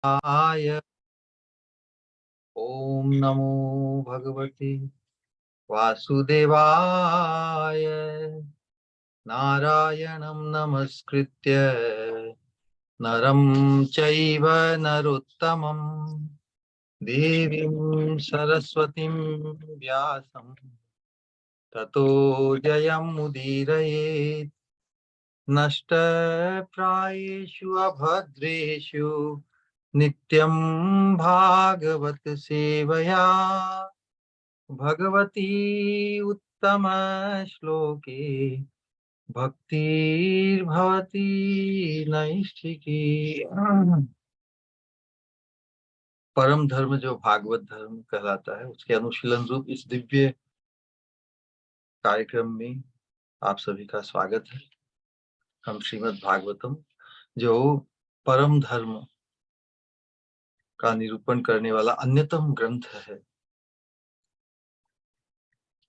आय। ओम नमो भगवते वासुदेवाय। नारायणं नमस्कृत्य नरं चैव नरोत्तमं देवीं सरस्वतीं व्यासं ततो जयमुदीरयेत्। नष्टप्रायेषु अभद्रेषु नित्यं भागवत सेवया भगवती उत्तम श्लोके भक्तिर्भवती नैष्ठिकी। परम धर्म जो भागवत धर्म कहलाता है, उसके अनुशीलन रूप इस दिव्य कार्यक्रम में आप सभी का स्वागत है। हम श्रीमद् भागवतम, जो परम धर्म का निरूपण करने वाला अन्यतम ग्रंथ है,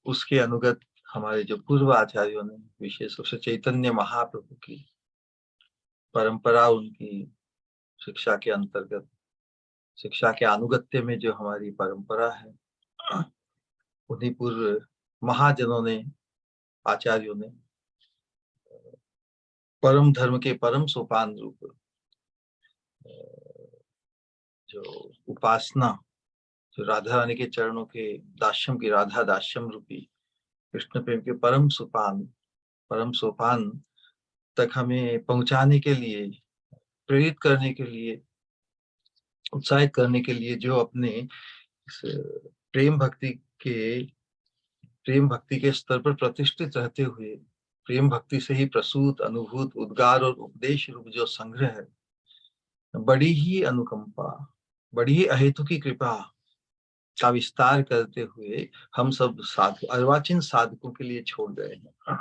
उसके अनुगत हमारे जो पूर्व आचार्यों ने, विशेष रूप से चैतन्य महाप्रभु की परंपरा, उनकी शिक्षा के अंतर्गत, शिक्षा के अनुगत्य में जो हमारी परंपरा है, उन्हीं पूर्व महाजनों ने, आचार्यों ने परम धर्म के परम सोपान रूप जो उपासना, जो राधा रानी के चरणों के दास्यम की, राधा दास्यम रूपी कृष्ण प्रेम के परम सोपान तक हमें पहुंचाने के लिए, प्रेरित करने के लिए, उत्साहित करने के लिए, जो अपने इस प्रेम भक्ति के प्रेम भक्ति के स्तर पर प्रतिष्ठित रहते हुए, प्रेम भक्ति से ही प्रसूत अनुभूत उद्गार और उपदेश रूप जो संग्रह है, बड़ी ही अनुकंपा, बड़ी ही अहेतुकी कृपा का विस्तार करते हुए हम सब साधु, अर्वाचीन साधकों के लिए छोड़ गए हैं।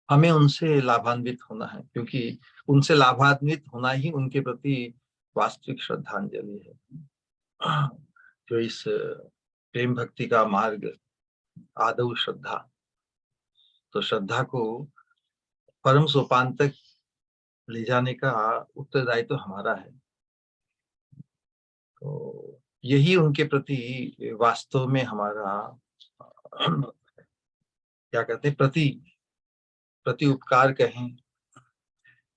हमें उनसे लाभान्वित होना है, क्योंकि उनसे लाभान्वित होना ही उनके प्रति वास्तविक श्रद्धांजलि है। जो इस प्रेम भक्ति का मार्ग आदौ श्रद्धा, तो श्रद्धा को परम सोपान तक ले जाने का उत्तरदायित्व तो हमारा है। तो यही उनके प्रति वास्तव में हमारा क्या कहते हैं, प्रति उपकार कहें,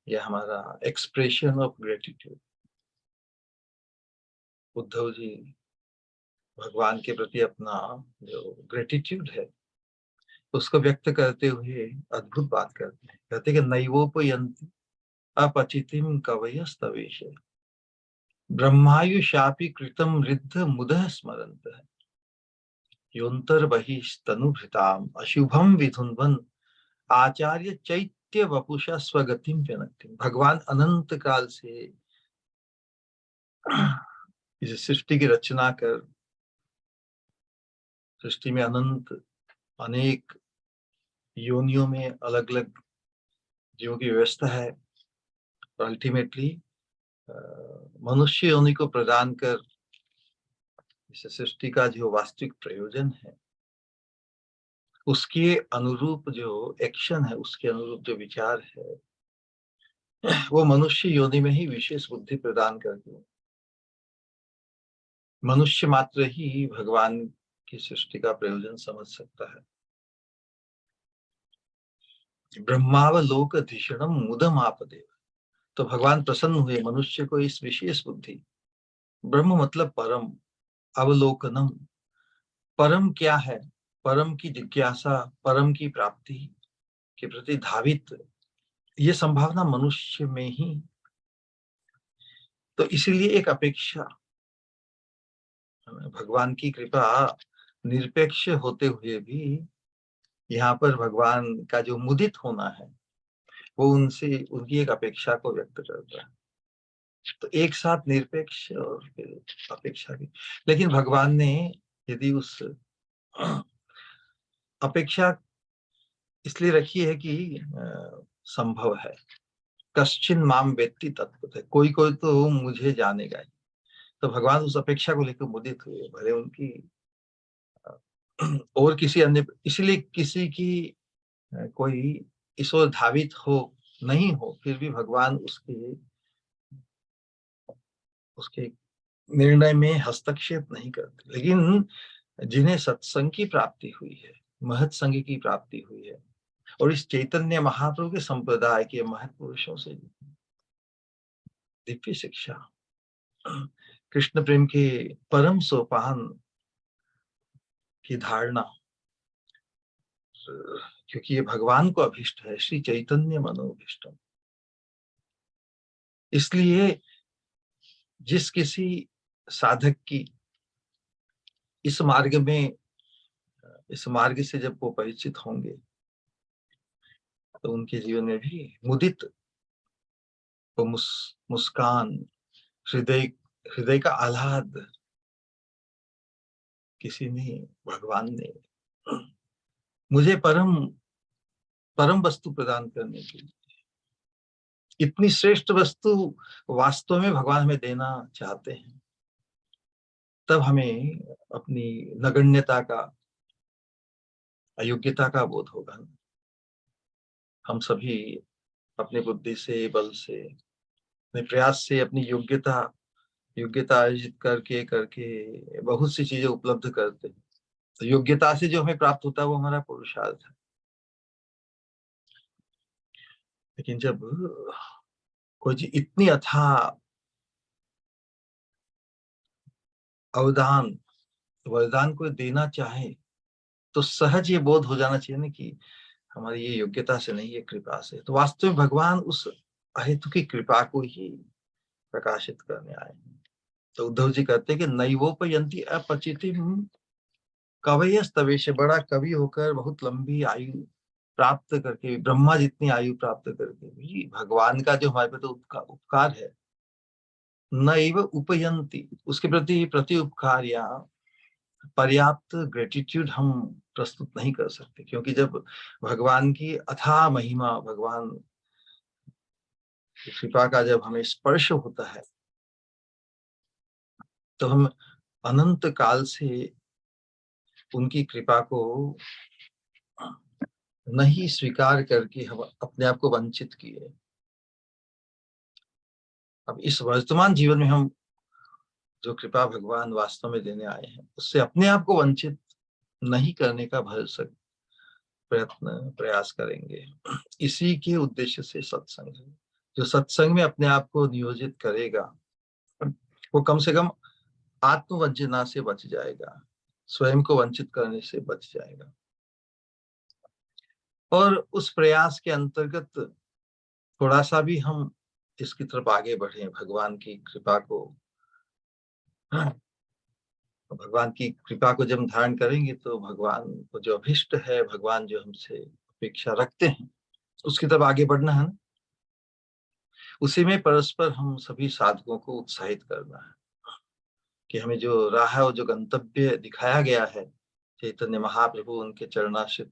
या हमारा expression of gratitude. Uddhav ji भगवान के प्रति अपना जो ग्रेटिट्यूड है, उसको व्यक्त करते हुए अद्भुत बात करते हैं। कहते हैं कि नैवोपयन्ति अपचितिम कवयस्तवेश ब्रह्मायुषापि कृतम रिद्ध मुदः स्मरन्तः योन्तर बहिस्तनुभृताम अशुभम विधुन्वन आचार्य चैत्य वपुषा स्वगतिम जनक्ति। भगवान अनंत काल से इस सृष्टि की रचना कर, सृष्टि में अनंत अनेक योनियों में अलग अलग जीवों की व्यवस्था है, और अल्टीमेटली मनुष्य योनि को प्रदान कर इस सृष्टि का जो वास्तविक प्रयोजन है, उसके अनुरूप जो एक्शन है, उसके अनुरूप जो विचार है, वो मनुष्य योनि में ही विशेष बुद्धि प्रदान करके मनुष्य मात्र ही भगवान की सृष्टि का प्रयोजन समझ सकता है। ब्रह्मावलोकधिषणम मुदम आपदेव, तो भगवान प्रसन्न हुए मनुष्य को इस विशेष बुद्धि, ब्रह्म मतलब परम, अवलोकनम, परम क्या है, परम की जिज्ञासा, परम की प्राप्ति के प्रति धावित, ये संभावना मनुष्य में ही। तो इसीलिए एक अपेक्षा, भगवान की कृपा निरपेक्ष होते हुए भी यहाँ पर भगवान का जो मुदित होना है, वो उनसे, उनकी एक अपेक्षा को व्यक्त करता है। तो एक साथ निरपेक्ष और फिर अपेक्षा भी। लेकिन भगवान ने यदि उस अपेक्षा इसलिए रखी है कि संभव है, कश्चिन माम वेत्ति तत्वतः, कोई कोई तो मुझे जानेगा ही। तो भगवान उस अपेक्षा को लेकर मुदित हुए, भले उनकी और किसी अन्य, इसलिए किसी की कोई इस ओर धावित हो नहीं हो, फिर भी भगवान उसके उसके निर्णय में हस्तक्षेप नहीं करते। लेकिन जिन्हें सत्संग की प्राप्ति हुई है, महत संग की प्राप्ति हुई है, और इस चैतन्य महाप्रभु के संप्रदाय के महत्पुरुषों से दिव्य शिक्षा, कृष्ण प्रेम के परम सोपान की धारणा, क्योंकि ये भगवान को अभिष्ट है, श्री चैतन्य मनोभीष्टम। इसलिए जिस किसी साधक की इस मार्ग से जब वो परिचित होंगे, तो उनके जीवन में भी मुदित वो मुस्कान, हृदय हृदय का आह्लाद किसी ने, भगवान ने मुझे परम परम वस्तु प्रदान करने के लिए, इतनी श्रेष्ठ वस्तु वास्तव में भगवान हमें देना चाहते हैं, तब हमें अपनी नगण्यता का, अयोग्यता का बोध होगा। हम सभी अपने बुद्धि से, बल से, अपने प्रयास से अपनी योग्यता योग्यता अर्जित करके करके बहुत सी चीजें उपलब्ध करते हैं। तो योग्यता से जो हमें प्राप्त होता है वो हमारा पुरुषार्थ है। लेकिन जब कोई चीज इतनी अथाह अवदान, वरदान को देना चाहे, तो सहज ये बोध हो जाना चाहिए ना कि हमारी ये योग्यता से नहीं, ये कृपा से। तो वास्तव में भगवान उस अहेतु की कृपा को ही प्रकाशित करने आए हैं। तो उद्धव जी कहते हैं कि नैवोपयंती अपचितिम कवयस तवेश, बड़ा कवि होकर बहुत लंबी आयु प्राप्त करके, ब्रह्मा जितनी आयु प्राप्त करके भी भगवान का जो हमारे पे तो उपकार है, नैव उपयंती, उसके प्रति प्रति उपकार या पर्याप्त ग्रेटिट्यूड हम प्रस्तुत नहीं कर सकते। क्योंकि जब भगवान की अथाह महिमा, भगवान की कृपा का जब हमें स्पर्श होता है, तो हम अनंत काल से उनकी कृपा को नहीं स्वीकार करके हम अपने आप को वंचित किए। अब इस वर्तमान जीवन में हम जो कृपा भगवान वास्तव में देने आए हैं, उससे अपने आप को वंचित नहीं करने का भरसक प्रयास करेंगे। इसी के उद्देश्य से सत्संग है। जो सत्संग में अपने आप को नियोजित करेगा, वो कम से कम आत्मवंचना से बच जाएगा, स्वयं को वंचित करने से बच जाएगा। और उस प्रयास के अंतर्गत थोड़ा सा भी हम इसकी तरफ आगे बढ़े, भगवान की कृपा को, भगवान की कृपा को जब धारण करेंगे, तो भगवान को जो अभिष्ट है, भगवान जो हमसे अपेक्षा रखते हैं, उसकी तरफ आगे बढ़ना है ना। उसी में परस्पर हम सभी साधकों को उत्साहित करना है कि हमें जो राह और जो गंतव्य दिखाया गया है चैतन्य महाप्रभु, उनके चरणाश्रित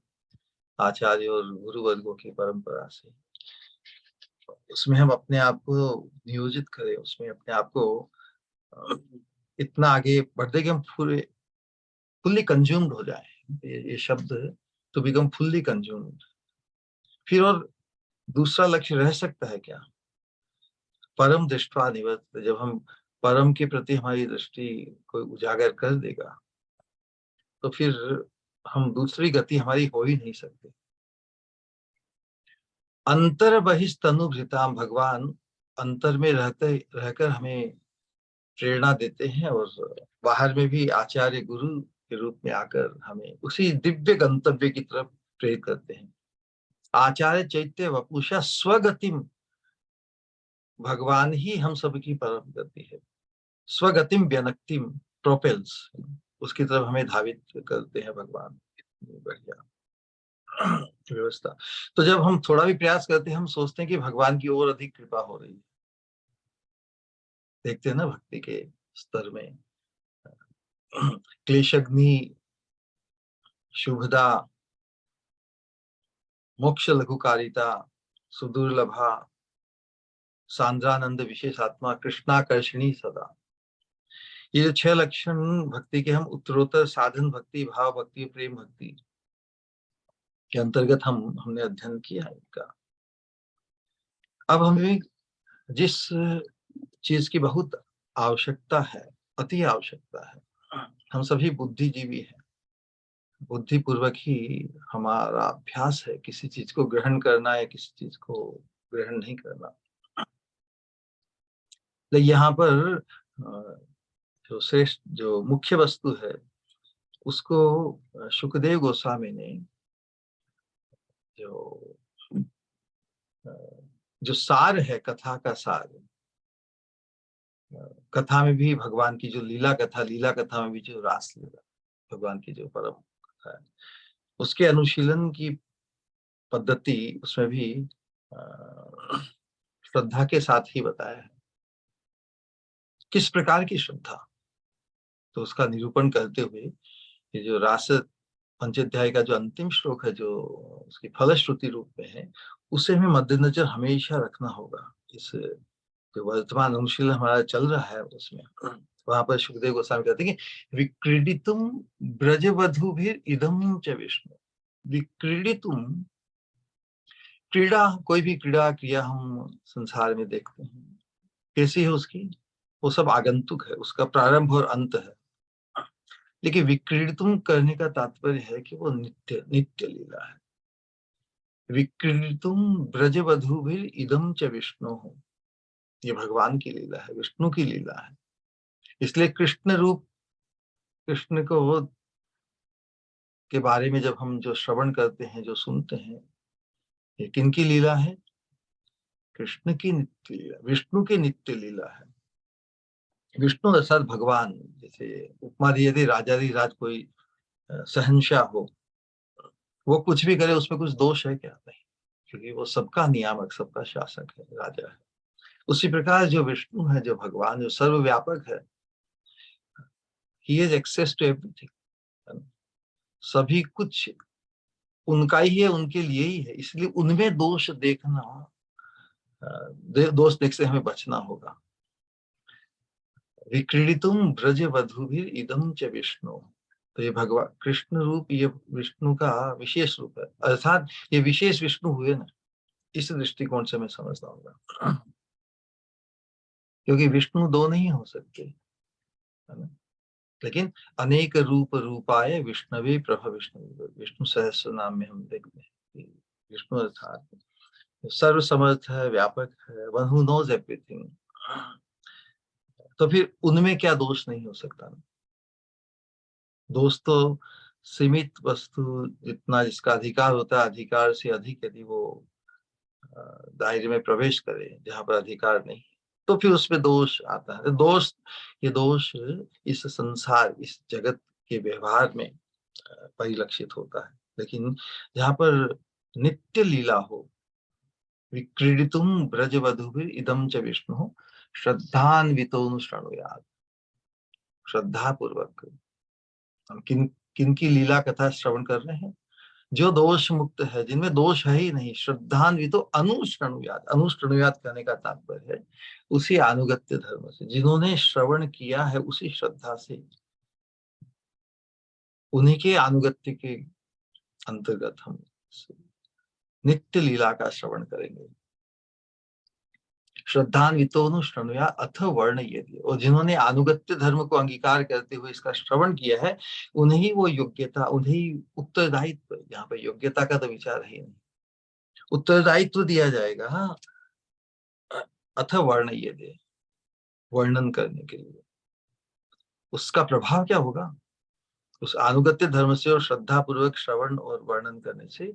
आचार्य और गुरु वर्गों की परंपरा से, उसमें हम अपने आप को नियोजित करें, उसमें अपने आप को इतना आगे बढ़ दे कि हम पूरे फुल्ली कंज्यूम्ड हो जाए। ये शब्द, टू बिकम फुल्ली कंज्यूम्ड। फिर और दूसरा लक्ष्य रह सकता है क्या? परम दृष्टवा निवर्त, जब हम परम के प्रति हमारी दृष्टि को उजागर कर देगा, तो फिर हम दूसरी गति हमारी हो ही नहीं सकती। अंतर बहिस्तनुभृताम, भगवान अंतर में रहते रहकर हमें प्रेरणा देते हैं, और बाहर में भी आचार्य गुरु के रूप में आकर हमें उसी दिव्य गंतव्य की तरफ प्रेरित करते हैं। आचार्य चैत्य वपुषा स्वगतिम, भगवान ही हम सबकी परम गति है। स्वगतिम व्यनक्तिम प्रोपेल्स, उसकी तरफ हमें धावित करते हैं भगवान। बढ़िया व्यवस्था। तो जब हम थोड़ा भी प्रयास करते हैं, हम सोचते हैं कि भगवान की और अधिक कृपा हो रही है। देखते हैं ना भक्ति के स्तर में, क्लेशग्नि, शुभदा, मोक्ष लघुकारिता, सुदुर्लभा, सांद्रानंद विशेषात्मा, कृष्णाकर्षणी सदा, ये जो 6 लक्षण भक्ति के हम उत्तरोत्तर साधन भक्ति, भाव भक्ति, प्रेम भक्ति के अंतर्गत हमने अध्ययन किया है इनका। अब हमें जिस चीज की बहुत आवश्यकता है, अति आवश्यकता है। हम सभी बुद्धिजीवी हैं, बुद्धिपूर्वक ही हमारा अभ्यास है किसी चीज को ग्रहण करना या किसी चीज को ग्रहण नहीं करना। लेकिन यहाँ पर जो श्रेष्ठ, जो मुख्य वस्तु है, उसको शुकदेव गोस्वामी ने जो जो सार है, कथा का सार, कथा में भी भगवान की जो लीला कथा, लीला कथा में भी जो रास लीला, भगवान की जो परम कथा है, उसके अनुशीलन की पद्धति उसमें भी श्रद्धा के साथ ही बताया है। किस प्रकार की श्रद्धा, तो उसका निरूपण करते हुए ये जो रास पंचाध्याय का जो अंतिम श्लोक है, जो उसकी फलश्रुति रूप में है, उसे हमें मद्देनजर हमेशा रखना होगा। इस जो वर्तमान अनुशीलन हमारा चल रहा है उसमें, वहां पर सुखदेव गोस्वामी कहते हैं कि विक्रीडितुम ब्रजवधु भी इदम च विष्णु। विक्रीडितुम, क्रीड़ा, कोई भी क्रीड़ा क्रिया हम संसार में देखते हैं, कैसी है उसकी, वो सब आगंतुक है, उसका प्रारंभ और अंत है। लेकिन विक्रीडितुम करने का तात्पर्य है कि वो नित्य नित्य लीला है। विक्रीडितुम ब्रजवधु भी इदम च विष्णु हो, ये भगवान की लीला है, विष्णु की लीला है। इसलिए कृष्ण रूप, कृष्ण को के बारे में जब हम जो श्रवण करते हैं, जो सुनते हैं, ये किनकी लीला है? कृष्ण की नित्य लीला, विष्णु की नित्य लीला है। विष्णु अर्थात भगवान। जैसे उपमा दी जाती, राजाधिराज कोई शहंशाह हो, वो कुछ भी करे उसमें कुछ दोष है क्या? नहीं, क्योंकि वो सबका नियामक, सबका शासक है, राजा है। उसी प्रकार जो विष्णु है, जो भगवान, जो सर्वव्यापक है, he has access to everything, सभी कुछ उनका ही है, उनके लिए ही है। इसलिए उनमें दोष देखना, दोष देख से हमें बचना होगा। विक्रीडितुम ब्रज वधु भी इदम च विष्णु, तो ये भगवान कृष्ण रूप, ये विष्णु का विशेष रूप है, अर्थात ये विशेष विष्णु हुए ना, इस दृष्टिकोण से मैं समझता हूँ। क्योंकि विष्णु दो नहीं हो सकते, है ना। लेकिन अनेक रूप रूपाय विष्णवे प्रभ विष्णु, विष्णु सहस्र नाम में हम देखते हैं कि विष्णु अर्थात सर्व समर्थ है, व्यापक है, वन हु नोज एवरीथिंग। तो फिर उनमें क्या दोष नहीं हो सकता ना? दोष तो सीमित वस्तु, जितना जिसका अधिकार होता है, अधिकार से अधिक यदि वो दायरे में प्रवेश करे जहां पर अधिकार नहीं, तो फिर उसमें दोष आता है। दोष, ये दोष इस संसार, इस जगत के व्यवहार में परिलक्षित होता है। लेकिन जहां पर नित्य लीला हो, विक्रीडितुम ब्रजवधुभिर इदम च विष्णु श्रद्धान्वितोऽनुशृणुयात्, श्रद्धा पूर्वक हम किन किन की लीला कथा श्रवण कर रहे हैं? जो दोष मुक्त है, जिनमें दोष है ही नहीं, श्रद्धान्वितो अनुशृणुयात्, अनुशृणुयात् कहने का तात्पर्य है उसी अनुगत्य धर्म से, जिन्होंने श्रवण किया है उसी श्रद्धा से, उन्हीं के अनुगत्य के अंतर्गत हम नित्य लीला का श्रवण करेंगे। श्रद्धान्वितोऽनुशृणुया अथ वर्ण यदि, और जिन्होंने अनुगत्य धर्म को अंगीकार करते हुए इसका श्रवण किया है, उन्हें वो योग्यता, उन्हें उत्तरदायित्व, यहाँ पर योग्यता का तो विचार है नहीं, उत्तरदायित्व दिया जाएगा। हाँ, अथ वर्ण यदि, वर्णन करने के लिए उसका प्रभाव क्या होगा? उस अनुगत्य धर्म से और श्रद्धा पूर्वक श्रवण और वर्णन करने से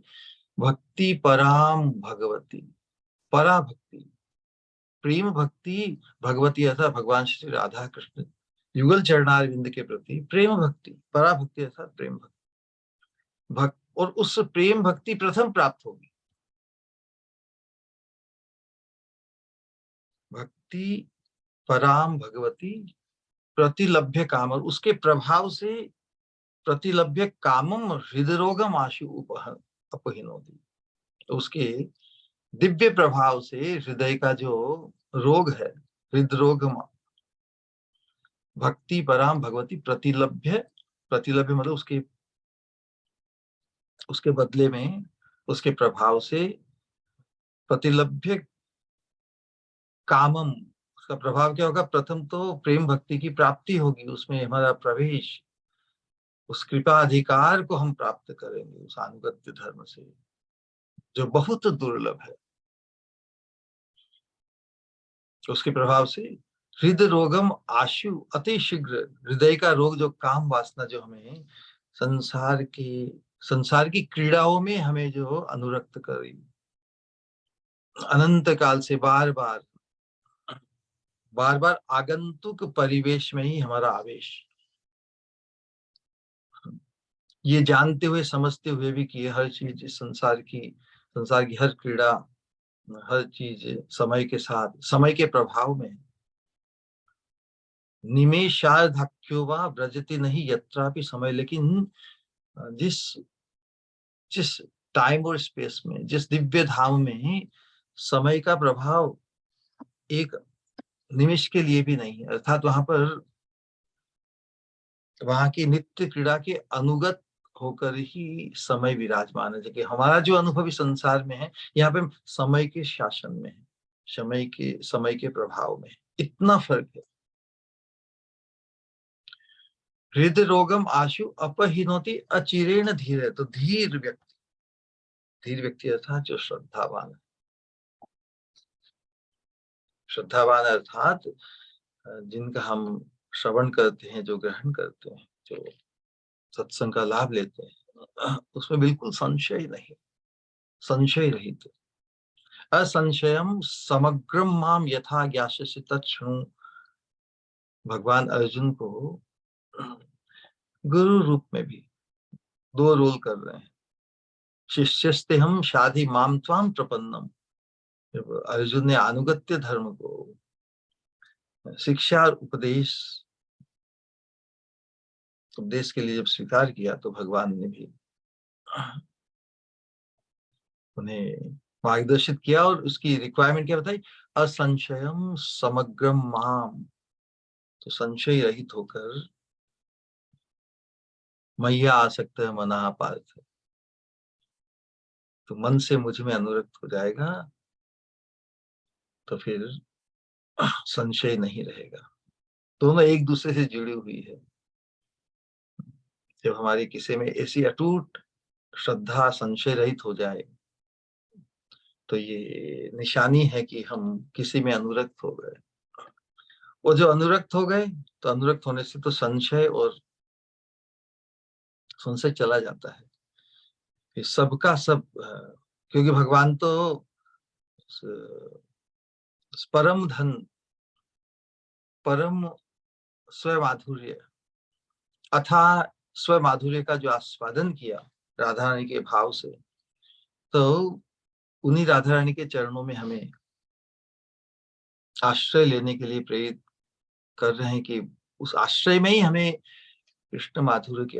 भक्ति पराम भगवती, परा भक्ति, प्रेम भक्ति भगवती अर्थात भगवान श्री राधा कृष्ण युगल चरणारविंद के प्रति प्रेम भक्ति, परा भक्ति अर्थात प्रेम भक्ति, भक्त, और उस प्रेम भक्ति प्रथम प्राप्त होगी। भक्ति पराम भगवती प्रतिलभ्य काम, और उसके प्रभाव से प्रतिलभ्य कामम हृदरोगम आशु उपहन अपहिनोति, तो उसके दिव्य प्रभाव से हृदय का जो रोग है, हृदरोग, भक्ति पराम भगवती प्रतिलभ्य, प्रतिलभ्य मतलब उसके उसके बदले में, उसके प्रभाव से प्रतिलभ्य कामम, उसका प्रभाव क्या होगा? प्रथम तो प्रेम भक्ति की प्राप्ति होगी, उसमें हमारा प्रवेश, उस कृपा अधिकार को हम प्राप्त करेंगे उस अनुगत्य धर्म से, जो बहुत दुर्लभ है। उसके प्रभाव से हृदय रोगम आशु, अति शीघ्र हृदय का रोग, जो काम वासना, जो हमें संसार की क्रीड़ाओं में हमें जो अनुरक्त करी, अनंत काल से बार बार आगंतुक परिवेश में ही हमारा आवेश, ये जानते हुए समझते हुए भी कि हर चीज संसार की हर क्रीड़ा, हर चीज समय के साथ, समय के प्रभाव में, निमेषार्धाख्यो वा व्रजति नहीं यत्रापि समय, लेकिन जिस जिस टाइम और स्पेस में, जिस दिव्य धाम में समय का प्रभाव एक निमिष के लिए भी नहीं है, अर्थात वहां की नित्य क्रीड़ा के अनुगत होकर ही समय विराजमान है। जबकि हमारा जो अनुभव इस संसार में है, यहाँ पे समय के शासन में है, समय के प्रभाव में है। इतना फर्क है। हृदय रोगम आशु अपहिनोति अचिरेण धीरे, तो धीर व्यक्ति अर्थात जो श्रद्धावान है, श्रद्धावान अर्थात जिनका हम श्रवण करते हैं, जो ग्रहण करते हैं, जो सत्संग का लाभ लेते हैं, उसमें बिल्कुल संशय नहीं, संशय रहित, असंशयम समग्रम माम यथा ज्ञास्यसि तच्छृणु। भगवान अर्जुन को गुरु रूप में भी दो रोल कर रहे हैं। शिष्यस्ते हम शाधि माम त्वाम प्रपन्नम, जब अर्जुन ने अनुगत्य धर्म को शिक्षा और उपदेश के लिए जब स्वीकार किया, तो भगवान ने भी उन्हें मार्गदर्शित किया और उसकी रिक्वायरमेंट क्या बताई? असंशयम समग्रम माम, तो संशय रहित होकर मैया आसक्त है मना पार्थ, तो मन से मुझ में अनुरक्त हो जाएगा, तो फिर संशय नहीं रहेगा। दोनों एक दूसरे से जुड़ी हुई है। जब हमारी किसी में ऐसी अटूट श्रद्धा संशय रहित हो जाए, तो ये निशानी है कि हम किसी में अनुरक्त हो गए। वो जो अनुरक्त हो गए, तो अनुरक्त होने से तो संशय चला जाता है। फिर सबका सब, क्योंकि भगवान तो परम धन, परम स्वमाधुर्य, अथा स्वमाधुर्य का जो आस्वादन किया राधा रानी के भाव से, तो उन्हीं राधा रानी के चरणों में हमें आश्रय लेने के लिए प्रेरित कर रहे हैं, कि उस आश्रय में ही हमें कृष्ण माधुर्य की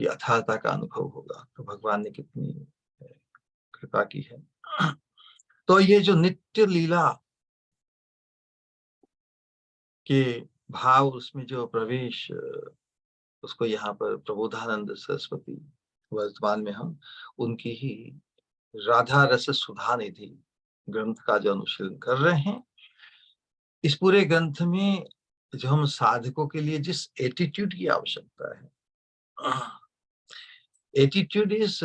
अथाहता का अनुभव होगा। तो भगवान ने कितनी कृपा की है। तो ये जो नित्य लीला के भाव, उसमें जो प्रवेश, उसको यहाँ पर प्रबोधानंद सरस्वती, वर्तमान में हम उनकी ही राधा रस सुधा निधि ग्रंथ का जो अनुशीलन कर रहे हैं। इस पूरे ग्रंथ में जो हम साधकों के लिए जिस एटीट्यूड की आवश्यकता है, attitude is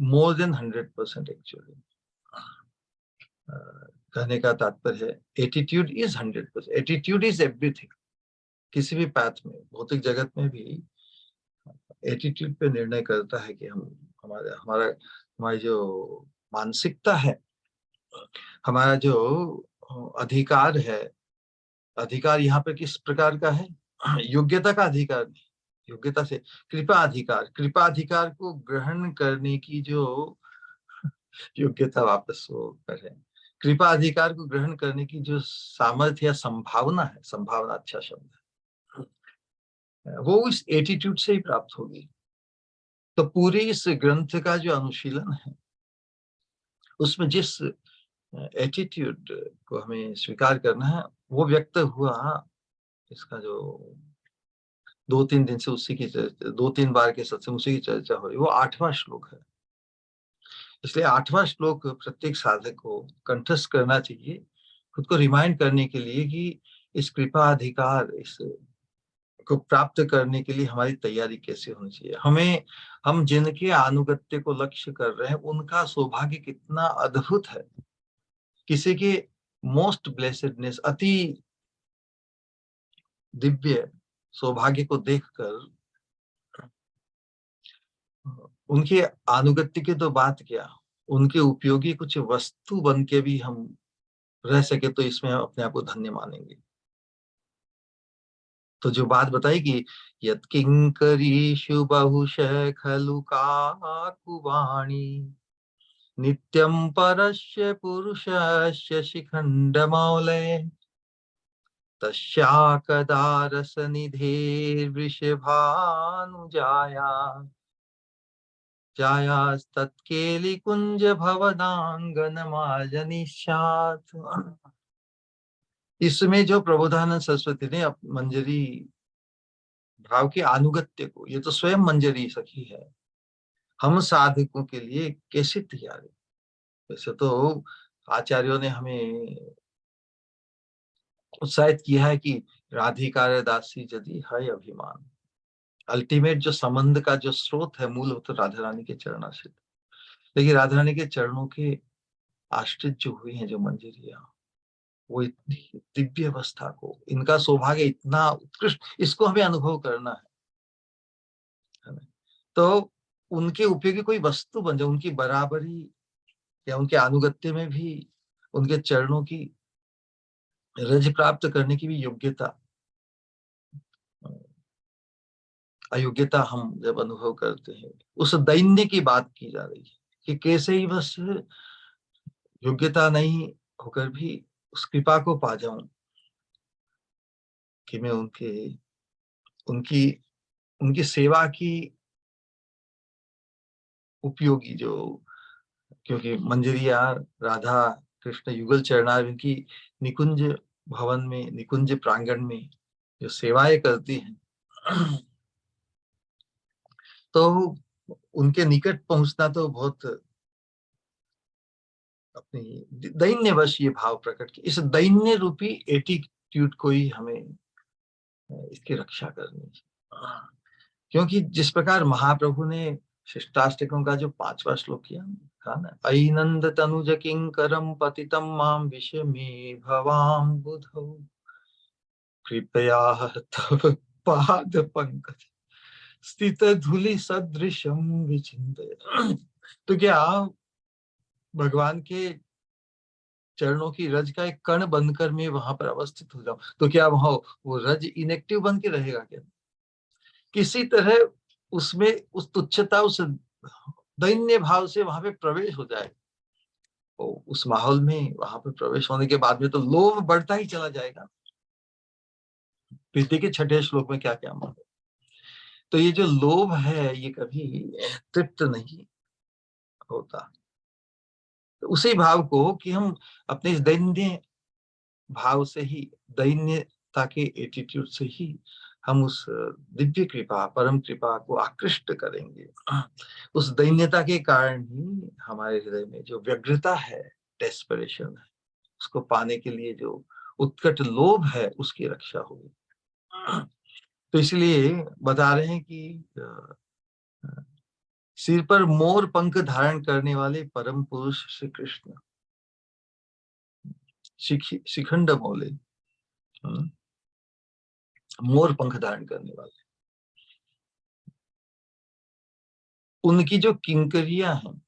more than 100% actually. कहने का तात्पर्य है, attitude is 100%, attitude is everything. किसी भी पाथ में, भौतिक जगत में भी एटीट्यूड पे निर्णय करता है कि हम हमारा हमारा हमारी जो मानसिकता है, हमारा जो अधिकार है, अधिकार यहाँ पे किस प्रकार का है? योग्यता का अधिकार नहीं, योग्यता से कृपा अधिकार को ग्रहण करने की जो योग्यता, वापस वो करें, कृपा अधिकार को ग्रहण करने की जो सामर्थ्य या संभावना है, संभावना अच्छा शब्द है, वो इस एटीट्यूड से ही प्राप्त होगी। तो पूरी इस ग्रंथ का जो अनुशीलन है, उसमें जिस एटीट्यूड को हमें स्वीकार करना है, वो व्यक्त हुआ। इसका जो 2-3 दिन से उसी की 2-3 बार के सत्संग उसी की चर्चा हो रही, वो 8वां श्लोक है। इसलिए 8वां श्लोक प्रत्येक साधक को कंठस्थ करना चाहिए, खुद को रिमाइंड करने के लिए कि इस कृपा अधिकार इस को प्राप्त करने के लिए हमारी तैयारी कैसे होनी चाहिए। हम जिनके अनुगत्य को लक्ष्य कर रहे हैं उनका सौभाग्य कितना अद्भुत है। किसी के मोस्ट ब्लेसेडनेस, अति दिव्य सौभाग्य को देखकर उनके अनुगत्य की तो बात क्या, उनके उपयोगी कुछ वस्तु बन के भी हम रह सके तो इसमें हम अपने आप को धन्य मानेंगे। तो जो बात बताई कि यत् किंकरीषु बहुशः खलु काकुवाणी नित्यं परस्य पुरुषस्य शिखण्डमौले तस्याकदारसनिधेर्वृषभानुजाया जायास्तत्केलिकुञ्ज भवनांगनमाजनिष्यात्। इसमें जो प्रबोधानंद सरस्वती ने मंजरी भाव के अनुगत्य को, ये तो स्वयं मंजरी सखी है, हम साधकों के लिए कैसे तैयार है। वैसे तो आचार्यों ने हमें उत्साहित किया है कि राधिका दासी यदि है अभिमान, अल्टीमेट जो संबंध का जो स्रोत है मूल तो राधा रानी के चरणाश्रित। लेकिन राधा रानी के चरणों के आश्रित जो हुए हैं जो मंजरिया, वो इतनी दिव्य अवस्था को, इनका सौभाग्य इतना उत्कृष्ट, इसको हमें अनुभव करना है ना? तो उनके उपयोगी कोई वस्तु बन जाए, उनकी बराबरी या उनके अनुगत्य में भी उनके चरणों की रज प्राप्त करने की भी योग्यता, अयोग्यता हम जब अनुभव करते हैं, उस दैन्य की बात की जा रही है कि कैसे ही बस योग्यता नहीं होकर भी उस कृपा को पा जाऊं कि मैं उनकी उनकी सेवा की उपयोगी जो, क्योंकि मंजरिया राधा कृष्ण युगल चरणार इनकी निकुंज भवन में, निकुंज प्रांगण में जो सेवाएं करती हैं, तो उनके निकट पहुंचना तो बहुत अपनी दैन्यवश ये भाव प्रकट की, इस दैन्य रूपी एटीट्यूड को ही हमें इसकी रक्षा करनी है। क्योंकि जिस प्रकार महाप्रभु ने शिष्टाष्टकों का जो 5वां श्लोक किया था ना, ऐनंद तनुज किंकरम पतितम माम विषमे भवाम बुधौ कृपया तव पाद पंकज स्थित धूलि सदृशम विचिंतय। तो क्या भगवान के चरणों की रज का एक कण बनकर मैं वहां पर अवस्थित हो जाऊं, तो क्या वहां वो रज इनेक्टिव बन के रहेगा क्या? किसी तरह उसमें उस तुच्छता, उस दैन्य भाव से वहां पे प्रवेश हो जाए, तो उस माहौल में वहां पे प्रवेश होने के बाद में तो लोभ बढ़ता ही चला जाएगा। प्रीति के 6ठे श्लोक में क्या क्या मांगे, तो ये जो लोभ है ये कभी तृप्त नहीं होता। तो उसी भाव को कि हम अपने इस दैन्य भाव से ही, दैन्यता के एटीट्यूड से ही हम उस दिव्य कृपा, परम कृपा को आकृष्ट करेंगे। उस दैन्यता के कारण ही हमारे हृदय में जो व्यग्रता है, डेस्परेशन है, उसको पाने के लिए जो उत्कट लोभ है, उसकी रक्षा होगी। तो इसलिए बता रहे हैं कि सिर पर मोर पंख धारण करने वाले परम पुरुष श्री कृष्ण, शिखंड मौले, मोर पंख धारण करने वाले, उनकी जो किंकरियां हैं,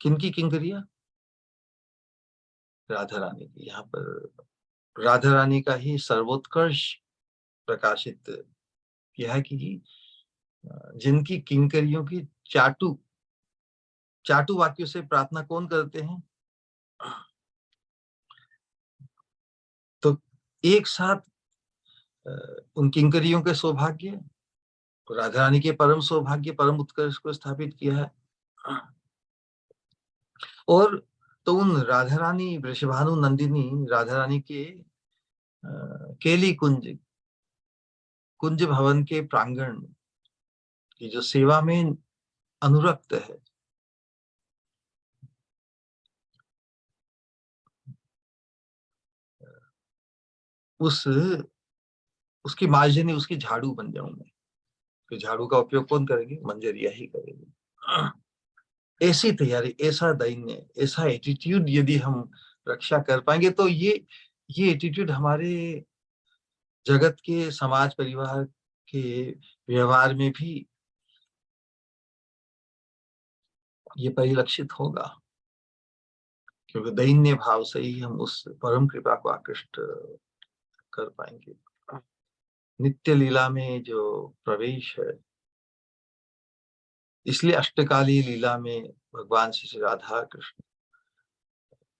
किनकी किंकरियां? राधा रानी की। यहाँ पर राधा रानी का ही सर्वोत्कर्ष प्रकाशित किया है कि जिनकी किंकरियों की चाटू चाटू वाक्यों से प्रार्थना कौन करते हैं? तो एक साथ उन किंकरियों के सौभाग्य, राधा रानी के परम सौभाग्य, परम उत्कर्ष को स्थापित किया है। और तो उन राधा रानी, वृषभानु नंदिनी राधा रानी के केली कुंज, कुंज भवन के प्रांगण की जो सेवा में अनुरक्त है, उस उसकी मार्जनी, उसकी झाड़ू बन जाऊं मैं। तो झाड़ू का उपयोग कौन करेंगे? मंजरिया ही करेंगे। ऐसी तैयारी, ऐसा दैन्य, ऐसा एटीट्यूड यदि हम रक्षा कर पाएंगे तो ये एटीट्यूड हमारे जगत के, समाज परिवार के व्यवहार में भी ये परिलक्षित होगा। क्योंकि दैन्य भाव से ही हम उस परम कृपा को आकृष्ट कर पाएंगे। नित्य लीला में जो प्रवेश है, इसलिए अष्टकाली लीला में भगवान श्री राधा कृष्ण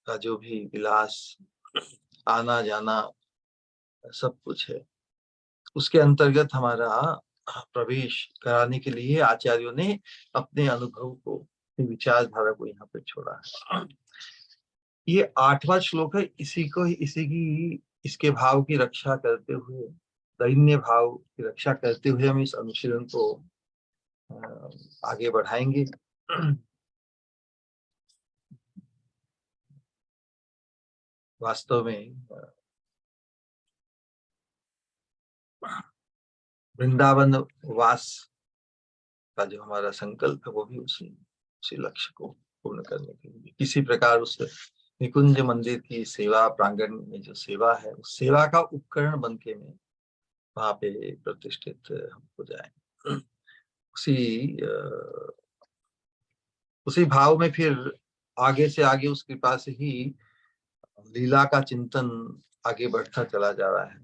का जो भी विलास, आना जाना, सब कुछ है, उसके अंतर्गत हमारा प्रवेश कराने के लिए आचार्यों ने अपने अनुभव को, विचारधारा को यहाँ पे छोड़ा है। ये 8वां श्लोक है, इसके भाव की रक्षा करते हुए, दैन्य भाव की रक्षा करते हुए हम इस अनुशीलन को आगे बढ़ाएंगे। वास्तव में वृंदावन वास का जो हमारा संकल्प है, वो भी उसी लक्ष्य को पूर्ण करने के लिए, किसी प्रकार उस निकुंज मंदिर की सेवा प्रांगण में जो सेवा है, उस सेवा का उपकरण बन के में वहां पे प्रतिष्ठित हम हो जाए। उसी भाव में फिर आगे से आगे उस कृपा से ही लीला का चिंतन आगे बढ़ता चला जा रहा है।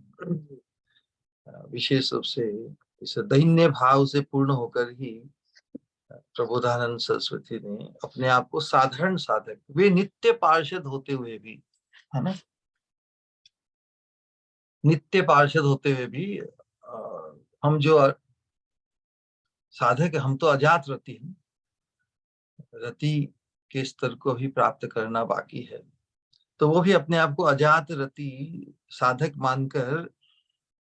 विशेष रूप से इस दैन्य भाव से पूर्ण होकर ही प्रबोधानंद सरस्वती ने अपने आप को साधारण साधक, वे नित्य पार्षद होते हुए भी, है ना, नित्य पार्षद होते हुए भी हम जो साधक, हम तो अजात रति हैं, रति के स्तर को भी प्राप्त करना बाकी है। तो वो भी अपने आप को अजात रति साधक मानकर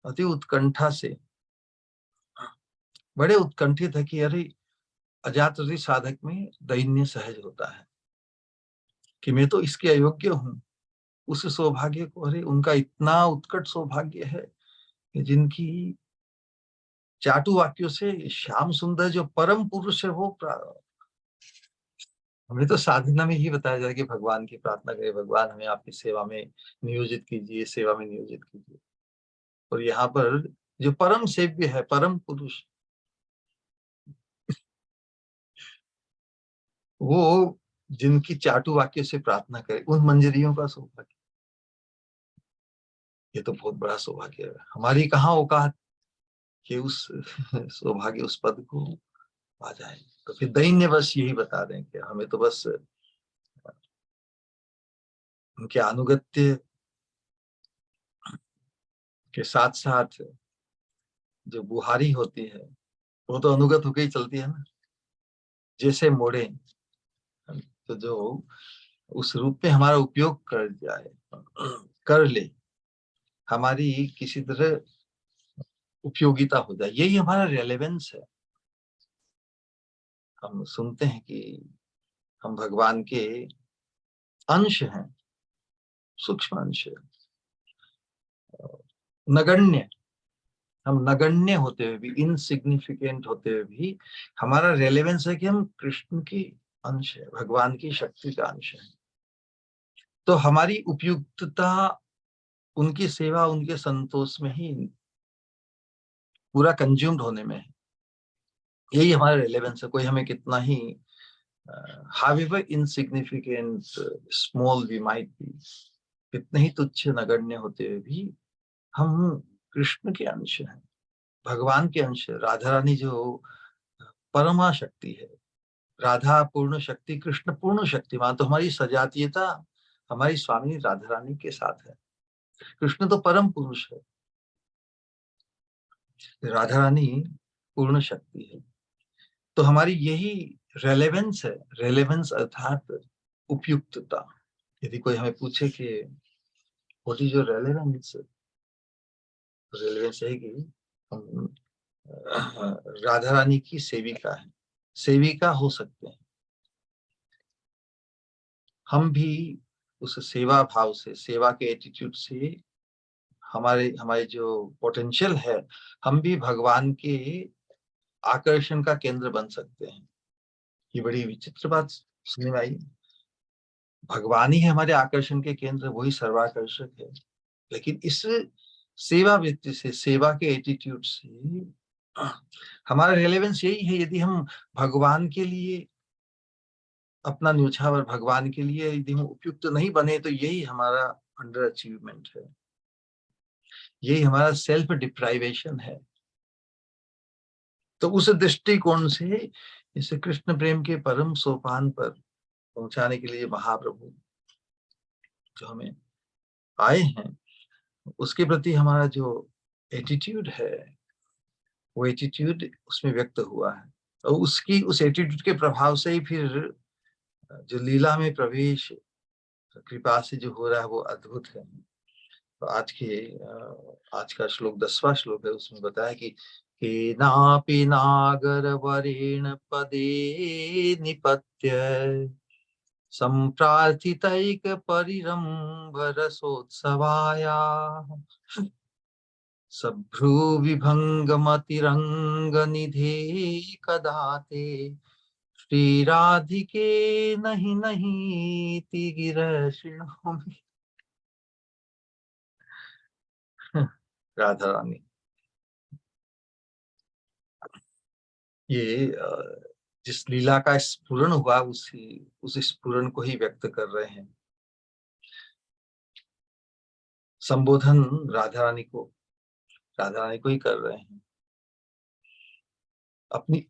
अति उत्कंठा से, बड़े उत्कंठित है कि अरे अजात रति साधक में दैन्य सहज होता है, कि मैं तो इसके अयोग्य हूँ। उस सौभाग्य को, अरे उनका इतना उत्कट सौभाग्य है कि जिनकी चाटु वाक्यों से श्याम सुंदर जो परम पुरुष है वो हमें तो साधना में ही बताया जाए कि भगवान की प्रार्थना करें, भगवान हमें आपकी सेवा में नियोजित कीजिए, सेवा में नियोजित कीजिए। और यहाँ पर जो परम सेव्य है, परम पुरुष, वो जिनकी चाटु वाक्य से प्रार्थना करे, उन मंजरियों का सौभाग्य, ये तो बहुत बड़ा सौभाग्य है। हमारी कहाँ औकात कि उस सौभाग्य, उस पद को आ जाए। तो फिर दैन्य बस यही बता दें कि हमें तो बस उनके अनुगत्य के साथ साथ जो बुहारी होती है, वो तो अनुगत होकर ही चलती है ना। जैसे मोड़े, तो जो उस रूप में हमारा उपयोग कर जाए, कर ले, हमारी किसी तरह उपयोगिता हो जाए, यही हमारा रेलेवेंस है। हम सुनते हैं कि हम भगवान के अंश हैं, सूक्ष्म अंश है, नगण्य, हम नगण्य होते हुए भी, इनसिग्निफिकेंट होते हुए भी हमारा रेलेवेंस है कि हम कृष्ण की अंश है, भगवान की शक्ति का अंश है। तो हमारी उपयुक्तता उनकी सेवा, उनके संतोष में ही पूरा कंज्यूम्ड होने में है। यही हमारा रेलेवेंस है। कोई हमें कितना ही however insignificant, small we might be, कितने ही तुच्छ नगण्य होते हुए भी हम कृष्ण के अंश हैं, भगवान के अंश है। राधा रानी जो परमा शक्ति है, राधा पूर्ण शक्ति, कृष्ण पूर्ण शक्तिमान, तो हमारी सजातीयता हमारी स्वामी राधा रानी के साथ है। कृष्ण तो परम पुरुष है, राधा रानी पूर्ण शक्ति है। तो हमारी यही रेलेवेंस है। रेलेवेंस अर्थात उपयुक्तता। यदि कोई हमें पूछे कि what is your relevance, relevance है कि हम राधा रानी की सेविका है, सेविका हो सकते हैं। हम भी उस सेवा भाव से, सेवा के एटीट्यूड से हमारे हमारी जो पोटेंशियल है, हम भी भगवान के आकर्षण का केंद्र बन सकते हैं। ये बड़ी विचित्र बात सुनने में आई। भगवान ही है हमारे आकर्षण के केंद्र, वही सर्वाकर्षक है। लेकिन इस सेवा वृत्ति से, सेवा के एटीट्यूड से हमारा रेलेवेंस यही है। यदि हम भगवान के लिए अपना न्योछावर, भगवान के लिए यदि हम उपयुक्त नहीं बने, तो यही हमारा अंडर अचीवमेंट है, यही हमारा सेल्फ डिप्राइवेशन है। तो उस दृष्टिकोण से इसे कृष्ण प्रेम के परम सोपान पर पहुंचाने के लिए महाप्रभु जो हमें आए हैं, उसके प्रति हमारा जो एटीट्यूड है, वो एटीट्यूड उसमें व्यक्त हुआ है। और उसकी उस एटीट्यूड के प्रभाव से ही फिर जो लीला में प्रवेश कृपा से जो हो रहा है वो अद्भुत है। तो आज का श्लोक 10वां श्लोक है, उसमें बताया कि केनापि नागर वरेण पदे निपत्य संप्रार्थितैक परिरंभ रसोत्सवाया सभ्रूविभंगमतिरंग निधे कदाते श्रीराधिके नहीं नहीं तिगिर शृणोमि। राधा रानी ये जिस लीला का स्फुरण हुआ, उस स्फुरण को ही व्यक्त कर रहे हैं। संबोधन राधा रानी को ही कर रहे हैं। अपनी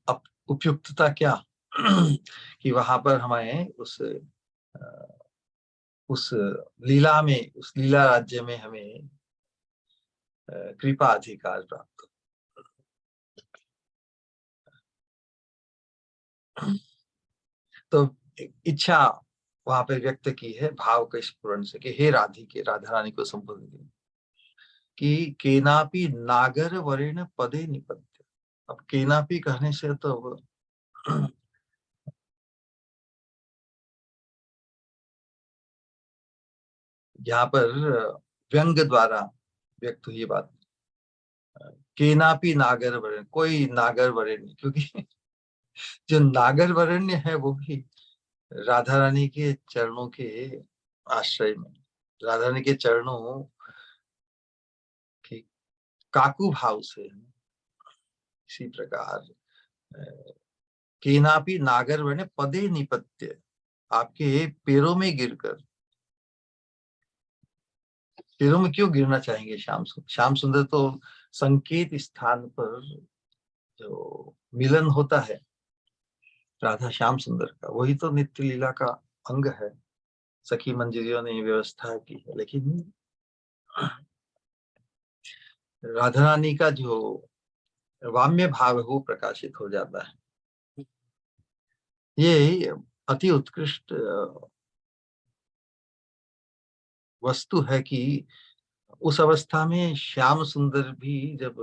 उपयुक्तता क्या कि वहां पर हमें उस लीला में, उस लीला राज्य में हमें कृपा अधिकार प्राप्त। तो इच्छा वहां पे व्यक्त की है भाव के स्फुरण से कि हे राधिके, राधा रानी को संबोधित कि केनापि नागर वरेण पदे निपत्य। अब केनापि कहने से तो यहाँ पर व्यंग द्वारा व्यक्त हुई बात। केनापि नागर वरेण्य, कोई नागर वरेण्य, क्योंकि जो नागर वरेण्य है वो भी राधा रानी के चरणों के आश्रय में, राधा रानी के चरणों के काकू भाव से। इसी प्रकार केनापि नागर वरेण्य पदे निपत्य, आपके पैरों में गिरकर। पैरों में क्यों गिरना चाहेंगे श्याम सुंदर? श्याम सुंदर तो संकेत स्थान पर जो मिलन होता है राधा श्याम सुंदर का, वही तो नित्य लीला का अंग है। सखी मंजरियों ने व्यवस्था की है, लेकिन राधा रानी का जो वाम्य भाव है वो प्रकाशित हो जाता है। ये अति उत्कृष्ट वस्तु है कि उस अवस्था में श्याम सुंदर भी जब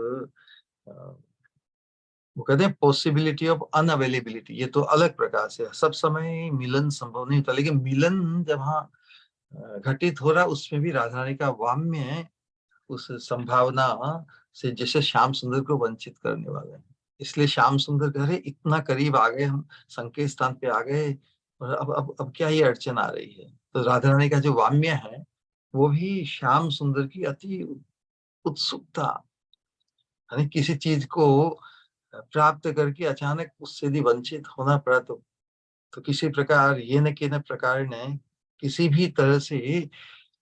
वो कहते हैं पॉसिबिलिटी ऑफ अनअवेलेबिलिटी, ये तो अलग प्रकार से है। सब समय मिलन संभव नहीं होता, लेकिन मिलन जहाँ घटित हो रहा, उसमें भी राधा रानी का वाम्य उस संभावना से जैसे श्याम सुंदर को वंचित करने वाले हैं। इसलिए श्याम सुंदर कह रहे इतना करीब आ गए हम, संकेत स्थान पे आ गए, और अब क्या ये अड़चन आ रही है। तो राधा रानी का जो वाम्य है वो भी श्याम सुंदर की अति उत्सुकता, यानी किसी चीज को प्राप्त करके अचानक उससे यदि वंचित होना पड़ा, तो किसी प्रकार ये न कि न प्रकार ने किसी भी तरह से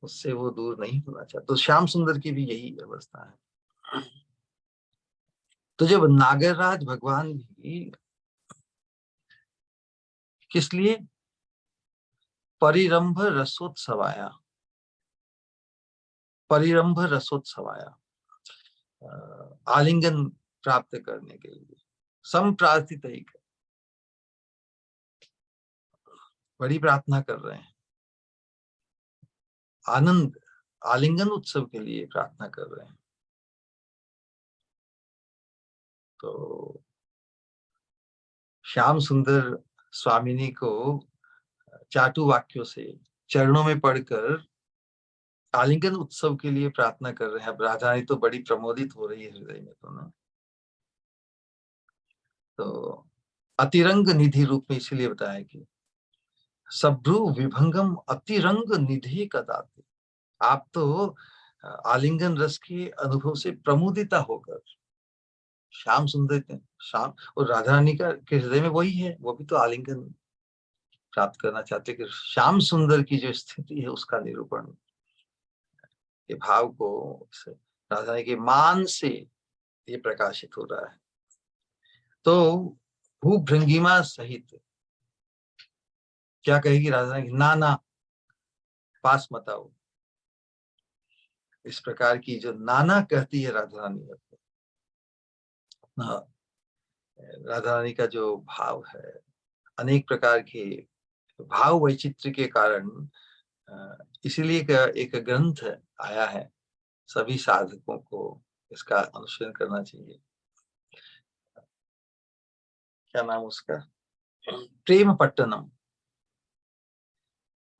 उससे वो दूर नहीं होना चाहता। तो श्याम सुंदर की भी यही अवस्था है। तो जब नागरराज भगवान भी किस लिए परिरंभ रसोत्सवाया, परिरंभ रसोत्सवाया, आलिंगन प्राप्त करने के लिए संप्रार्थित एक बड़ी प्रार्थना कर रहे हैं, आनंद आलिंगन उत्सव के लिए प्रार्थना कर रहे हैं। तो श्याम सुंदर स्वामिनी को चाटु वाक्यों से चरणों में पढ़कर आलिंगन उत्सव के लिए प्रार्थना कर रहे हैं। अब राधा रानी तो बड़ी प्रमोदित हो रही है हृदय में तो ना। तो अतिरंग निधि रूप में इसीलिए बताया कि सभ्रु विभंगम अतिरंग निधि का दाते। आप तो आलिंगन रस के अनुभव से प्रमुदिता होकर श्याम सुंदर थे। श्याम और राधा रानी का के हृदय में वही है, वो भी तो आलिंगन प्राप्त करना चाहते कि श्याम सुंदर की जो स्थिति है उसका निरूपण के भाव को राधा रानी के मान से ये प्रकाशित हो रहा है। तो भूभृंगिमा सहित क्या कहेगी राधा रानी? ना ना पास मत आओ। इस प्रकार की जो नाना कहती है राधा रानी, राधा रानी का जो भाव है, अनेक प्रकार के भाव वैचित्र्य के कारण इसीलिए एक ग्रंथ आया है। सभी साधकों को इसका अनुसरण करना चाहिए। क्या नाम उसका? प्रेम पट्टनम।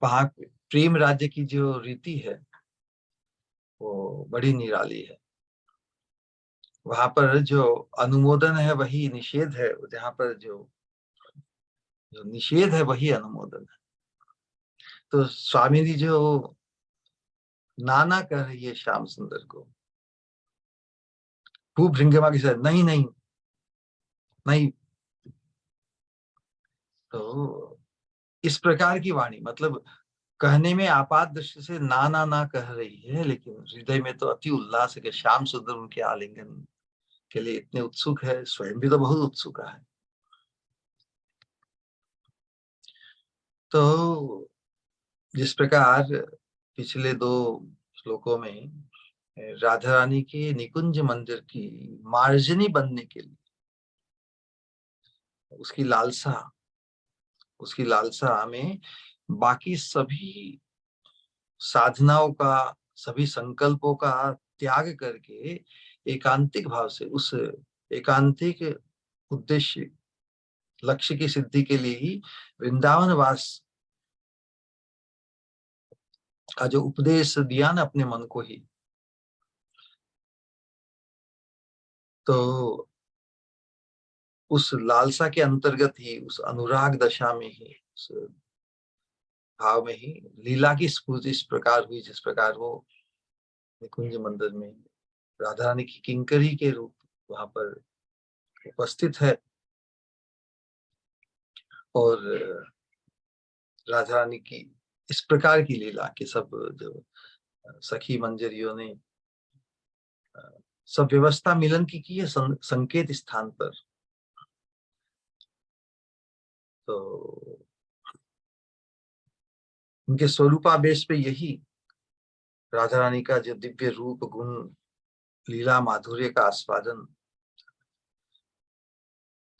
वहां प्रेम राज्य की जो रीति है वो बड़ी निराली है। वहां पर जो अनुमोदन है वही निषेध है, जहां पर जो जो निषेध है वही अनुमोदन है। तो स्वामी जी जो नाना कह रही है श्याम सुंदर को, खूब भृंगिमा के साथ नहीं नहीं नहीं। तो इस प्रकार की वाणी मतलब कहने में आपात दृष्टि से ना ना ना कह रही है, लेकिन हृदय में तो अति उल्लास है कि श्याम सुंदर उनके आलिंगन के लिए इतने उत्सुक है, स्वयं भी तो बहुत उत्सुक है। तो जिस प्रकार पिछले 2 श्लोकों में राधा रानी के निकुंज मंदिर की मार्जनी बनने के लिए उसकी लालसा, उसकी लालसा में बाकी सभी साधनाओं का, सभी संकल्पों का त्याग करके एकांतिक भाव से उस एकांतिक उद्देश्य लक्ष्य की सिद्धि के लिए ही वृंदावन वास का जो उपदेश दिया ना अपने मन को ही, तो उस लालसा के अंतर्गत ही, उस अनुराग दशा में ही, उस भाव में ही लीला की स्फूर्ति इस प्रकार हुई जिस प्रकार वो निकुंज मंदिर में राधा रानी की किंकरी के रूप वहां पर उपस्थित है। और राधा रानी की इस प्रकार की लीला के सब जो सखी मंजरियों ने सब व्यवस्था मिलन की है संकेत स्थान पर। तो उनके स्वरूपावेश पे यही राधा रानी का जो दिव्य रूप गुण लीला माधुर्य का आस्वादन,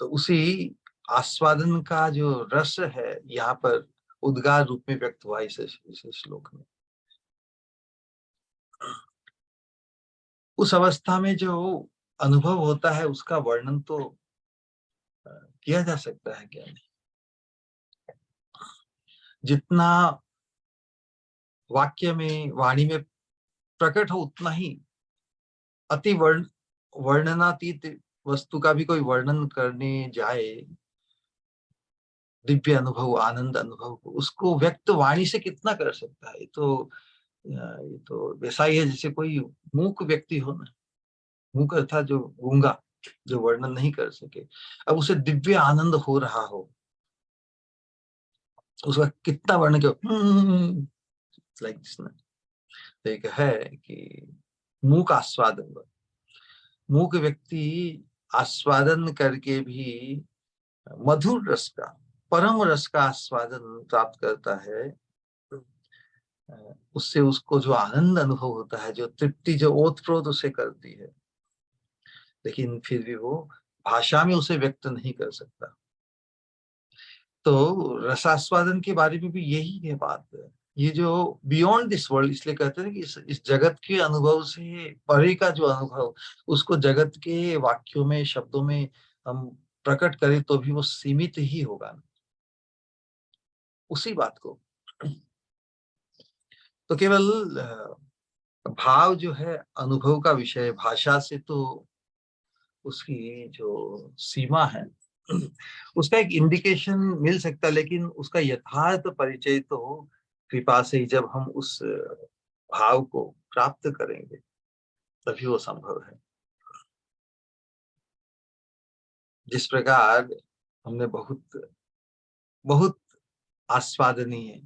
तो उसी आस्वादन का जो रस है यहाँ पर उद्गार रूप में व्यक्त हुआ इस श्लोक में। उस अवस्था में जो अनुभव होता है उसका वर्णन तो किया जा सकता है क्या नहीं। जितना वाक्य में वाणी में प्रकट हो उतना ही अति वर्णनातीत वस्तु का भी कोई वर्णन करने जाए दिव्य अनुभव आनंद अनुभव को, उसको व्यक्त वाणी से कितना कर सकता है। ये तो वैसा ही है जैसे कोई मूक व्यक्ति हो ना, मूक अर्थात जो गूंगा, जो वर्णन नहीं कर सके, अब उसे दिव्य आनंद हो रहा हो, उसका कितना वर्णन क्यों लाइक दिस ना। तो एक है कि मूक आस्वादन, मूक व्यक्ति आस्वादन करके भी मधुर रस का, परम रस का आस्वादन प्राप्त करता है। उससे उसको जो आनंद अनुभव होता है, जो तृप्ति जो ओतप्रोत उसे करती है, लेकिन फिर भी वो भाषा में उसे व्यक्त नहीं कर सकता। तो रसास्वादन के बारे में भी यही है बात। ये जो बियॉन्ड दिस वर्ल्ड, इसलिए कहते हैं कि इस जगत के अनुभव से परे का जो अनुभव, उसको जगत के वाक्यों में शब्दों में हम प्रकट करें तो भी वो सीमित ही होगा। उसी बात को तो केवल भाव जो है अनुभव का विषय है, भाषा से तो उसकी जो सीमा है उसका एक इंडिकेशन मिल सकता है, लेकिन उसका यथार्थ परिचय तो कृपा से ही, जब हम उस भाव को प्राप्त करेंगे तभी वो संभव है। जिस प्रकार हमने बहुत बहुत आस्वादनीय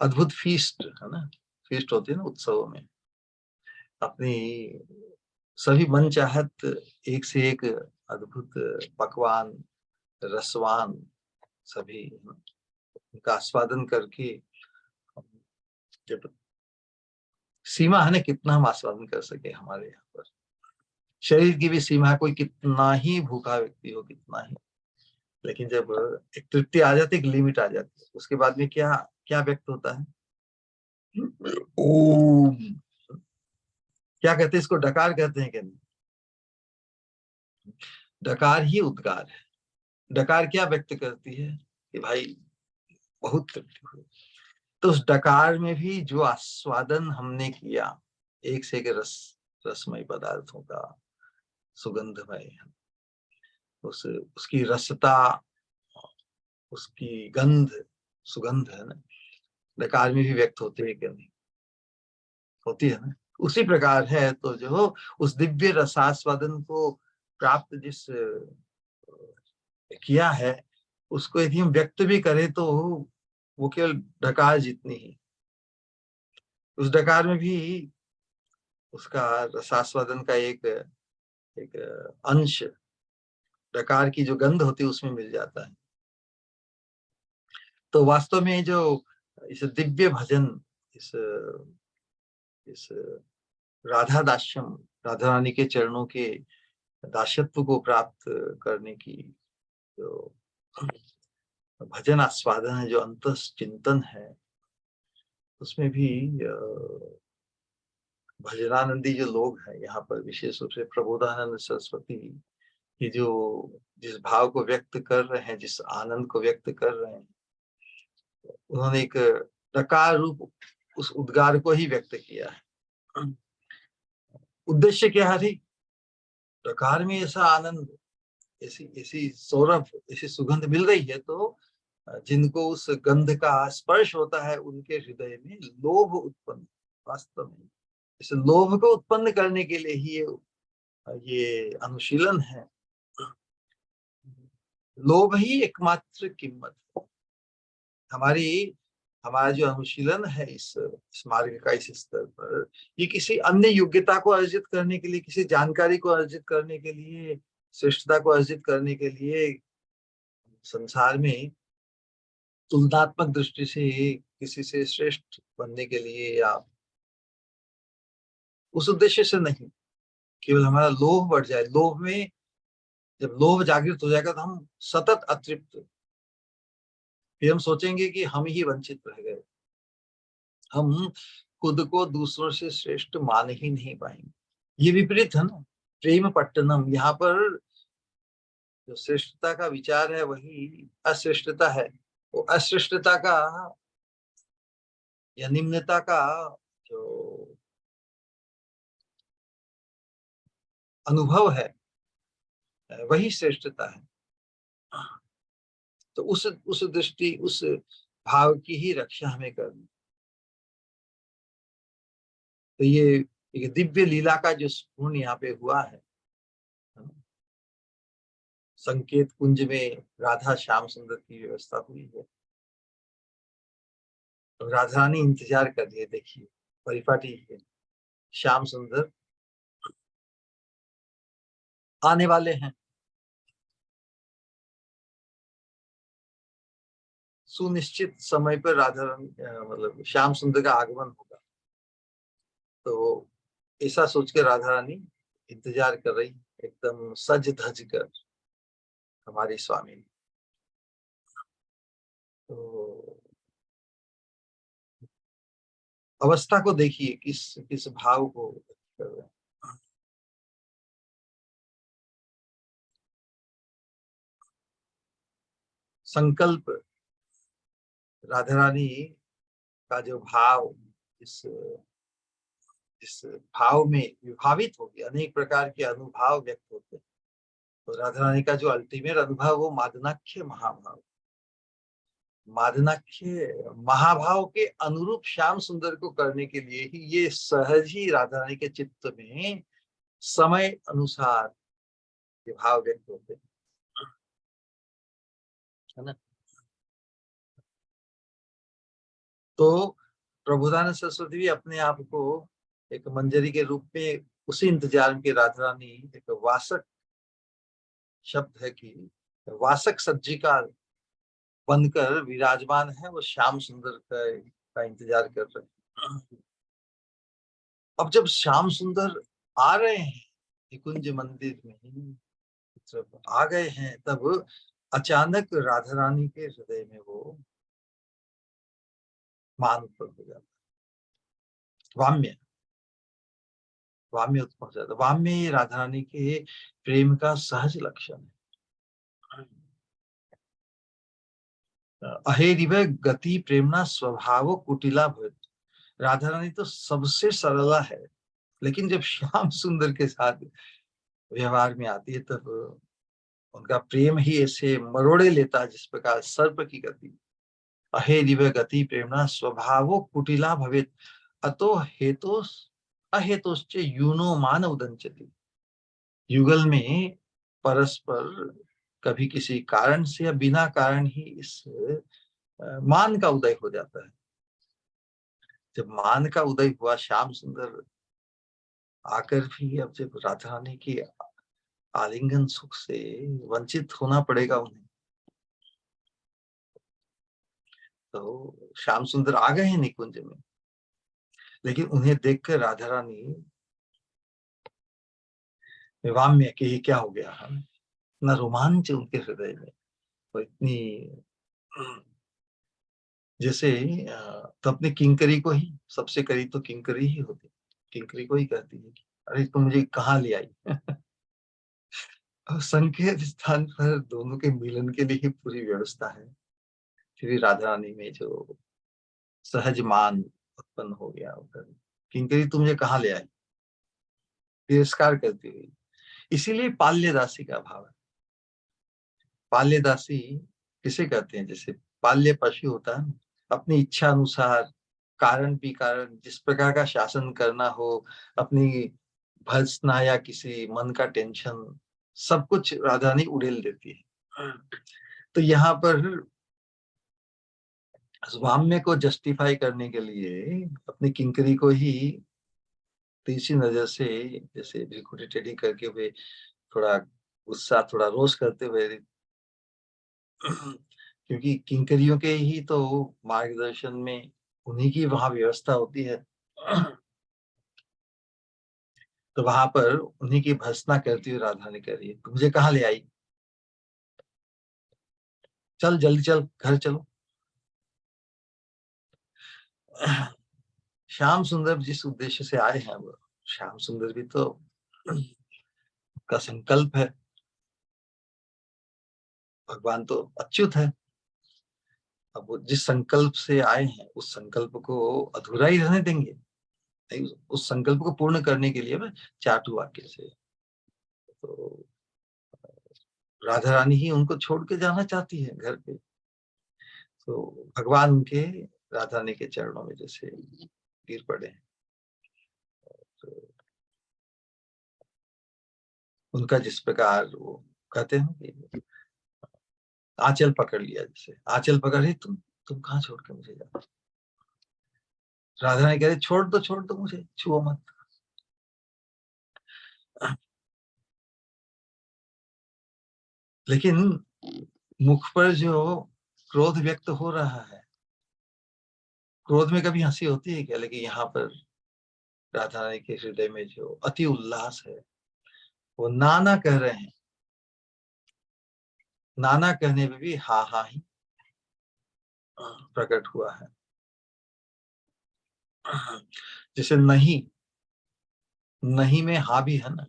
अद्भुत फीस्ट है ना, फीस्ट होती है ना उत्सवों में, अपनी सभी मनचाहत एक से एक अद्भुत पकवान, रसवान सभी उनका आस्वादन करके, जब सीमा है ना कितना हम आस्वादन कर सके हमारे यहाँ पर, शरीर की भी सीमा है, कोई कितना ही भूखा व्यक्ति हो, कितना ही, लेकिन जब एक तृप्ति आ जाती है, एक लिमिट आ जाती है, उसके बाद में क्या क्या व्यक्त होता है? ओम। क्या कहते हैं इसको? डकार कहते हैं क्या? नहीं, डकार ही उद्गार है। डकार क्या व्यक्त करती है कि भाई बहुत तृप्ति हुई। तो उस डकार में भी जो आस्वादन हमने किया, एक से एक रसमय पदार्थों का, सुगंधमय, उसकी रसता, उसकी गंध, सुगंध है ना, डकार में भी व्यक्त होती है कि नहीं? होती है ना। उसी प्रकार है तो जो उस दिव्य रसास्वादन को प्राप्त जिस किया है, उसको यदि हम व्यक्त भी करें तो वो केवल डकार जितनी ही, उस डकार में भी उसका रसास्वादन का एक एक अंश, डकार की जो गंध होती है उसमें मिल जाता है। तो वास्तव में जो इस दिव्य भजन, इस इस राधा दास्यम, राधा रानी के चरणों के दासत्व को प्राप्त करने की जो भजन आस्वादन है, जो अंतस चिंतन है, उसमें भी भजनानंदी जो लोग हैं यहाँ पर, विशेष रूप से प्रबोधानंद सरस्वती, ये जो जिस भाव को व्यक्त कर रहे हैं, जिस आनंद को व्यक्त कर रहे हैं, उन्होंने एक प्रकार रूप उस उद्गार को ही व्यक्त किया है। उद्देश्य क्या है? प्रकार में ऐसा आनंद, ऐसी ऐसी सौरभ, ऐसी सुगंध मिल रही है, तो जिनको उस गंध का स्पर्श होता है उनके हृदय में लोभ उत्पन्न, वास्तव में इस लोभ को उत्पन्न करने के लिए ही ये अनुशीलन है। लोभ ही एकमात्र कीमत है। हमारी हमारा जो अनुशीलन है इस मार्ग का, इस स्तर पर, ये किसी अन्य योग्यता को अर्जित करने के लिए, किसी जानकारी को अर्जित करने के लिए, श्रेष्ठता को अर्जित करने के लिए, संसार में तुलनात्मक दृष्टि से किसी से श्रेष्ठ बनने के लिए, या उस उद्देश्य से नहीं, केवल हमारा लोभ बढ़ जाए। लोभ में जब लोभ जागृत हो जाएगा तो हम सतत अतृप्त, फिर हम सोचेंगे कि हम ही वंचित रह गए, हम खुद को दूसरों से श्रेष्ठ मान ही नहीं पाएंगे। ये विपरीत है ना, प्रेम पट्टनम, यहाँ पर जो श्रेष्ठता का विचार है वही अश्रेष्ठता है। वो अश्रेष्ठता का या निम्नता का जो अनुभव है, वही श्रेष्ठता है। तो उस दृष्टि, उस भाव की ही रक्षा हमें करनी। तो ये एक दिव्य लीला का जो स्पूर्ण यहाँ पे हुआ है, संकेत कुंज में राधा श्याम सुंदर की व्यवस्था हुई है, तो राधा रानी इंतजार कर रही है, देखिए परिपाटी है, श्याम सुंदर आने वाले हैं, सुनिश्चित समय पर राधा रानी मतलब श्याम सुंदर का आगमन होगा। तो ऐसा सोच के राधा रानी इंतजार कर रही, एकदम सज धज कर हमारी स्वामी। तो अवस्था को देखिए, किस किस भाव को कर रहे हैं। संकल्प, राधा रानी का जो भाव, इस जिस भाव में विभावित हो गया, अनेक प्रकार के अनुभाव व्यक्त होते हैं। तो राधा रानी का जो अल्टीमेट अनुभव वो मादनाख्य महाभाव, मादनाख्य महाभाव के अनुरूप श्याम सुंदर को करने के लिए ही ये सहज ही राधा रानी के चित्त में समय अनुसार ये भाव व्यक्त होते हैं, है ना। तो प्रभुदानंद सरस्वती भी अपने आप को एक मंजरी के रूप में उसी इंतजार में, राधा रानी एक वासक शब्द है कि वासक सज्जिका बनकर विराजमान है, वो श्याम सुंदर का इंतजार कर रहे हैं। अब जब श्याम सुंदर आ रहे हैं निकुंज मंदिर में, जब आ गए हैं, तब अचानक राधा रानी के हृदय में वो मान उत्पन्न हो जाता है, वाम्य वाम्य उत्पन्न हो जाता है। वाम्य ये राधा रानी के प्रेम का सहज लक्षण है। अहेरिव गति प्रेमना स्वभाव कुटिला भवति। राधा रानी तो सबसे सरला है, लेकिन जब श्याम सुंदर के साथ व्यवहार में आती है तब उनका प्रेम ही ऐसे मरोड़े लेता है जिस प्रकार सर्प की गति। अहेरिव गति प्रेमना स्वभावो कुटिला भवेत अतो हेतोस अहेतोश्च यूनो मान उदंचति। युगल में परस्पर कभी किसी कारण से या बिना कारण ही इस मान का उदय हो जाता है। जब मान का उदय हुआ, श्याम सुंदर आकर भी अब जब राधा रानी की आलिंगन सुख से वंचित होना पड़ेगा उन्हें, तो श्याम सुंदर आ गए हैं निकुंज में, लेकिन उन्हें देखकर राधा रानी वाम्य के ही क्या हो गया है ना, रोमांच उनके हृदय में, तो इतनी जैसे तो अपने किंकरी को ही, सबसे करीब तो किंकरी ही होती, किंकरी को ही कहती है कि अरे तुम मुझे कहाँ ले आई। और संकेत स्थान पर दोनों के मिलन के लिए ही पूरी व्यवस्था है। श्री राधा रानी में जो सहज मान उत्पन्न हो गया उधर, किंकरी तुम मुझे कहाँ ले आई, तिरस्कार करती हुई। इसीलिए पाल्यदासी का भाव है। पाल्यदासी किसे कहते हैं, जैसे पाल्य पशु होता है, अपनी इच्छा अनुसार कारण विकारण जिस प्रकार का शासन करना हो, अपनी भर्त्सना या किसी मन का टेंशन, सब कुछ राधा रानी उड़ेल देती है। तो यहाँ पर स्वाम्य को जस्टिफाई करने के लिए अपनी किंकरी को ही तीसरी नजर से, जैसे भ्रिकुटी टेढ़ी करके हुए, थोड़ा गुस्सा थोड़ा रोष करते हुए, क्योंकि किंकरियों के ही तो मार्गदर्शन में उन्हीं की वहां व्यवस्था होती है। तो वहां पर उन्हीं की भर्त्सना करती हुई राधा ने कह रही है, "तू मुझे कहाँ ले आई, चल जल्दी चल, घर चलो।" श्याम सुंदर जिस उद्देश्य से आए हैं, वो श्याम सुंदर भी तो का संकल्प है, भगवान तो अच्युत है। अब वो जिस संकल्प से आए हैं उस संकल्प को अधूरा ही रहने देंगे? नहीं, उस संकल्प को पूर्ण करने के लिए मैं चाटु वाक्य से, तो राधा रानी ही उनको छोड़ के जाना चाहती है घर पे। तो भगवान उनके राधा रानी के चरणों में जैसे गिर पड़े हैं, तो उनका जिस प्रकार वो कहते हैं कि आंचल पकड़ लिया, जैसे आंचल पकड़ ही, तुम कहाँ छोड़ के मुझे जा। राधा रानी कह रही छोड़ दो मुझे, छुओ मत। लेकिन मुख पर जो क्रोध व्यक्त हो रहा है, क्रोध में कभी हंसी होती है क्या? लेकिन यहाँ पर राधा रानी के हृदय में जो अति उल्लास है, वो नाना कह रहे हैं, नाना कहने में भी हा हा ही प्रकट हुआ है। जैसे नहीं, नहीं में हा भी है ना,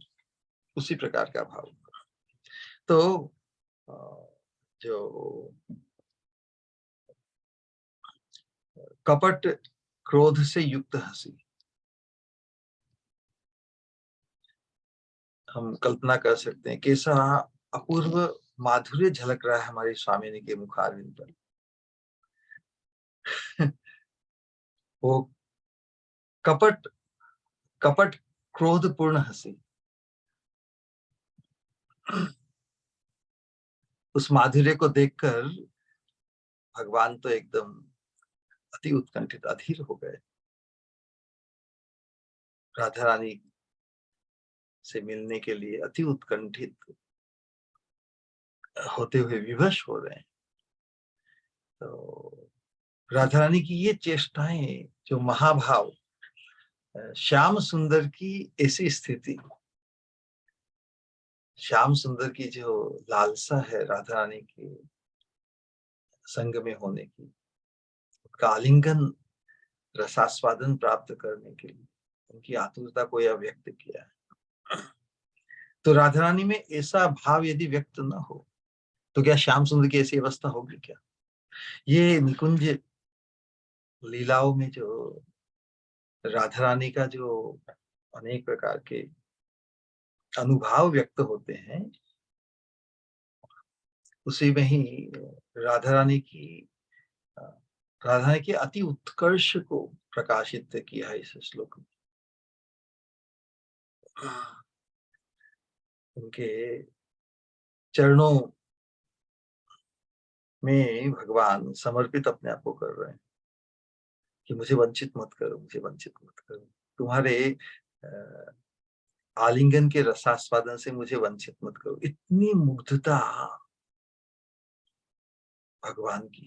उसी प्रकार का भाव। तो जो कपट क्रोध से युक्त हंसी। हम कल्पना कर सकते हैं कैसा अपूर्व माधुर्य झलक रहा है हमारी स्वामिनी के मुखारविंद पर। वो कपट कपट क्रोधपूर्ण हंसी, उस माधुर्य को देखकर भगवान तो एकदम अति उत्कंठित अधीर हो गए। राधा रानी से मिलने के लिए अति उत्कंठित होते हुए विवश हो रहे हैं। तो राधा रानी की ये चेष्टाएं, जो महाभाव, श्याम सुंदर की ऐसी स्थिति, श्याम सुंदर की जो लालसा है राधा रानी के संग में होने की, उसका आलिंगन रसास्वादन प्राप्त करने के लिए उनकी आतुरता को यह व्यक्त किया है। तो राधा रानी में ऐसा भाव यदि व्यक्त न हो तो क्या श्याम सुंदर की ऐसी अवस्था होगी क्या? ये निकुंज लीलाओं में जो राधा रानी का जो अनेक प्रकार के अनुभाव व्यक्त होते हैं, उसी में ही राधा रानी की राधा रानी के अति उत्कर्ष को प्रकाशित किया है इस श्लोक में। उनके चरणों में भगवान समर्पित अपने आप को कर रहे हैं कि मुझे वंचित मत करो, मुझे वंचित मत करो, तुम्हारे आलिंगन के रसास्वादन से मुझे वंचित मत करो। इतनी मुग्धता भगवान की,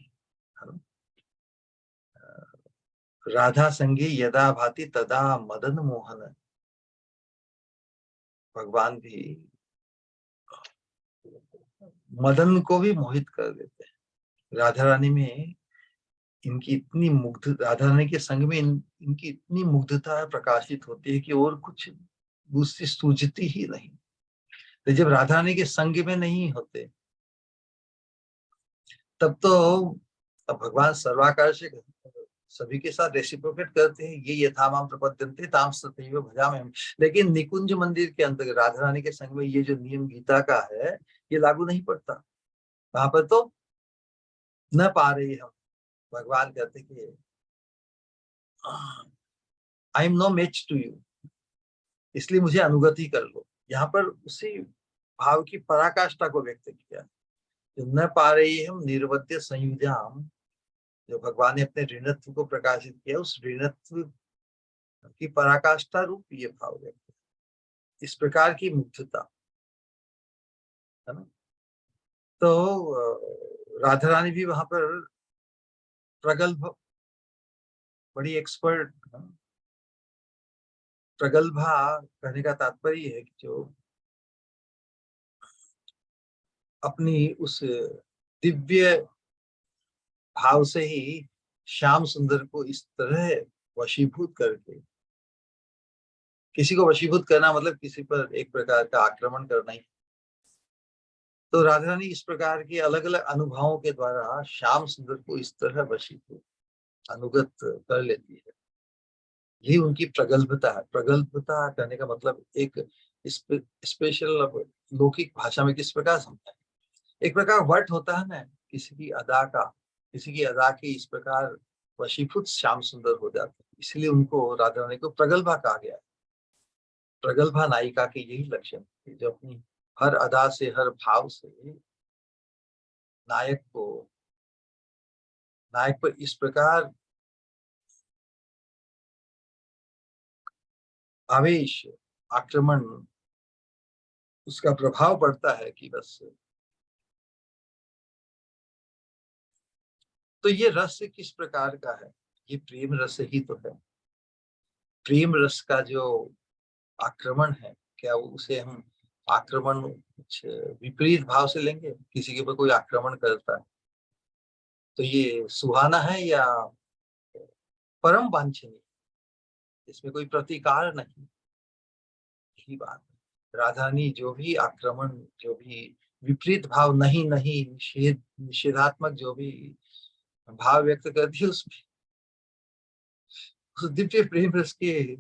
है ना? राधा संगे यदा भाति तदा मदन मोहन। भगवान भी मदन को भी मोहित कर देते हैं। राधा रानी में इनकी इतनी मुग्ध, राधा रानी के संग में इनकी इतनी मुग्धता प्रकाशित होती है कि और कुछ दूसरी सूझती ही नहीं। तो जब राधा रानी के संग में नहीं होते तब तो भगवान सर्वाकार से सभी के साथ रेसिप्रोकेट करते हैं, ये यथामाम प्रपद्यन्ते ताम तथैव भजाम्यहम्। लेकिन निकुंज मंदिर के अंतर्गत राधा रानी के संग में ये जो नियम गीता का है, ये लागू नहीं पड़ता। वहां पर तो न पा रही हम, भगवान कहते कि I am no match to you, इसलिए मुझे अनुगति कर लो। यहाँ पर उसी भाव की पराकाष्ठा को व्यक्त किया, जो न पा रही हम निर्वद्य संयुजाम, जो भगवान ने अपने ऋणत्व को प्रकाशित किया, उस ऋणत्व की पराकाष्ठा रूप ये भाव व्यक्त, इस प्रकार की मुग्धता, है ना? तो राधा रानी भी वहां पर प्रगल्भ, बड़ी एक्सपर्ट, प्रगल्भा कहने का तात्पर्य है कि जो अपनी उस दिव्य भाव से ही श्याम सुंदर को इस तरह वशीभूत करके, किसी को वशीभूत करना मतलब किसी पर एक प्रकार का आक्रमण करना ही। तो राधा रानी इस प्रकार के अलग अलग अनुभवों के द्वारा श्याम सुंदर को इस तरह वशीभूत, अनुगत कर लेती है। यही उनकी प्रगल्भता है। प्रगल्भता कहने का मतलब एक स्पेशल लौकिक भाषा में किस प्रकार समझा, एक प्रकार वट होता है ना, किसी की अदा का, किसी की अदा के इस प्रकार वशीभूत श्याम सुंदर हो जाते हैं, इसलिए उनको राधा रानी को प्रगल्भा कहा गया है। प्रगल्भा नायिका के यही लक्षण है, जो अपनी हर अदा से, हर भाव से नायक को, नायक पर इस प्रकार आवेश, आक्रमण, उसका प्रभाव पड़ता है कि बस। तो ये रस किस प्रकार का है? ये प्रेम रस ही तो है। प्रेम रस का जो आक्रमण है, क्या उसे हम आक्रमण कुछ विपरीत भाव से लेंगे? किसी के ऊपर कोई आक्रमण करता है तो ये सुहाना है या परम वांछनीय, इसमें कोई प्रतिकार नहीं। यही बात है। राधानी जो भी आक्रमण, जो भी विपरीत भाव, नहीं नहीं, निषेधात्मक जो भी भाव व्यक्त करती है, उसमें उस दिव्य प्रेम रस के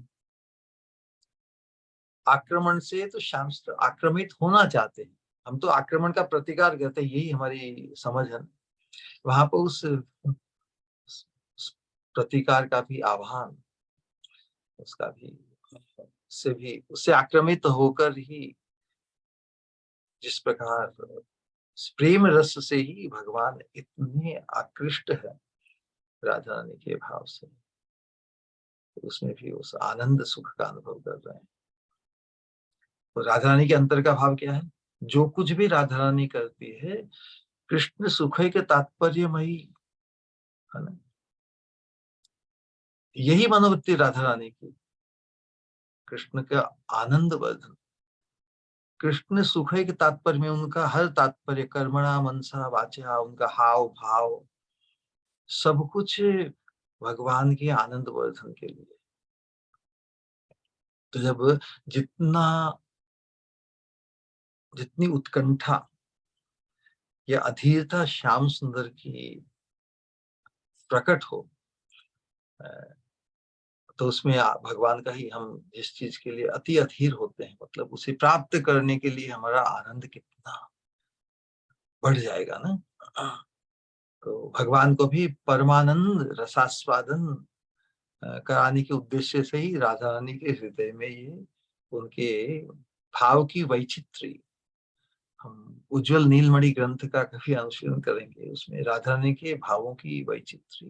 आक्रमण से तो श्याम सुंदर आक्रमित होना चाहते हैं। हम तो आक्रमण का प्रतिकार करते हैं, यही हमारी समझ है। वहां पर उस प्रतिकार का भी आह्वान, उसका भी, उससे भी, उससे आक्रमित होकर ही जिस प्रकार प्रेम रस से ही भगवान इतने आकृष्ट है राधा रानी के भाव से, उसमें भी उस आनंद सुख का अनुभव कर रहे हैं। तो राधा रानी के अंतर का भाव क्या है? जो कुछ भी राधा रानी करती है कृष्ण सुख के तात्पर्यमयी है ना, यही मनोवृत्ति राधा रानी की, कृष्ण का आनंद वर्धन, कृष्ण सुख के तात्पर्य में उनका हर तात्पर्य, कर्मणा मनसा वाचा, उनका हाव भाव सब कुछ भगवान के आनंद वर्धन के लिए। तो जब जितनी उत्कंठा या अधीरता श्याम सुंदर की प्रकट हो, तो उसमें भगवान का ही, हम जिस चीज के लिए अति अधीर होते हैं, मतलब उसे प्राप्त करने के लिए हमारा आनंद कितना बढ़ जाएगा ना। तो भगवान को भी परमानंद रसास्वादन कराने के उद्देश्य से ही राधा रानी के हृदय में ये उनके भाव की वैचित्री, हम उज्जवल नीलमणि ग्रंथ का काफी अनुशीलन करेंगे, उसमें राधा रानी के भावों की वैचित्री,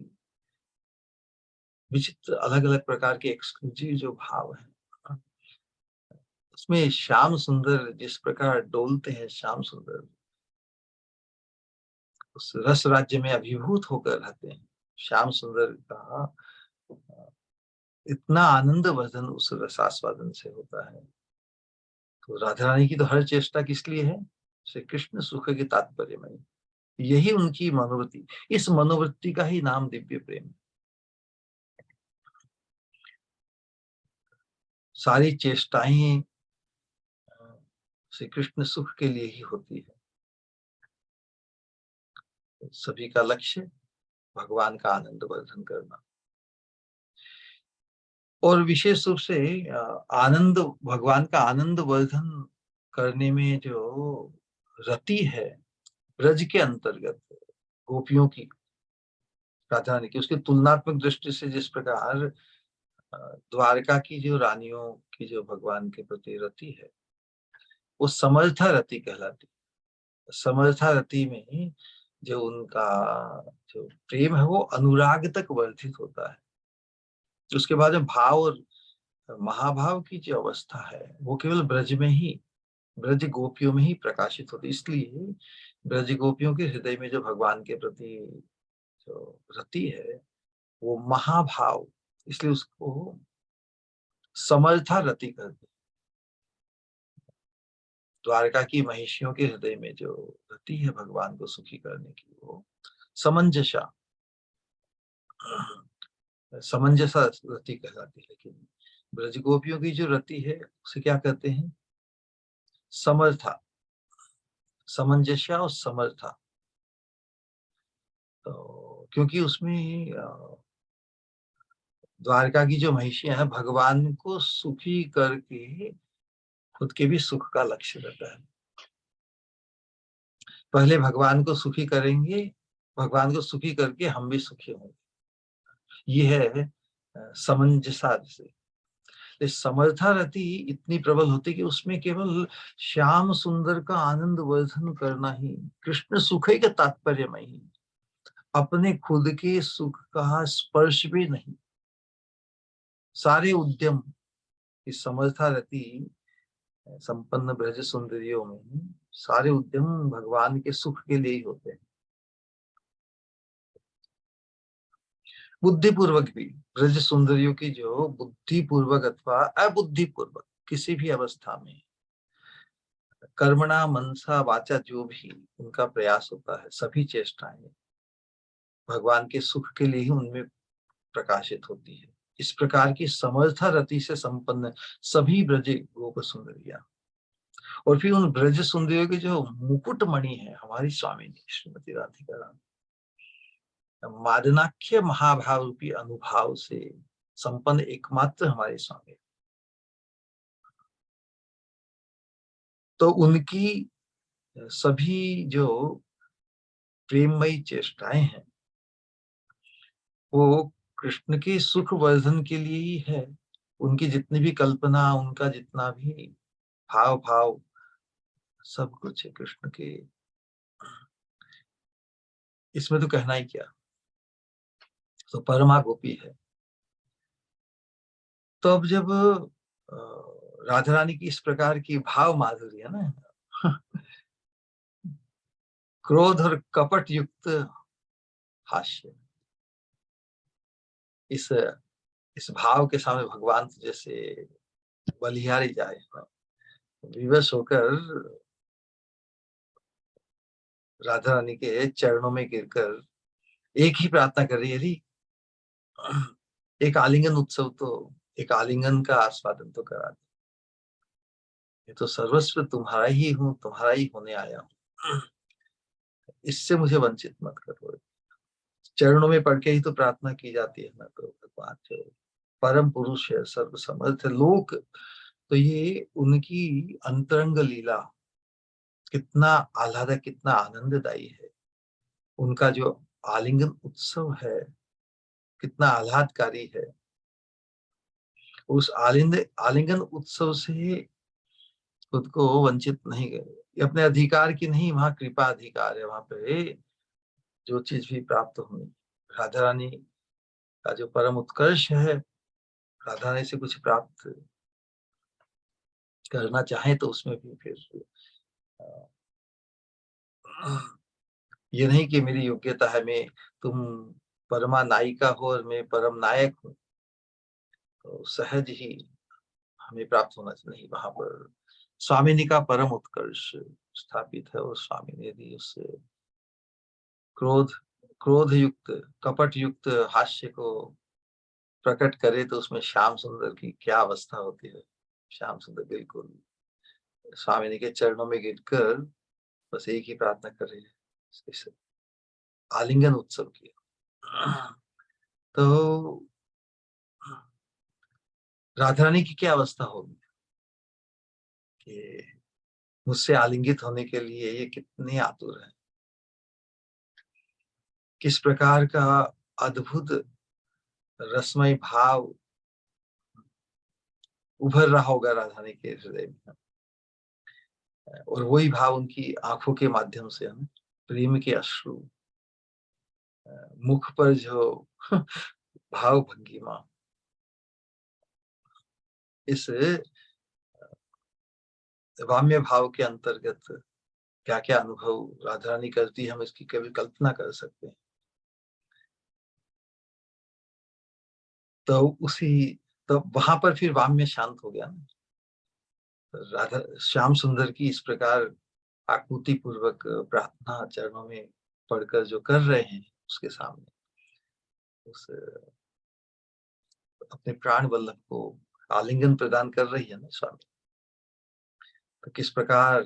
विचित्र अलग अलग प्रकार के एक्सक्लूसिव जो भाव हैं, उसमें श्याम सुंदर जिस प्रकार डोलते हैं, श्याम सुंदर उस रस राज्य में अभिभूत होकर रहते हैं। श्याम सुंदर का इतना आनंद वर्धन उस रसास्वादन से होता है। तो राधा रानी की तो हर चेष्टा किस लिए है? श्री कृष्ण सुख के तात्पर्य में, यही उनकी मनोवृत्ति, इस मनोवृत्ति का ही नाम दिव्य प्रेम। सारी चेष्टाएं श्री कृष्ण सुख के लिए ही होती है। सभी का लक्ष्य भगवान का आनंद वर्धन करना, और विशेष रूप से आनंद, भगवान का आनंद वर्धन करने में जो रति है ब्रज के अंतर्गत गोपियों की, राधा रानी की, उसकी तुलनात्मक दृष्टि से जिस प्रकार द्वारका की जो रानियों की जो भगवान के प्रति रति है वो समर्था रति कहलाती है। समर्था रति में जो उनका जो प्रेम है वो अनुराग तक वर्धित होता है। उसके बाद में भाव और महाभाव की जो अवस्था है वो केवल ब्रज में ही, ब्रज गोपियों में ही प्रकाशित होती। इसलिए ब्रज गोपियों के हृदय में जो भगवान के प्रति जो रति है वो महाभाव, इसलिए उसको समर्था रति कहते हैं। द्वारका की महिषियों के हृदय में जो रति है भगवान को सुखी करने की, वो समंजसा समंजसा रति कहलाती है। लेकिन ब्रज गोपियों की जो रति है उसे क्या कहते हैं? समर्था, समंजस्य और समर्था। तो क्योंकि उसमें द्वारका की जो महिषियां हैं भगवान को सुखी करके खुद के भी सुख का लक्ष्य रहता है। पहले भगवान को सुखी करेंगे, भगवान को सुखी करके हम भी सुखी होंगे, ये है समंजसा से। समर्था रति इतनी प्रबल होती कि उसमें केवल श्याम सुंदर का आनंद वर्धन करना ही, कृष्ण सुख का तात्पर्य में ही, अपने खुद के सुख का स्पर्श भी नहीं। सारे उद्यम इस समर्था रति संपन्न ब्रज सुंदरियों में सारे उद्यम भगवान के सुख के लिए ही होते हैं। बुद्धिपूर्वक भी ब्रज सुंदरियों की जो बुद्धिपूर्वक अथवा अबुद्धिपूर्वक किसी भी अवस्था में कर्मणा मनसा वाचा जो भी उनका प्रयास होता है, सभी चेष्टाएं भगवान के सुख के लिए ही उनमें प्रकाशित होती है। इस प्रकार की समर्था रति से संपन्न सभी ब्रज गोप सुंदरिया, और फिर उन ब्रज सुंदरियों के जो मुकुट मणि है हमारी स्वामिनी श्रीमती राधिका रानी, मादनाख्य महाभाव रूपी अनुभाव से संपन्न एकमात्र हमारे स्वामी। तो उनकी सभी जो प्रेममयी चेष्टाएं हैं वो कृष्ण के सुख वर्धन के लिए ही है। उनकी जितनी भी कल्पना, उनका जितना भी भाव भाव सब कुछ है कृष्ण के। इसमें तो कहना ही क्या, तो परमा गोपी है। तो अब जब राधा रानी की इस प्रकार की भाव माधुर्य है ना, क्रोध और कपट युक्त हास्य, इस भाव के सामने भगवान तो जैसे बलिहारी जाए, विवश होकर राधा रानी के चरणों में गिरकर एक ही प्रार्थना कर रही है, यदि एक आलिंगन उत्सव, तो एक आलिंगन का आस्वादन तो करा दे। ये तो सर्वस्व तुम्हारा ही हूँ, तुम्हारा ही होने आया हूँ, इससे मुझे वंचित मत करो। चरणों में पढ़ के ही तो प्रार्थना की जाती है ना। तो भगवान जो परम पुरुष है, सर्वसमर्थ लोक, तो ये उनकी अंतरंग लीला कितना आह्लादक, कितना आनंददायी है। उनका जो आलिंगन उत्सव है कितना आह्लादकारी है। उस आलिंगन उत्सव से खुद को वंचित नहीं करे। ये अपने अधिकार की नहीं, वहां कृपा अधिकार है। वहां पे जो चीज भी प्राप्त होनी, राधा रानी का जो परम उत्कर्ष है, राधा रानी से कुछ प्राप्त करना चाहे तो उसमें भी फिर ये नहीं कि मेरी योग्यता है, मैं, तुम परमा नायिका हो और मैं परम नायक हूँ, तो सहज ही हमें प्राप्त होना चाहिए। नहीं, वहां पर स्वामिनी का परम उत्कर्ष स्थापित है। और स्वामिनी यदि उस क्रोध क्रोध युक्त, कपट युक्त हास्य को प्रकट करे तो उसमें श्याम सुंदर की क्या अवस्था होती है। श्याम सुंदर बिल्कुल स्वामिनी के चरणों में गिरकर बस एक ही प्रार्थना कर रही है, इस आलिंगन उत्सव की। तो राधा रानी की क्या अवस्था होगी कि मुझसे आलिंगित होने के लिए ये कितने आतुर है। किस प्रकार का अद्भुत रसमय भाव उभर रहा होगा राधा रानी के हृदय में। और वही भाव उनकी आंखों के माध्यम से हम प्रेम के अश्रु, मुख पर जो भाव भंगिमा, इस वाम्य भाव के अंतर्गत क्या क्या अनुभव राधा रानी करती है, हम इसकी कभी कल्पना कर सकते हैं। तो तो वहां पर फिर वाम्य शांत हो गया ना। राधा श्याम सुंदर की इस प्रकार आकुति पूर्वक प्रार्थना चरणों में पढ़कर जो कर रहे हैं उसके सामने, उस अपने प्राण वल्लभ को आलिंगन प्रदान कर रही है ना स्वामी। तो किस प्रकार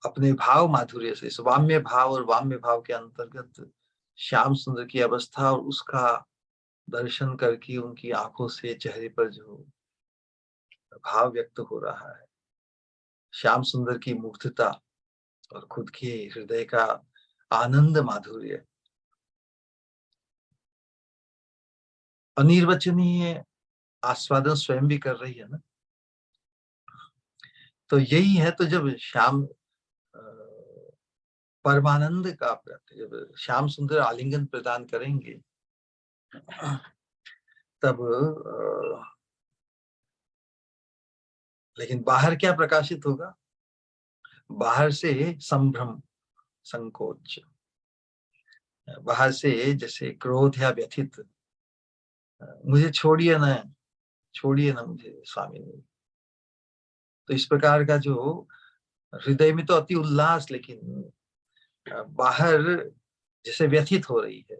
अपने भाव माधुर्य से, इस वाम्य भाव और वाम्य भाव के अंतर्गत श्याम सुंदर की अवस्था और उसका दर्शन करके उनकी आंखों से चेहरे पर जो भाव व्यक्त हो रहा है, श्याम सुंदर की मुग्धता और खुद के हृदय का आनंद माधुर्य, अनिर्वचनीय आस्वादन स्वयं भी कर रही है ना। तो यही है। तो जब श्याम परमानंद का प्राप्त, जब श्याम सुंदर आलिंगन प्रदान करेंगे तब लेकिन बाहर क्या प्रकाशित होगा? बाहर से संभ्रम, संकोच, बाहर से जैसे क्रोध या व्यथित, मुझे छोड़िए ना मुझे स्वामी ने। तो इस प्रकार का जो हृदय में तो अति उल्लास, लेकिन बाहर जैसे व्यथित हो रही है,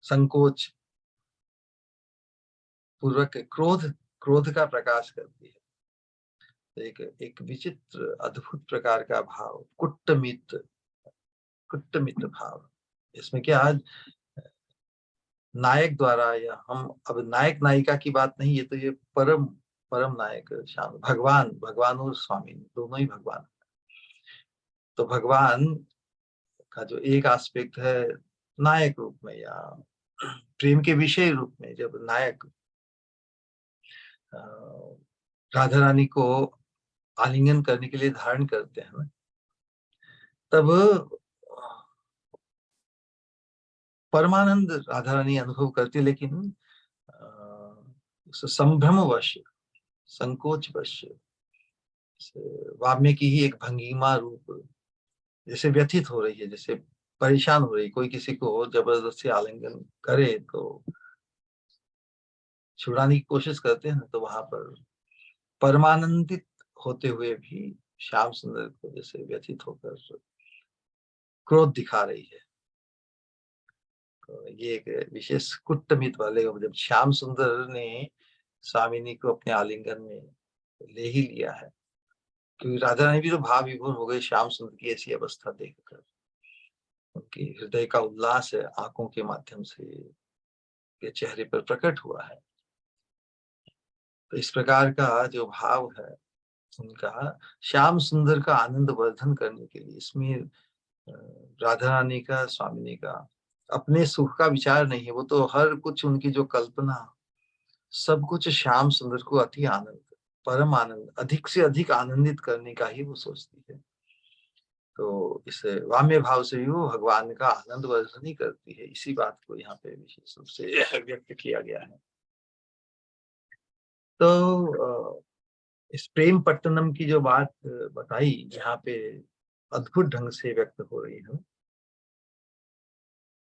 संकोच पूर्वक क्रोध, क्रोध का प्रकाश करती है। तो एक विचित्र अद्भुत प्रकार का भाव, कुट्टमित, कुट्टमित भाव, इसमें क्या, नायक द्वारा, या हम अब नायक नायिका की बात नहीं, ये तो ये परम परम नायक श्याम भगवान, भगवान और स्वामी दोनों ही भगवान। तो भगवान का जो एक एस्पेक्ट है नायक रूप में या प्रेम के विषय रूप में, जब नायक अ, राधा रानी को आलिंगन करने के लिए धारण करते हैं ना, तब परमानंद राधा रानी अनुभव करती है, लेकिन संभ्रमवश, संकोचवश, वाम्य की ही एक भंगिमा रूप, जैसे व्यथित हो रही है, जैसे परेशान हो रही, कोई किसी को जबरदस्ती आलिंगन करे तो छुड़ाने की कोशिश करते हैं, तो वहां पर परमानंदित होते हुए भी श्याम सुंदर को जैसे व्यथित होकर क्रोध दिखा रही है। तो ये एक विशेष कुटमित वाले, जब श्याम सुंदर ने स्वामिनी को अपने आलिंगन में ले ही लिया है, क्योंकि राधा रानी भी तो भाव विभोर हो गए श्याम सुंदर की ऐसी अवस्था देखकर। उनके हृदय का उल्लास है आंखों के माध्यम से के चेहरे पर प्रकट हुआ है। तो इस प्रकार का जो भाव है उनका, श्याम सुंदर का आनंद वर्धन करने के लिए, इसमें राधा रानी का, स्वामिनी का अपने सुख का विचार नहीं है, वो तो हर कुछ उनकी जो कल्पना, सब कुछ श्याम सुंदर को अति आनंद, परम आनंद, अधिक से अधिक आनंदित करने का ही वो सोचती है। तो इस वाम्य भाव से भी वो भगवान का आनंद वर्धन ही करती है। इसी बात को यहाँ पे विशेष रूप से व्यक्त किया गया है। तो इस प्रेम पट्टनम की जो बात बताई यहाँ पे अद्भुत ढंग से व्यक्त हो रही है,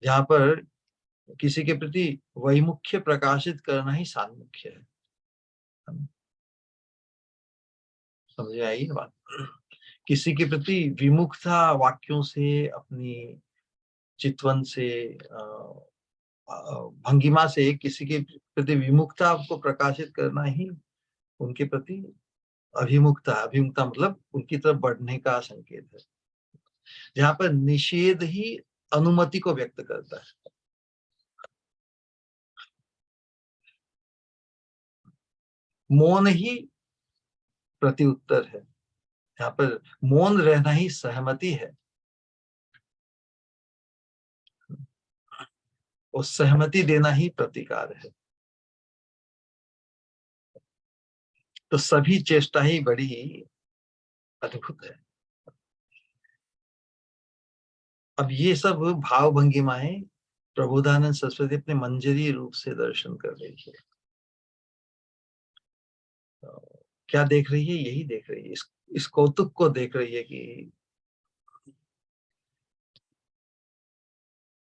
जहाँ पर किसी के प्रति वैमुख्य प्रकाशित करना ही सान्मुख्य है। समझ में आई बात? किसी के प्रति विमुखता वाक्यों से, अपनी चितवन से, भंगिमा से किसी के प्रति विमुखता को प्रकाशित करना ही उनके प्रति अभिमुखता। अभिमुखता मतलब उनकी तरफ बढ़ने का संकेत है, जहाँ पर निषेध ही अनुमति को व्यक्त करता है। मौन ही प्रति उत्तर है, यहाँ पर मौन रहना ही सहमति है, और सहमति देना ही प्रतिकार है। तो सभी चेष्टा ही बड़ी अद्भुत है। अब ये सब भाव भंगिमाएं प्रबोधानंद सरस्वती अपने मंजरी रूप से दर्शन कर रही है। तो क्या देख रही है? यही देख रही है, इस कौतुक को देख रही है कि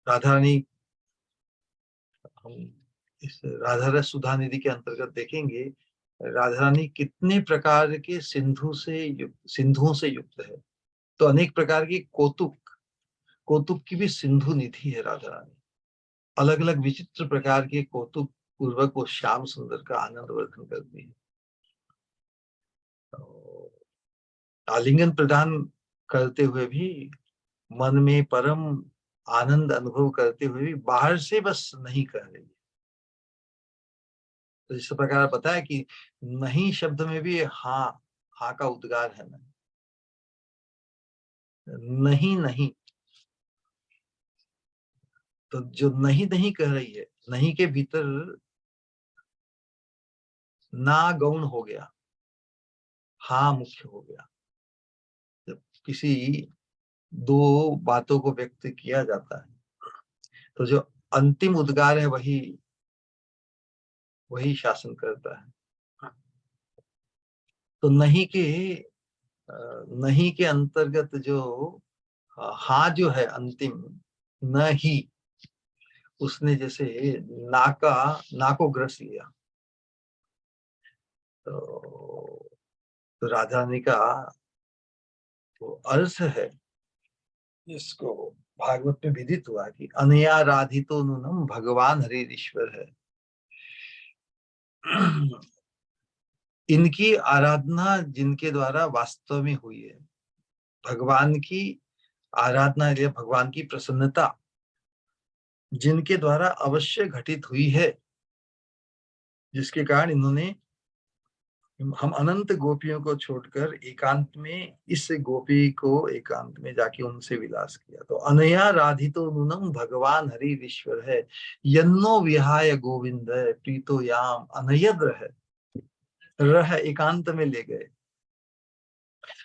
राधा रानी, हम इस राधा रस सुधा निधि के अंतर्गत देखेंगे, राधा रानी कितने प्रकार के सिंधुओं से युक्त है। तो अनेक प्रकार की कौतुक, कौतुक की भी सिंधु निधि है राधा रानी। अलग अलग विचित्र प्रकार के कौतुक पूर्वक वो श्याम सुंदर का आनंद वर्धन करती है। तो आलिंगन प्रदान करते हुए भी, मन में परम आनंद अनुभव करते हुए भी, बाहर से बस नहीं कह रही है। तो इस प्रकार पता है कि नहीं शब्द में भी हाँ, हाँ का उद्गार है ना, नहीं नहीं। तो जो नहीं नहीं कह रही है, नहीं के भीतर ना गौण हो गया, हाँ मुख्य हो गया। जब किसी दो बातों को व्यक्त किया जाता है, तो जो अंतिम उद्गार है वही वही शासन करता है। तो नहीं के अंतर्गत जो हाँ जो है अंतिम, न ही, उसने जैसे ना को ग्रस लिया। तो, तो राधा रानी का वो अर्थ है, जिसको भागवत में विदित हुआ कि अनया राधितो नूनम भगवान हरि ईश्वर है। इनकी आराधना जिनके द्वारा वास्तव में हुई है, भगवान की आराधना या भगवान की प्रसन्नता जिनके द्वारा अवश्य घटित हुई है, जिसके कारण इन्होंने हम अनंत गोपियों को छोड़कर एकांत में इस गोपी को एकांत में जाके उनसे विलास किया। तो अनया राधितो नूनम भगवान हरि ईश्वर है, यन्नो विहाय गोविंद प्रीतो याम अनयद रह एकांत में ले गए।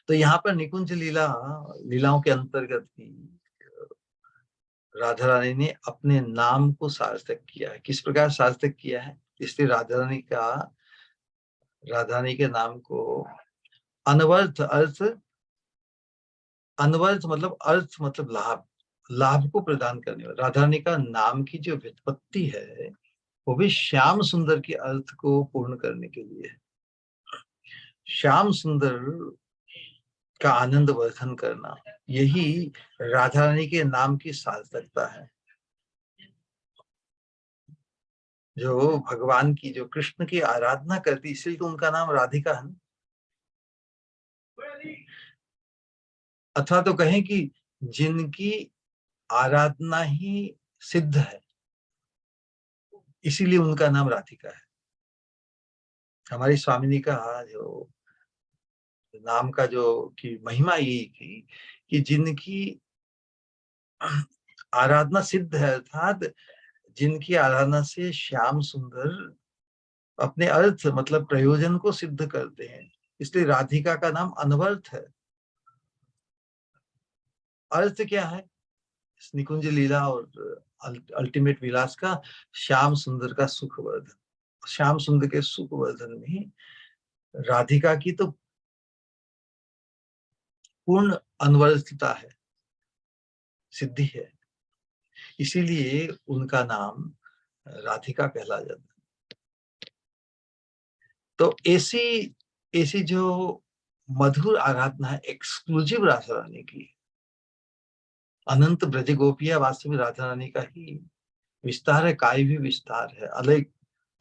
तो यहाँ पर निकुंज लीलाओं के अंतर्गत ही राधा रानी ने अपने नाम को सार्थक किया है। किस प्रकार सार्थक किया है? इसलिए राधा रानी के नाम को अनवर्थ अर्थ, अनवर्थ मतलब अर्थ मतलब लाभ, लाभ को प्रदान करने वाला। राधा रानी का नाम की जो व्युत्पत्ति है वो भी श्याम सुंदर के अर्थ को पूर्ण करने के लिए है। श्याम सुंदर का आनंद वर्धन करना, यही राधा रानी के नाम की सार्थकता है। जो भगवान की, जो कृष्ण की आराधना करती, इसलिए तो उनका नाम राधिका है। अथवा तो कहें कि जिनकी आराधना ही सिद्ध है, इसीलिए उनका नाम राधिका है। हमारी स्वामिनी का जो नाम का जो की महिमा यही थी कि जिनकी आराधना सिद्ध है, अर्थात जिनकी आराधना से श्याम सुंदर अपने अर्थ मतलब प्रयोजन को सिद्ध करते हैं, इसलिए राधिका का नाम अनवर्थ है। अर्थ क्या है इस निकुंज लीला और अल्टीमेट विलास का? श्याम सुंदर का सुख वर्धन। श्याम सुंदर के सुख वर्धन में राधिका की तो पूर्ण अनवरतता है, सिद्धि है, इसीलिए उनका नाम राधिका कहला जाता है। तो ऐसी ऐसी जो मधुर आराधना है एक्सक्लूसिव राधा रानी की, अनंत ब्रज गोपिया वास्तव में राधा रानी का ही विस्तार है, काय भी विस्तार है। अलग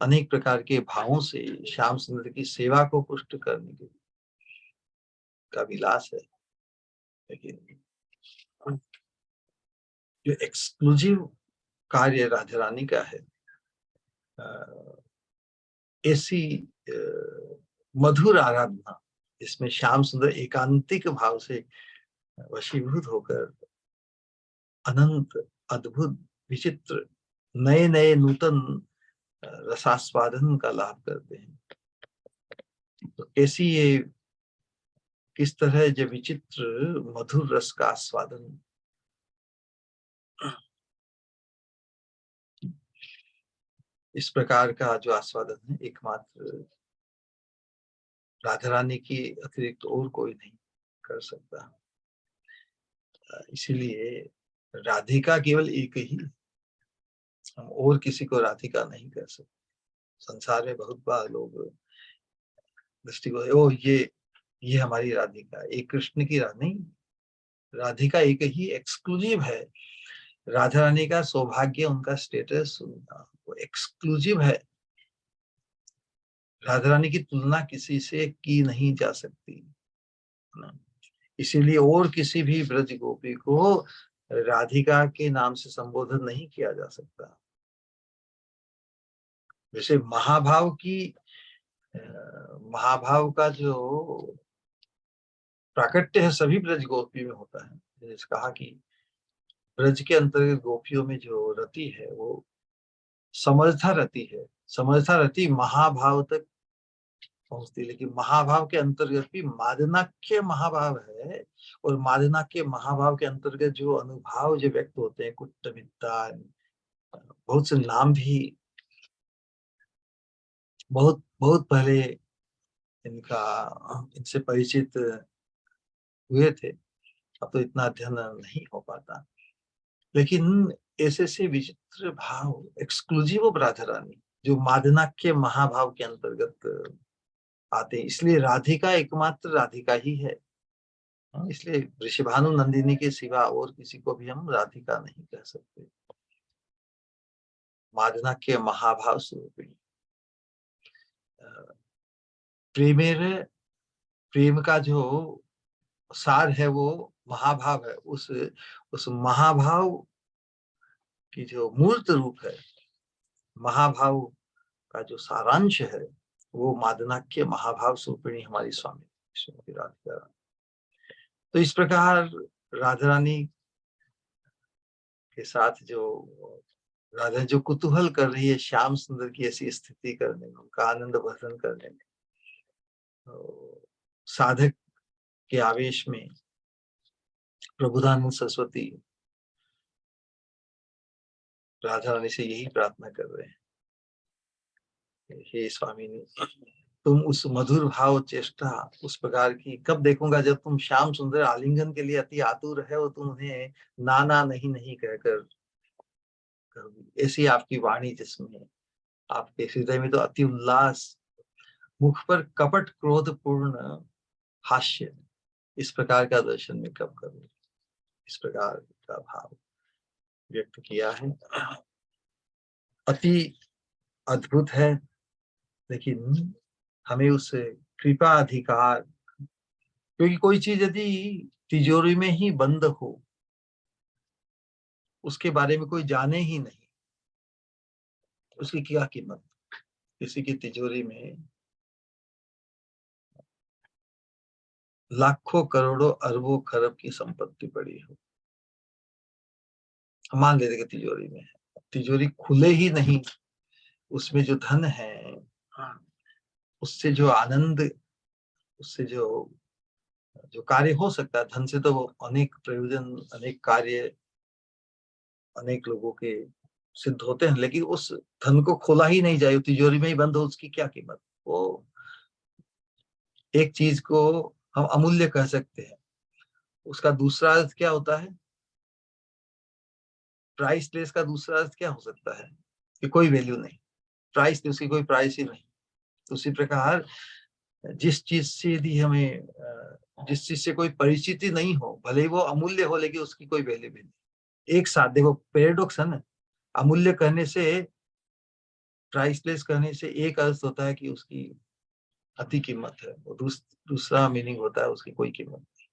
अनेक प्रकार के भावों से श्याम सुंदर की सेवा को पुष्ट करने के का विलास है। लेकिन जो एक्सक्लूसिव कार्य राधा रानी का है, ऐसी मधुर आराधना, इसमें श्याम सुंदर एकांतिक भाव से वशीभूत होकर अनंत अद्भुत विचित्र नए नए नूतन रसास्वादन का लाभ करते हैं। तो कैसी ये, किस तरह जो विचित्र मधुर रस का आस्वादन, इस प्रकार का जो आस्वादन है एकमात्र राधा रानी की अतिरिक्त तो और कोई नहीं कर सकता। इसीलिए राधिका केवल एक ही, हम और किसी को राधिका नहीं कर सकते। संसार में बहुत बार लोग दृष्टिकोण, ओ ये हमारी राधिका, एक कृष्ण की रानी, राधिका एक ही एक्सक्लूसिव है। राधा रानी का सौभाग्य, उनका स्टेटस, उनका वो एक्सक्लूसिव है। राधा रानी की तुलना किसी से की नहीं जा सकती, इसीलिए और किसी भी ब्रज गोपी को राधिका के नाम से संबोधन नहीं किया जा सकता। जैसे महाभाव का जो प्राकट्य है सभी ब्रज गोपी में होता है। जैसे कहा कि ब्रज के अंतर्गत गोपियों में जो रति है वो समर्था रति है। समर्था रति महाभाव तक पहुंचती है, लेकिन महाभाव के अंतर्गत भी मादनाक्य महाभाव है, और मादनाक्य महाभाव के अंतर्गत जो अनुभाव जो व्यक्त होते हैं, कुट्ट विद्ता, बहुत से नाम भी बहुत बहुत पहले इनसे परिचित हुए थे, अब तो इतना अध्ययन नहीं हो पाता। लेकिन ऐसे से विचित्र भाव एक्सक्लूसिव ऑफ राधा रानी जो मादनाक्य महाभाव के अंतर्गत आते हैं, इसलिए राधिका एकमात्र राधिका ही है। इसलिए ऋषभानु नंदिनी के सिवा और किसी को भी हम राधिका नहीं कह सकते। मादनाक्य महाभाव स्वरूपिणी, प्रेमेर, प्रेम का जो सार है वो महाभाव है। उस महाभाव की जो मूर्त रूप है, महाभाव का जो सारांश है, वो मादनाक्य महाभाव स्वरूपिणी हमारी स्वामी श्रीमती राधिका रानी। तो इस प्रकार राधा रानी के साथ जो राधा जो कुतूहल कर रही है श्याम सुंदर की ऐसी स्थिति करने में, उनका आनंद वर्धन करने में, तो साधक के आवेश में प्रबुद्धानंद सरस्वती राधा रानी से यही प्रार्थना कर रहे हैं, हे स्वामी ने तुम उस मधुर भाव चेष्टा उस प्रकार की कब देखूंगा जब तुम श्याम सुंदर आलिंगन के लिए अति आतुर है और तुम उन्हें नाना नहीं नहीं कहकर करोगी। ऐसी आपकी वाणी जिसमें आपके हृदय में तो अति उल्लास, मुख पर कपट क्रोध पूर्ण हास्य, इस प्रकार का दर्शन में कब करूं। इस प्रकार का भाव व्यक्त किया है, अति अद्भुत है। लेकिन हमें उस कृपा अधिकार, क्योंकि कोई चीज यदि तिजोरी में ही बंद हो, उसके बारे में कोई जाने ही नहीं, उसकी क्या कीमत। किसी की तिजोरी में लाखों करोड़ों अरबों खरब की संपत्ति पड़ी हो, मान लेते कि तिजोरी में है, तिजोरी खुले ही नहीं, उसमें जो धन है, उससे जो आनंद, उससे जो जो कार्य हो सकता है, धन से तो अनेक प्रयोजन, अनेक कार्य अनेक लोगों के सिद्ध होते हैं, लेकिन उस धन को खोला ही नहीं जाए, तिजोरी में ही बंद हो, उसकी क्या कीमत। वो एक चीज को हम अमूल्य कह सकते हैं, उसका दूसरा अर्थ क्या होता है, प्राइसलेस का दूसरा अर्थ क्या हो सकता है कि कोई वैल्यू नहीं, प्राइस, उसकी कोई प्राइस ही नहीं। तो उसी प्रकार जिस चीज से यदि हमें जिस चीज से कोई परिचिति नहीं हो, भले ही वो अमूल्य हो, लेकिन उसकी कोई वैल्यू भी नहीं। एक साथ देखो पैराडॉक्स है ना, अमूल्य कहने से, प्राइसलेस कहने से एक अर्थ होता है कि उसकी अति कीमत है, और दूसरा मीनिंग होता है उसकी कोई कीमत नहीं।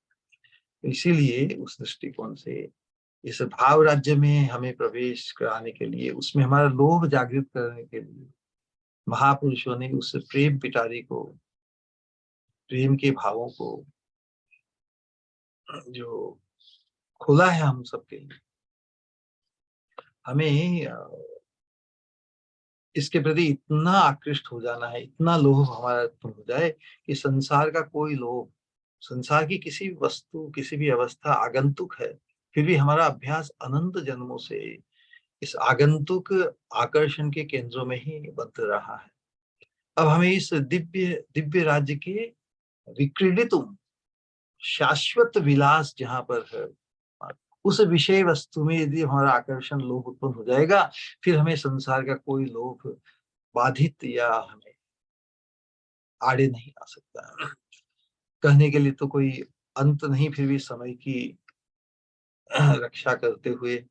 तो इसीलिए उस दृष्टिकोण से इस भाव राज्य में हमें प्रवेश कराने के लिए, उसमें हमारा लोभ जागृत करने के लिए महापुरुषों ने उस प्रेम पिटारी को, प्रेम के भावों को जो खोला है हम सबके लिए, हमें इसके प्रति इतना आकृष्ट हो जाना है, इतना लोभ हमारा उत्पन्न हो जाए कि संसार का कोई लोभ, संसार की किसी भी वस्तु, किसी भी अवस्था आगंतुक है, फिर भी हमारा अभ्यास अनंत जन्मों से इस आगंतुक आकर्षण के केंद्रों में ही बंध रहा है। अब हमें इस दिव्य दिव्य राज्य के विक्रीडितुम, शाश्वत विलास जहां पर है, उस विषय वस्तु में यदि हमारा आकर्षण लोभ उत्पन्न हो जाएगा, फिर हमें संसार का कोई लोभ बाधित या हमें आड़े नहीं आ सकता। कहने के लिए तो कोई अंत नहीं, फिर भी समय की रक्षा करते हुए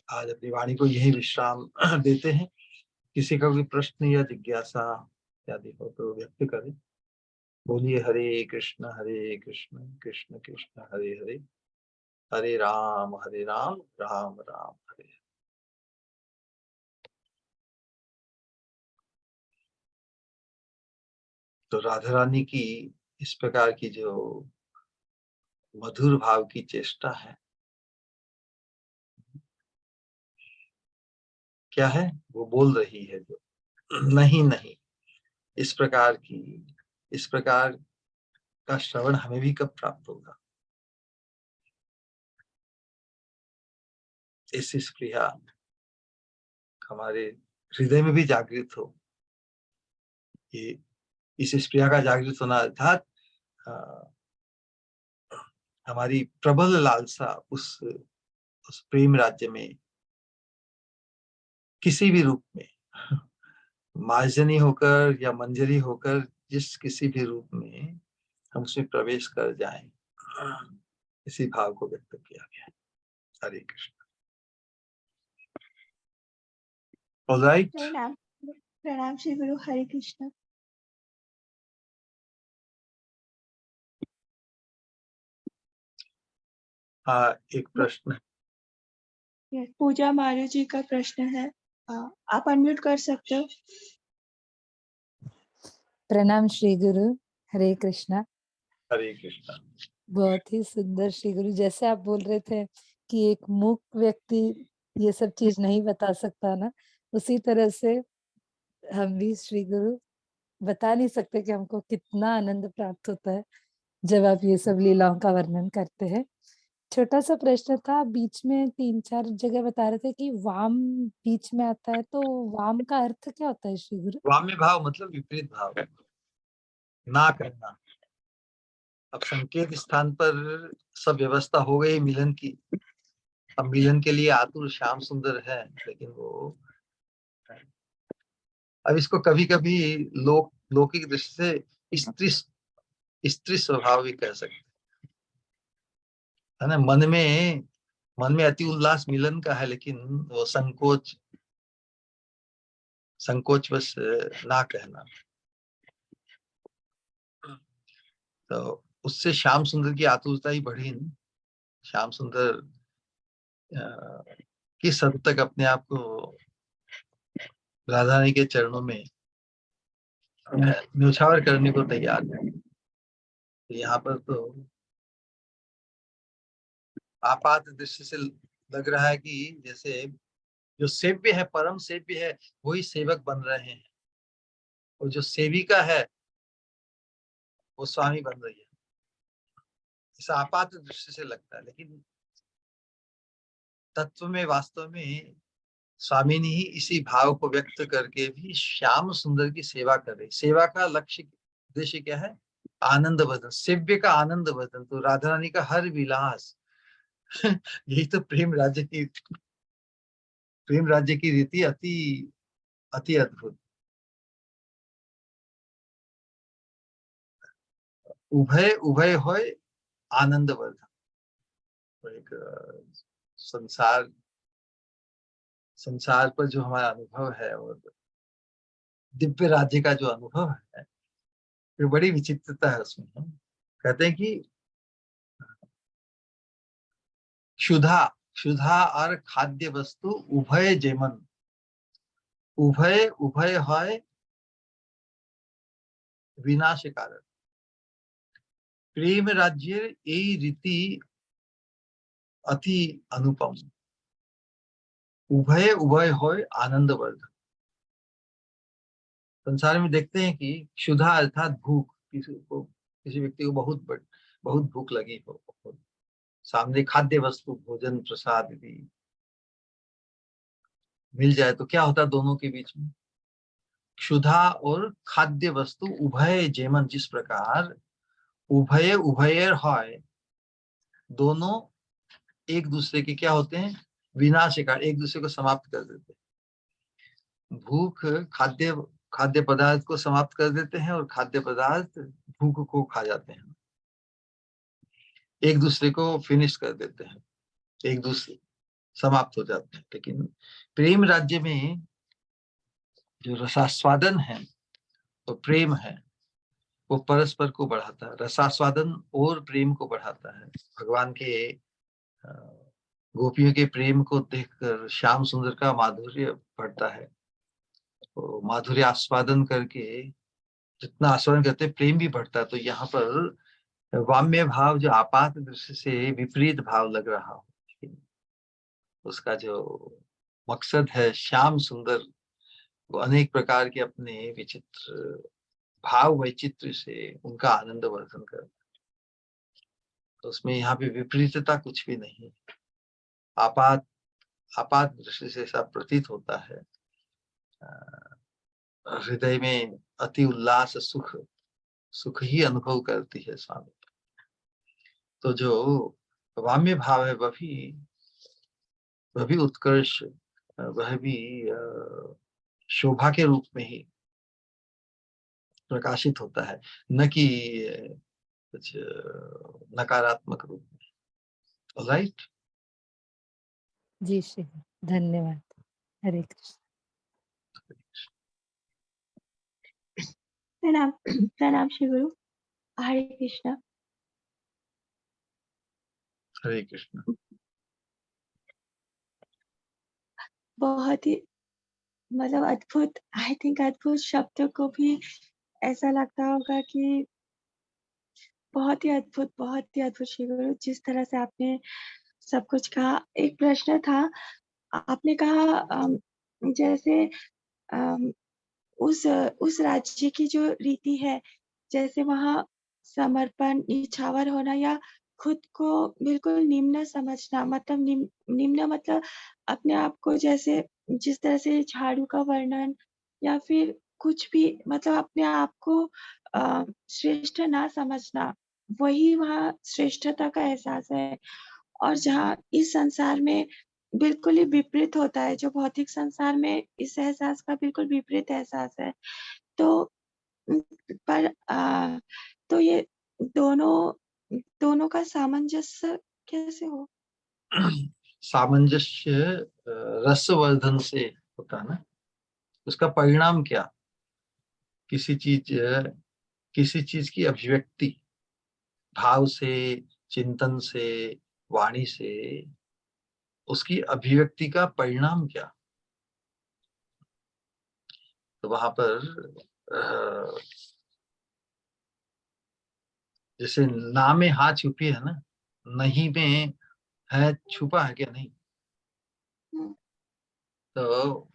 आज अपनी वाणी को यही विश्राम देते हैं। किसी का कोई प्रश्न या जिज्ञासा इत्यादि हो तो व्यक्त करें। बोलिए हरे कृष्ण कृष्ण कृष्ण हरे हरे, हरे राम राम राम हरे। तो राधा रानी की इस प्रकार की जो मधुर भाव की चेष्टा है, क्या है, वो बोल रही है जो नहीं नहीं, इस प्रकार की, इस प्रकार का श्रवण हमें भी कब प्राप्त होगा। ऐसी स्पृहा हमारे हृदय में भी जागृत हो, कि इस स्पृहा का जागृत होना अर्थात हमारी प्रबल लालसा उस प्रेम राज्य में किसी भी रूप में, मार्जनी होकर या मंजरी होकर, जिस किसी भी रूप में हम उसमें प्रवेश कर जाएं, इसी भाव को व्यक्त किया गया है। हरे कृष्ण। All right. प्रणाम, प्रणाम श्री गुरु, हरे कृष्ण। हाँ, एक प्रश्न है। पूजा मारू जी का प्रश्न है। आप अनम्यूट कर सकते हो। प्रणाम श्री गुरु। हरे कृष्णा। हरे कृष्णा। बहुत ही सुंदर श्री गुरु। जैसे आप बोल रहे थे कि एक मूक व्यक्ति ये सब चीज नहीं बता सकता ना, उसी तरह से हम भी श्री गुरु बता नहीं सकते कि हमको कितना आनंद प्राप्त होता है जब आप ये सब लीलाओं का वर्णन करते हैं। छोटा सा प्रश्न था, बीच में 3-4 जगह बता रहे थे कि वाम बीच में आता है, तो वाम का अर्थ क्या होता है श्री गुरु? वाम्य भाव मतलब विपरीत भाव, ना करना। अब संकेत स्थान पर सब व्यवस्था हो गई मिलन की, अब मिलन के लिए आतुर श्याम सुंदर है, लेकिन वो अब इसको कभी कभी लौकिक दृष्टि से स्त्री स्त्री स्वभाव भी कह सकते है ना। मन में अति उल्लास मिलन का है, लेकिन वो संकोच बस ना कहना। तो उससे श्याम सुंदर की आतुरता ही बढ़ी न। श्याम सुंदर किस हद तक अपने आप को राधा रानी के चरणों में न्यौछावर करने को तैयार है। तो यहाँ पर तो आपात दृष्टि से लग रहा है कि जैसे जो सेव्य है, परम सेव्य है, वही सेवक बन रहे हैं, और जो सेविका है वो स्वामी बन रही है। ऐसा आपात दृष्टि से लगता है, लेकिन तत्व में वास्तव में स्वामिनी ही इसी भाव को व्यक्त करके भी श्याम सुंदर की सेवा कर रही। सेवा का लक्ष्य उद्देश्य क्या है? आनंद बदन, सेव्य का आनंद बदन। तो राधा रानी का हर विलास यही तो प्रेम राज्य की रीति अति अति अद्भुत। उभय उभय होय आनंद वर्धन। तो एक संसार पर जो हमारा अनुभव है और दिव्य राज्य का जो अनुभव है, ये बड़ी विचित्रता है उसमें। हम कहते हैं कि क्षुधा क्षुधा और खाद्य वस्तु उभय जेमन, उभय उभय है विनाश कारण। प्रेम राज्य यही रीति अति अनुपम, उभय उभय होय आनंद वर्धन। संसार में देखते हैं कि क्षुधा अर्थात भूख, किसी व्यक्ति को बहुत भूख लगी हो, सामने खाद्य वस्तु भोजन प्रसाद भी मिल जाए तो क्या होता है दोनों के बीच में? क्षुधा और खाद्य वस्तु उभय जेमन, जिस प्रकार उभय उभयर है, दोनों एक दूसरे के क्या होते हैं? विनाशकार, एक दूसरे को समाप्त कर देते हैं। भूख खाद्य खाद्य पदार्थ को समाप्त कर देते हैं, और खाद्य पदार्थ भूख को खा जाते हैं, एक दूसरे को फिनिश कर देते हैं, एक दूसरे समाप्त हो जाते हैं। लेकिन प्रेम राज्य में जो रसास्वादन है, तो प्रेम है, वो परस्पर को बढ़ाता है। रसास्वादन और प्रेम को बढ़ाता है। भगवान के गोपियों के प्रेम को देखकर श्याम सुंदर का माधुर्य बढ़ता है। तो माधुर्य आस्वादन करके जितना आस्वादन करते हैं, प्रेम भी बढ़ता है। तो यहाँ पर वाम्य भाव जो आपात दृष्टि से विपरीत भाव लग रहा हो, उसका जो मकसद है श्याम सुंदर वो अनेक प्रकार के अपने विचित्र भाव वैचित्र से उनका आनंद वर्धन कर। तो उसमें यहाँ पे विपरीतता कुछ भी नहीं। आपात आपात दृष्टि से ऐसा प्रतीत होता है। हृदय में अति उल्लास सुख ही अनुभव करती है स्वामी। तो जो वाम्य भाव है वह भी उत्कर्ष, वह भी शोभा के रूप में ही प्रकाशित होता है, न कि कुछ नकारात्मक रूप में। राइट। जी श्री गुरु, धन्यवाद। हरे कृष्ण। प्रणाम प्रणाम श्री गुरु। हरे कृष्णा। हरे कृष्ण। बहुत ही मतलब अद्भुत, आई थिंक अद्भुत शब्दों को भी ऐसा लगता होगा कि बहुत ही अद्भुत श्री गुरु, जिस तरह से आपने सब कुछ कहा। एक प्रश्न था, आपने कहा जैसे अम, उस राज्य की जो रीति है, जैसे वहाँ समर्पण, निछावर होना या खुद को बिल्कुल निम्न समझना, मतलब निम्न मतलब अपने आप को जैसे जिस तरह से झाड़ू का वर्णन या फिर कुछ भी, मतलब अपने आप को श्रेष्ठ ना समझना, वही वहाँ श्रेष्ठता का एहसास है। और जहाँ इस संसार में बिल्कुल ही विपरीत होता है, जो भौतिक संसार में इस एहसास का बिल्कुल विपरीत एहसास है। तो उम, पर तो ये दोनों दोनों का सामंजस्य कैसे हो? सामंजस्य रसवर्धन से होता है ना, उसका परिणाम क्या? किसी चीज किसी चीज की अभिव्यक्ति भाव से, चिंतन से, वाणी से, उसकी अभिव्यक्ति का परिणाम क्या? तो वहां पर अ, जैसे ना में हाँ छुपी है ना, नहीं में है छुपा है क्या? नहीं। हुँ, तो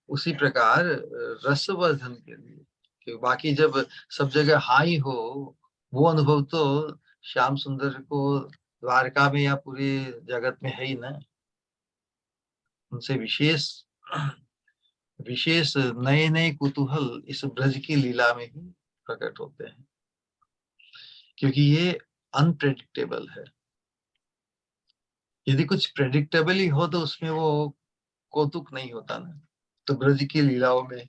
उसी प्रकार रसवर्धन के लिए, कि बाकी जब सब जगह हाँ ही हो, वो अनुभव तो श्याम सुंदर को द्वारका में या पूरे जगत में है ही ना। उनसे विशेष विशेष नए नए कुतूहल इस ब्रज की लीला में ही प्रकट होते हैं, क्योंकि ये अनप्रेडिक्टेबल है। यदि कुछ प्रेडिक्टेबल ही हो तो उसमें वो कौतुक नहीं होता ना। तो ब्रज की लीलाओं में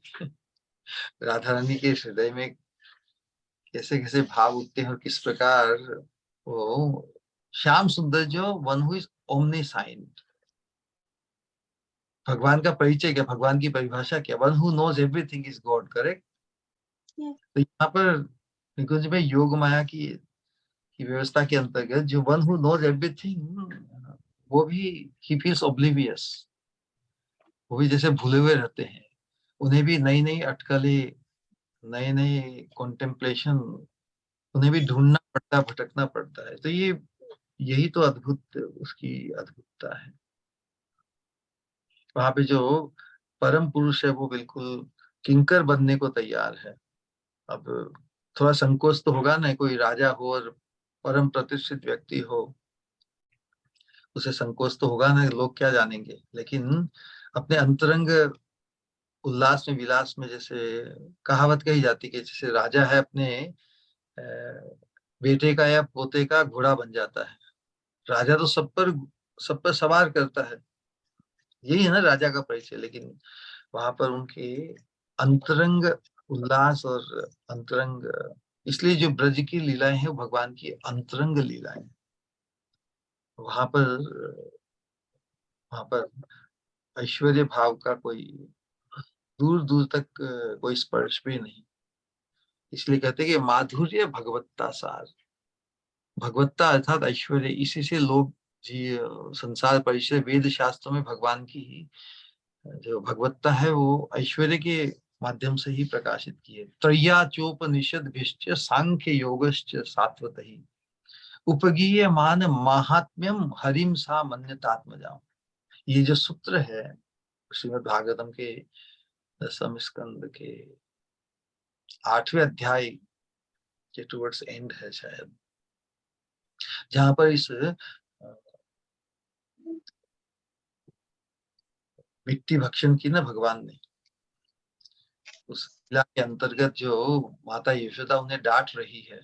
राधा रानी के हृदय में कैसे कैसे भाव उठते हैं और किस प्रकार वो श्याम सुंदर जो वन हु इज ओमनीसाइंट, भगवान का परिचय क्या, भगवान की परिभाषा क्या? One who knows everything is God, correct. हुँ, तो यहाँ पर निकुंज में योग माया की व्यवस्था के अंतर्गत जो वन हु नोज एवरीथिंग, वो भी ही फील्स ओब्लिवियस, वो भी जैसे भूले हुए रहते हैं। उन्हें भी नई नई अटकलें, नए नए कॉन्टेम्पलेशन, उन्हें भी ढूंढना पड़ता है, भटकना पड़ता है। तो ये यही तो अद्भुत उसकी अद्भुतता है। वहां पे जो परम पुरुष है वो बिल्कुल किंकर बनने को तैयार है। अब थोड़ा संकोच तो होगा ना, कोई राजा हो और परम प्रतिष्ठित व्यक्ति हो, उसे संकोच तो होगा ना, लोग क्या जानेंगे। लेकिन अपने अंतरंग उल्लास में, विलास में, जैसे कहावत कही जाती है कि जैसे राजा है अपने बेटे का या पोते का घोड़ा बन जाता है। राजा तो सब पर सवार करता है, यही है ना राजा का परिचय। लेकिन वहां पर उनके अंतरंग उल्लास और अंतरंग, इसलिए जो ब्रज की लीलाएं हैं वो भगवान की अंतरंग लीलाएं। वहां पर वहां पर ऐश्वर्य भाव का कोई दूर दूर तक कोई स्पर्श भी नहीं। इसलिए कहते हैं कि माधुर्य भगवत्ता सार, भगवत्ता अर्थात ऐश्वर्य। इसी से लोग जी संसार परिचय वेद शास्त्रों में भगवान की जो भगवत्ता है वो ऐश्वर्य के माध्यम से ही प्रकाशित की है। त्रय्याचोपनिषद भिश्च सांख्य योगश्च सात्वत ही उपगीय मान महात्म्यम हरिम सा मन्यतात्मजा। ये जो सूत्र है श्रीमद् भागवतम के 10वें स्कंद के 8वें अध्याय के टुवर्ड्स एंड है शायद, जहां पर इस मिट्टी भक्षण की ना भगवान ने, उस लीला के अंतर्गत जो माता यशोदा उन्हें डांट रही है,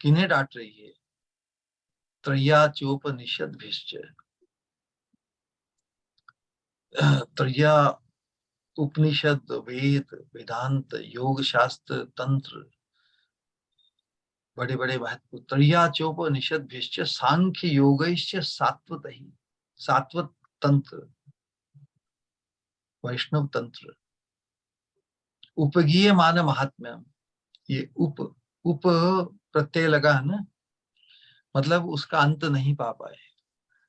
किन्हें डांट रही है? त्रय्याचोपनिषद भिश्च, त्रय्या उपनिषद, वेद, वेदांत, योग शास्त्र, तंत्र, बड़े बड़े महत्व। त्रय्याचोपनिषद भिश्च सांख्य योगैश्च सात्वत ही, सात्वत तंत्र, वैष्णव तंत्र, उपगीय मान महात्म्य। ये उप उप प्रत्यय लगा है ना, मतलब उसका अंत नहीं पा पाए।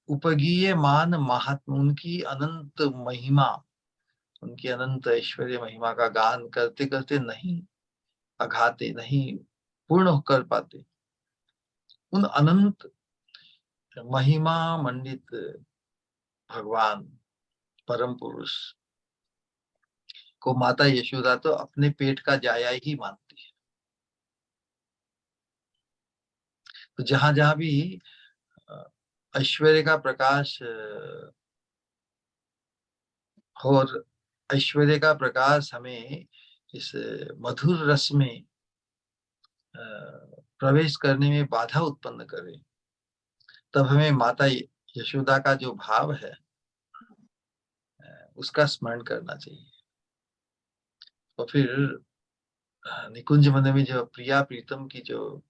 उपगीय मान महात्मा, उनकी अनंत महिमा, उनकी अनंत ऐश्वर्य महिमा का गान करते करते नहीं अघाते, नहीं पूर्ण कर पाते। उन अनंत महिमा मंडित भगवान परम पुरुष को माता यशोदा तो अपने पेट का जाया ही मानती है। तो जहां जहां भी ऐश्वर्य का प्रकाश और ऐश्वर्य का प्रकाश हमें इस मधुर रस में प्रवेश करने में बाधा उत्पन्न करे, तब हमें माता यशोदा का जो भाव है उसका स्मरण करना चाहिए। तो फिर निकुंज वन में जो प्रिया प्रीतम की जो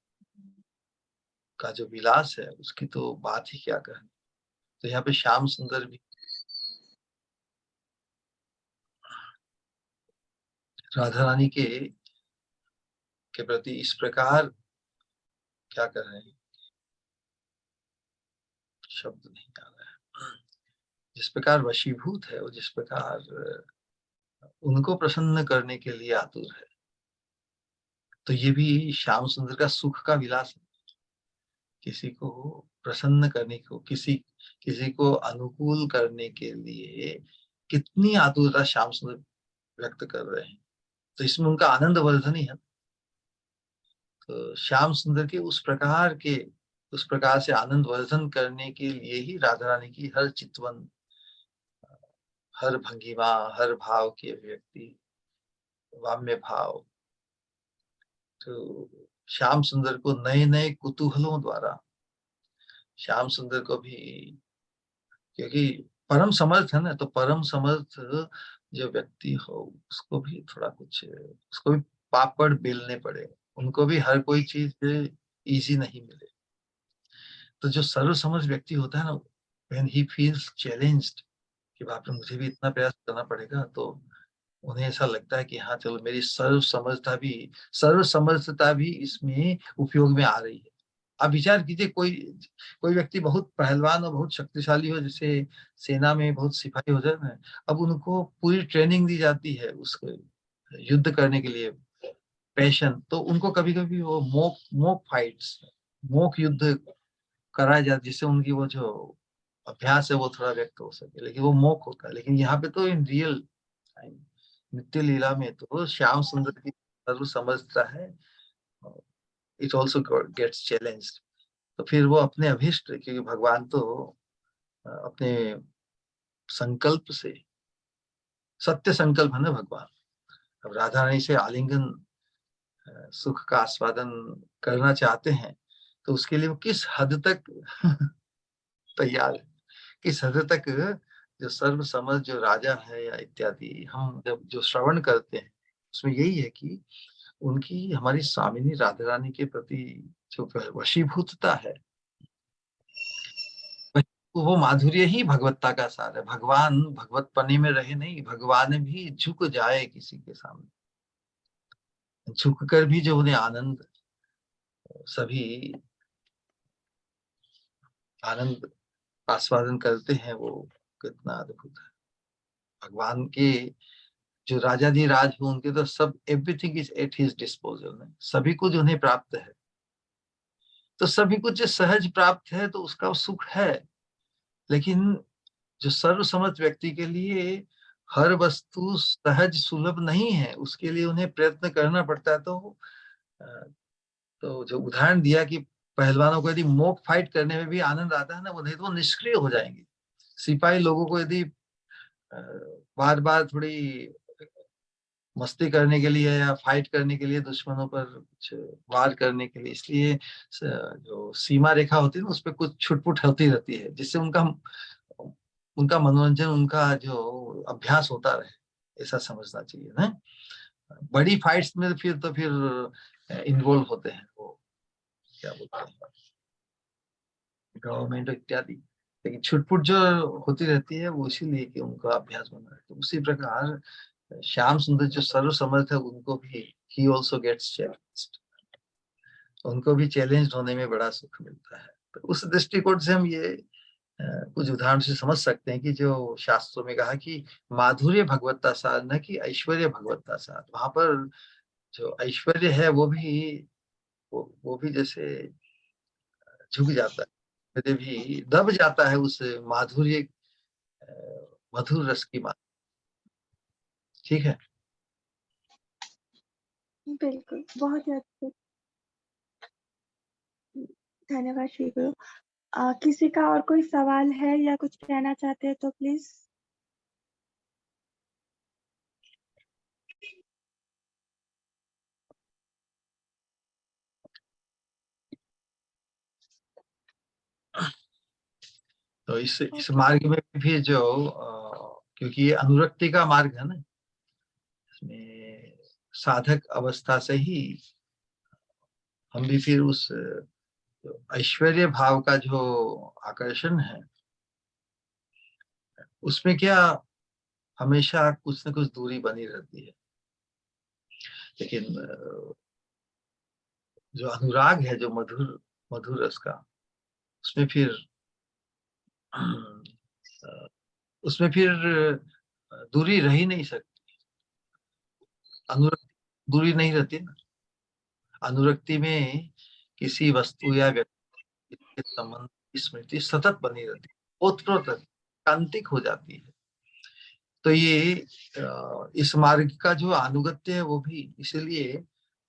विलास है उसकी तो बात ही क्या कहनी। तो यहाँ पे श्याम सुंदर भी राधा रानी के प्रति इस प्रकार क्या कर रहे हैं, शब्द नहीं आ रहा है, जिस प्रकार वशीभूत है और जिस प्रकार उनको प्रसन्न करने के लिए आतुर है। तो ये भी श्याम सुंदर का सुख का विलास है। किसी को प्रसन्न करने को, किसी को अनुकूल करने के लिए कितनी आतुरता श्याम सुंदर व्यक्त कर रहे हैं, तो इसमें उनका आनंद वर्धन ही है। तो श्याम सुंदर के उस प्रकार से आनंद वर्धन करने के लिए ही राधा रानी की हर चितवन, हर भंगिमा, हर भाव की अभिव्यक्ति, वाम्य भाव, तो श्याम सुंदर को नए नए कुतूहलों द्वारा, श्याम सुंदर को भी, क्योंकि परम समर्थ है ना, तो परम समर्थ जो व्यक्ति हो उसको भी थोड़ा कुछ, उसको भी पापड़ बेलने पड़े, उनको भी हर कोई चीज इजी नहीं मिले। तो जो सर्व समर्थ व्यक्ति होता है ना, व्हेन ही फील्स चैलेंज्ड कि बाप रे मुझे भी इतना प्रयास करना पड़ेगा, तो उन्हें ऐसा लगता है कि हाँ चलो मेरी सर्व समर्थता भी इसमें उपयोग में आ रही है। आप विचार कीजिए, कोई कोई व्यक्ति बहुत पहलवान और बहुत शक्तिशाली हो, जैसे सेना में बहुत सिपाही हो जाए ना, अब उनको पूरी ट्रेनिंग दी जाती है उसको युद्ध करने के लिए, पैशन, तो उनको कभी कभी वो मोक फाइट्स, मोक युद्ध कराया जाता, जिससे उनकी वो जो अभ्यास है वो थोड़ा व्यक्त हो सके, लेकिन वो मोक होता है। लेकिन यहाँ पे तो इन रियल नित्य लीला में तो श्याम सुंदर की सर्व समझता है, इट ऑल्सो गेट्स चैलेंज्ड। तो फिर वो अपने अभिष्ट, क्योंकि भगवान तो अपने संकल्प से, सत्य संकल्प है ना भगवान, अब राधा रानी से आलिंगन सुख का आस्वादन करना चाहते हैं, तो उसके लिए वो किस हद तक तैयार है, किस हद तक जो सर्व समझ जो राजा है या इत्यादि, हम जब जो श्रवण करते हैं उसमें यही है कि उनकी, हमारी स्वामिनी राधा रानी के प्रति जो वशीभूतता है, वो माधुर्य ही भगवत्ता का सार है। भगवान भगवतपने में रहे नहीं, भगवान भी झुक जाए किसी के सामने, झुक कर भी जो उन्हें आनंद, सभी आनंद आस्वादन करते हैं, वो कितना अद्भुत है। भगवान के जो राजाधिराज हो, उनके तो सब, everything is at his disposal में, सभी कुछ उन्हें प्राप्त है। तो सभी कुछ सहज प्राप्त है तो उसका सुख है, लेकिन जो सर्वसम्मत व्यक्ति के लिए हर वस्तु सहज सुलभ नहीं है, उसके लिए उन्हें प्रयत्न करना पड़ता है। तो जो उदाहरण दिया कि पहलवानों को यदि मोक फाइट करने में भी आनंद आता है ना, वो नहीं तो वो निष्क्रिय हो जाएंगे। सिपाही लोगों को यदि बार बार थोड़ी मस्ती करने के लिए या फाइट करने के लिए, दुश्मनों पर कुछ वार करने के लिए, इसलिए जो सीमा रेखा होती है ना, उस पर कुछ छुटपुट होती रहती है, जिससे उनका उनका मनोरंजन, उनका जो अभ्यास होता रहे, ऐसा समझना चाहिए ना। बड़ी फाइट्स में फिर इन्वॉल्व होते हैं वो, क्या बोलते हैं, गवर्नमेंट इत्यादि, लेकिन छुटपुट जो होती रहती है वो इसीलिए कि उनका अभ्यास बना है। तो उसी प्रकार श्याम सुंदर जो सर्व समर्थ है, उनको भी ही ऑल्सो गेट्स चैलेंज्ड, उनको भी चैलेंज होने में बड़ा सुख मिलता है। तो उस दृष्टिकोण से हम ये कुछ उदाहरण से समझ सकते हैं कि जो शास्त्रों में कहा कि माधुर्य भगवत्ता सार, न कि ऐश्वर्य भगवत्ता सार। वहां पर जो ऐश्वर्य है वो भी जैसे झुक जाता है, फिर भी दब जाता है उस माधुर्य, मधुर रस की मात्रा। ठीक है। बिल्कुल, बहुत ही अद्भुत। धन्यवाद श्री गुरु। किसी का और कोई सवाल है या कुछ कहना चाहते हैं तो प्लीज। तो इस ओके। मार्ग में भी जो क्योंकि ये अनुरक्ति का मार्ग है ना, इसमें साधक अवस्था से ही हम भी फिर उस ऐश्वर्य भाव का जो आकर्षण है, उसमें क्या हमेशा कुछ न कुछ दूरी बनी रहती है। लेकिन जो अनुराग है, जो मधुर मधुर रस का, उसमें फिर उसमें फिर दूरी रह ही नहीं सकती। अनुरक्ति दूरी नहीं रहती ना। अनुरक्ति में किसी वस्तु या व्यक्ति के संबंध की स्मृति सतत बनी रहती है, ओतप्रोत कांतिक हो जाती है। तो ये इस मार्ग का जो अनुगत्य है वो भी इसलिए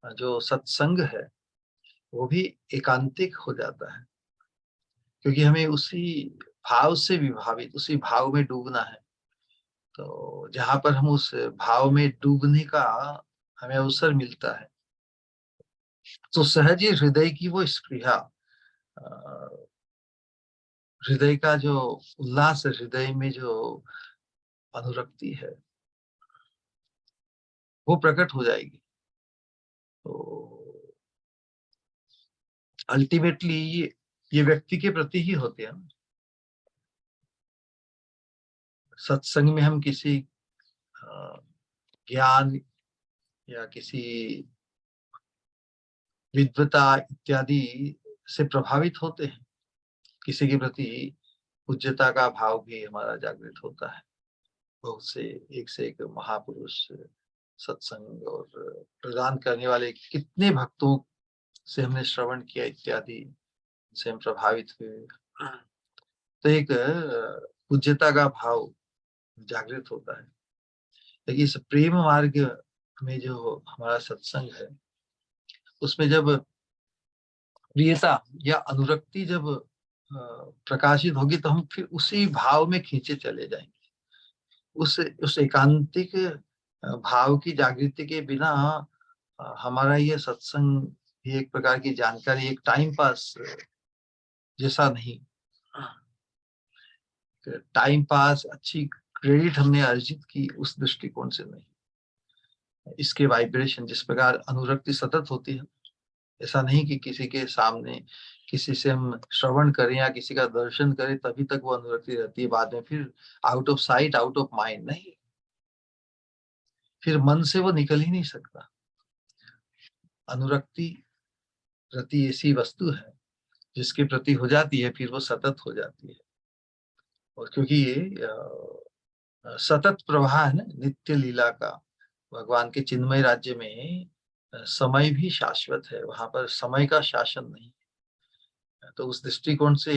जो सत्संग है वो भी एकांतिक हो जाता है, क्योंकि हमें उसी भाव से विभावित, उसी भाव में डूबना है। तो जहां पर हम उस भाव में डूबने का हमें अवसर मिलता है, तो सहज ही हृदय की वो स्पृहा, हृदय का जो उल्लास, हृदय में जो अनुरक्ति है वो प्रकट हो जाएगी। तो अल्टीमेटली ये व्यक्ति के प्रति ही होते हैं। सत्संग में हम किसी ज्ञान या किसी विद्वता इत्यादि से प्रभावित होते हैं, किसी के प्रति पूज्यता का भाव भी हमारा जागृत होता है। बहुत से एक महापुरुष सत्संग और प्रदान करने वाले कितने भक्तों से हमने श्रवण किया इत्यादि, से हम प्रभावित हुए। तो एक पूज्यता का भाव जागृत होता है। लेकिन इस प्रेम मार्ग में जो हमारा सत्संग है, उसमें जब प्रियता या अनुरक्ति जब प्रकाशित होगी, तो हम फिर उसी भाव में खींचे चले जाएंगे। उस एकांतिक भाव की जागृति के बिना हमारा ये सत्संग भी एक प्रकार की जानकारी, एक टाइम पास जैसा नहीं। टाइम पास, अच्छी क्रेडिट हमने अर्जित की, उस दृष्टिकोण से नहीं। इसके वाइब्रेशन जिस प्रकार अनुरक्ति सतत होती है, ऐसा नहीं कि किसी के सामने किसी से हम श्रवण करें या किसी का दर्शन करें तभी तक वो अनुरक्ति रहती है, बाद में फिर out of sight out of mind नहीं, फिर मन से वो निकल ही नहीं सकता। अनुरक्ति रति ऐसी वस्तु है जिसके प्रति हो जाती है फिर वो सतत हो जाती है। और क्योंकि ये सतत प्रवाह है ना नित्य लीला का, भगवान के चिन्मय राज्य में समय भी शाश्वत है, वहां पर समय का शासन नहीं। तो उस दृष्टिकोण से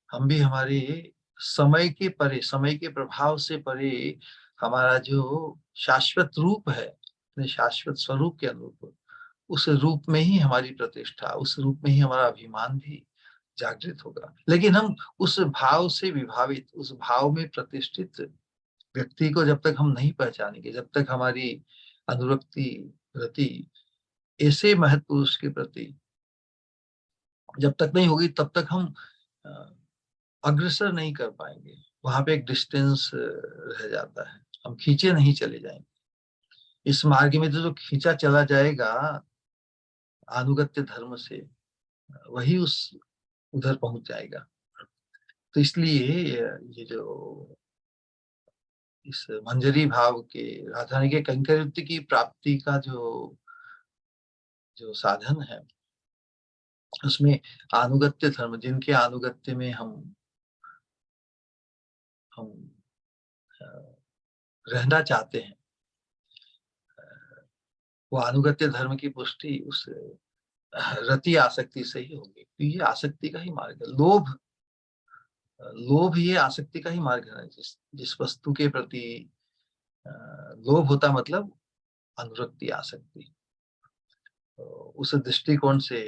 हम भी हमारे समय के परे, समय के प्रभाव से परे हमारा जो शाश्वत रूप है, अपने शाश्वत स्वरूप के अनुरूप, उस रूप में ही हमारी प्रतिष्ठा, उस रूप में ही हमारा अभिमान भी जागृत होगा। लेकिन हम उस भाव से विभावित, उस भाव में प्रतिष्ठित व्यक्ति को जब तक हम नहीं पहचानेंगे, जब तक हमारी अनुरक्ति रति ऐसे महत्पुरुष के प्रति जब तक नहीं होगी, तब तक हम अग्रसर नहीं कर पाएंगे। वहां पे एक डिस्टेंस रह जाता है, हम खींचे नहीं चले जाएंगे। इस मार्ग में तो जो खींचा चला जाएगा अनुगत्य धर्म से, वही उस उधर पहुंच जाएगा। तो इसलिए ये जो इस मंजरी भाव के राजधानी के कैंकर्य की प्राप्ति का जो जो साधन है, उसमें अनुगत्य धर्म, जिनके अनुगत्य में हम अ, रहना चाहते हैं, वो अनुगत्य धर्म की पुष्टि उस रति आसक्ति से ही होगी। तो ये आसक्ति का ही मार्ग है। लोभ ये आसक्ति का ही मार्ग है। जिस जिस वस्तु के प्रति लोभ होता मतलब अनुरक्ति, आसक्ति। तो उस दृष्टिकोण से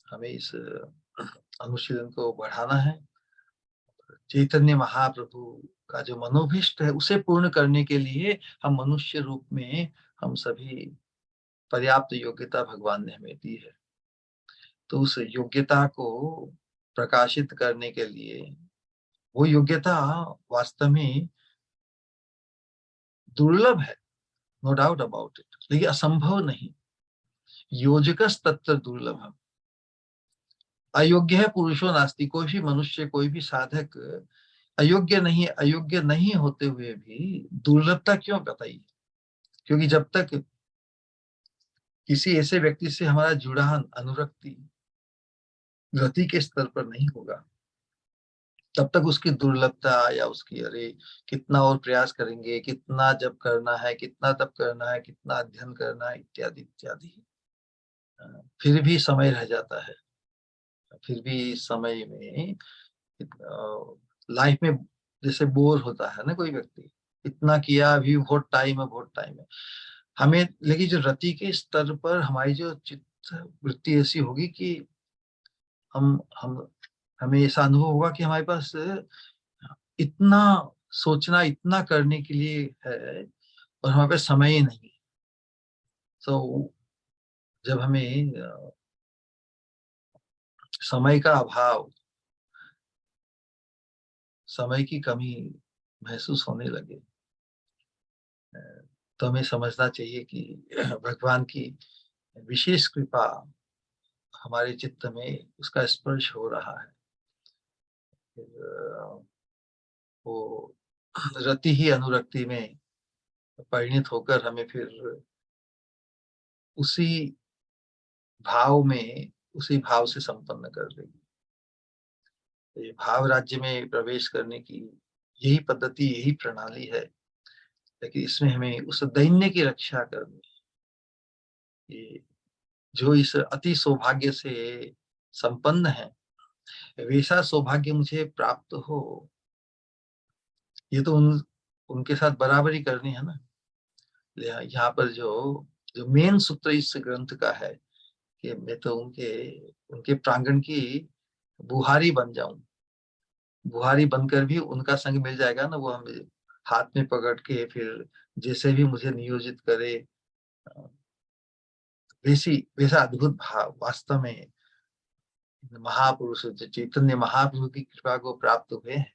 हमें इस अनुशीलन को बढ़ाना है। चैतन्य महाप्रभु का जो मनोभीष्ट है उसे पूर्ण करने के लिए हम मनुष्य रूप में हम सभी पर्याप्त योग्यता भगवान ने हमें दी है। तो उस योग्यता को प्रकाशित करने के लिए, वो योग्यता वास्तव में दुर्लभ है, नो डाउट अबाउट इट, लेकिन असंभव नहीं। योजकस तत्र दुर्लभम। अयोग्य है पुरुषो नास्ति। कोई भी मनुष्य, कोई भी साधक अयोग्य नहीं होते हुए भी दुर्लभता क्यों बताइए? क्योंकि जब तक किसी ऐसे व्यक्ति से हमारा जुड़ान, अनुरक्ति रति के स्तर पर नहीं होगा, तब तक उसकी दुर्लभता या उसकी अरे कितना और प्रयास करेंगे, कितना जप करना है, कितना तप करना है, कितना अध्ययन करना है, इत्यादि इत्यादि, फिर भी समय रह जाता है। फिर भी समय में लाइफ में जैसे बोर होता है ना कोई व्यक्ति, इतना किया अभी बहुत टाइम है, बहुत टाइम है हमें। लेकिन जो रति के स्तर पर हमारी जो चित्त वृत्ति ऐसी होगी कि हम हमें ऐसा अनुभव होगा कि हमारे पास इतना सोचना, इतना करने के लिए है और हमारे पास समय ही नहीं। तो जब हमें समय का अभाव, समय की कमी महसूस होने लगे, तो हमें समझना चाहिए कि भगवान की विशेष कृपा हमारे चित्त में उसका स्पर्श हो रहा है। फिर वो रति ही अनुरक्ति में परिणित होकर हमें फिर उसी उसी भाव से संपन्न कर देगी। तो ये भाव राज्य में प्रवेश करने की यही पद्धति, यही प्रणाली है। लेकिन इसमें हमें उस दैन्य की रक्षा करनी है। जो इस अति सौभाग्य से संपन्न है, वैसा सौभाग्य मुझे प्राप्त हो, ये तो उनके साथ बराबरी करनी है ना। यहाँ पर जो जो मेन सूत्र इस ग्रंथ का है कि मैं तो उनके उनके प्रांगण की बुहारी बन जाऊं। बुहारी बनकर भी उनका संग मिल जाएगा ना, वो हमें हाथ में पकड़ के फिर जैसे भी मुझे नियोजित करे, वैसा अद्भुत भाव वास्तव में महापुरुष, चैतन्य महाप्रभु की कृपा को प्राप्त हुए हैं।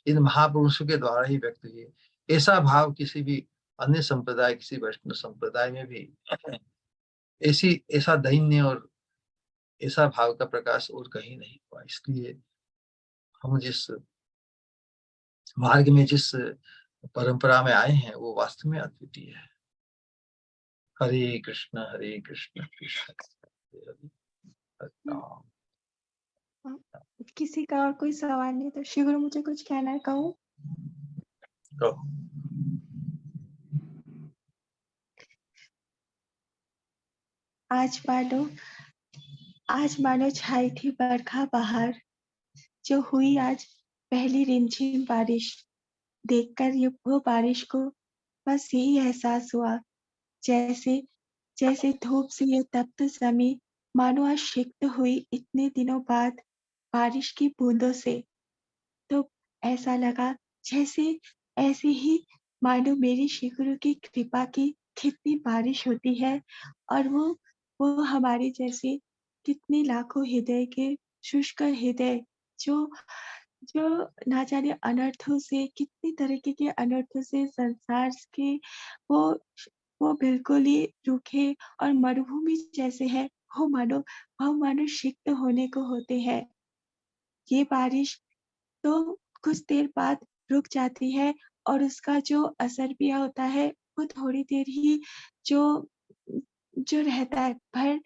इन महापुरुषों के द्वारा ही व्यक्त हुए। ऐसा भाव किसी भी अन्य संप्रदाय, किसी वैष्णव संप्रदाय में भी ऐसा दैन्य और ऐसा भाव का प्रकाश और कहीं नहीं हुआ। इसलिए हम जिस मार्ग में, जिस परंपरा में आए हैं, वो वास्तव में अद्वितीय है। हरे कृष्ण कृष्ण कृष्ण हरे हरे राम। किसी का और कोई सवाल नहीं तो श्री गुरु मुझे कुछ कहना है, कहूँ? तो आज मानो छाई थी बरखा बाहर, जो हुई आज पहली रिमझिम बारिश। देखकर वो बारिश को बस यही एहसास हुआ, जैसे जैसे धूप से ये तप्त जमीन मानो आज सिक्त हुई इतने दिनों बाद बारिश की बूंदों से। तो ऐसा लगा जैसे ऐसे ही मानो मेरी श्री गुरु की कृपा की कितनी बारिश होती है, और वो हमारे जैसे कितने लाखों हृदय के शुष्क हृदय जो जो ना जाने अनर्थों से, कितनी तरीके के अनर्थों से संसार के वो वो बिल्कुल ही रूखे और मरुभूमि जैसे है, वो मानो सिक्त होने को होते हैं। ये बारिश तो कुछ देर बाद रुक जाती है और उसका जो असर भी होता है वो थोड़ी देर ही जो जो रहता है। पर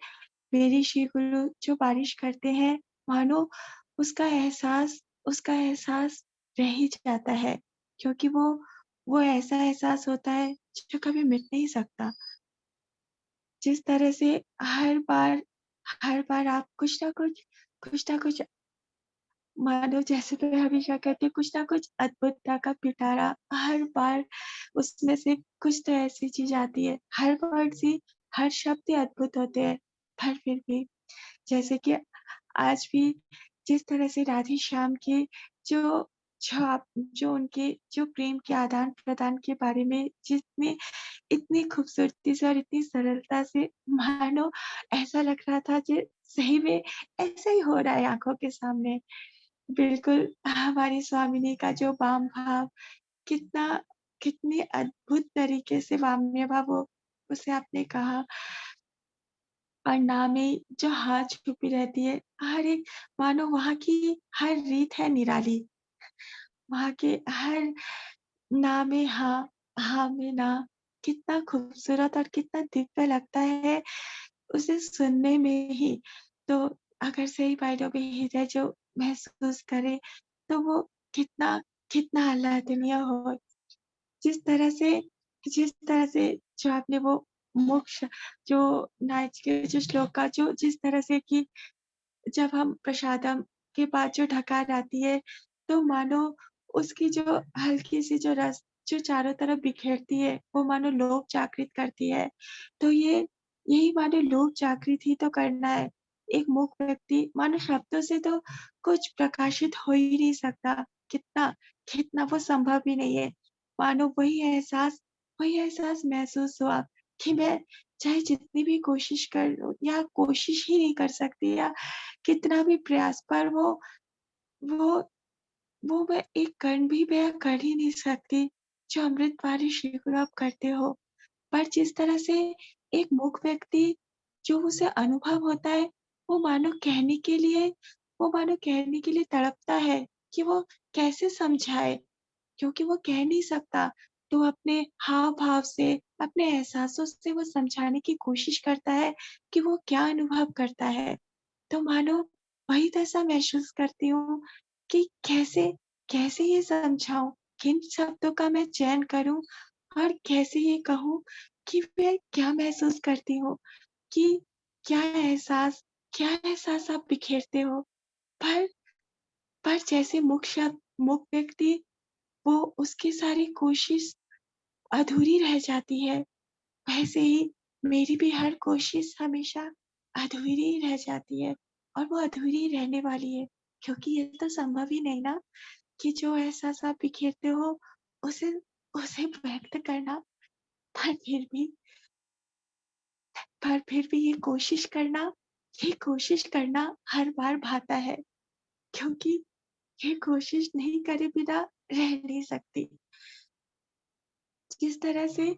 मेरी श्री गुरु जो बारिश करते हैं, मानो उसका एहसास रह ही जाता है, क्योंकि वो ऐसा एहसास होता है जो कभी मिट नहीं सकता। जिस तरह से हर बार आप कुछ ना कुछ मानो जैसे मैं हमेशा कहती हूँ, कुछ ना कुछ अद्भुतता का पिटारा हर बार उसमें से कुछ तो ऐसी चीज़ आती है। हर वर्ड से हर शब्द ही अद्भुत होते हैं, पर फिर भी जैसे कि आज भी जिस तरह से राधे श्याम के जो जो उनके जो प्रेम के आदान-प्रदान के बारे में जितने इतनी खूबसूरती से और इतनी सरलता से मानो ऐसा लग रहा था कि सही में ऐसा ही हो रहा है आँखों के सामने। बिल्कुल हमारी स्वामिनी का जो वाम भाव कितना कितने अद्भुत तरीके से वाम्य भाव वो उसे आपने कहा और ना में जो हाथ छुपी रहती है, हर एक मानो वहाँ की हर रीत है निराली। वहाँ के हर ना में हाँ, हाँ में ना, कितना खूबसूरत और कितना दिव्य लगता है उसे सुनने में ही। तो अगर सही मायनों में हृदय जो महसूस करे, तो वो कितना कितना आह्लादनीय हो। जिस तरह से जो आपने वो मोक्ष जो नाच के जो श्लोक का जो जिस तरह से कि जब हम प्रसादम के बाद जो ढकार आती है, तो मानो उसकी जो हल्की-सी जो रस जो चारों तरफ बिखेरती है, वो मानो लोक जागृत करती है। तो यही मानो लोक जागृत ही तो करना है। एक मूक व्यक्ति मानो शब्दों से तो कुछ प्रकाशित हो ही नहीं सकता। कितना कितना वो संभव ही नहीं है। मानो वही एहसास महसूस हुआ कि मैं चाहे जितनी भी कोशिश कर लूँ या कोशिश ही नहीं कर सकती या कितना भी प्रयास पर वो वो मैं एक कण भी मैं कर ही नहीं सकती, जो अमृतवारी श्री गुरु आप करते हो। पर जिस तरह से एक मूक व्यक्ति जो उसे अनुभव होता है, वो मानो कहने के लिए वो मानो कहने के लिए तड़पता है कि वो कैसे समझाए, क्योंकि वो कह नहीं सकता। तो अपने हाव-भाव से, अपने एहसासों से वो समझाने की कोशिश करता है कि वो क्या अनुभव करता है। तो मानो वही दशा महसूस करती हूँ कि कैसे कैसे ये समझाऊँ, किन शब्दों का मैं चयन करूँ और कैसे ये कहूँ कि मैं क्या महसूस करती हूँ, कि क्या एहसास आप बिखेरते हो। पर पर जैसे मूक व्यक्ति वो उसकी सारी कोशिश अधूरी रह जाती है, वैसे ही मेरी भी हर कोशिश हमेशा अधूरी ही रह जाती है और वो अधूरी रहने वाली है, क्योंकि ये तो संभव ही नहीं ना कि जो एहसास आप बिखेरते हो उसे उसे व्यक्त करना, पर फिर भी ये कोशिश करना हर बार भाता है, क्योंकि ये कोशिश नहीं करे बिना रह नहीं सकती। जिस तरह से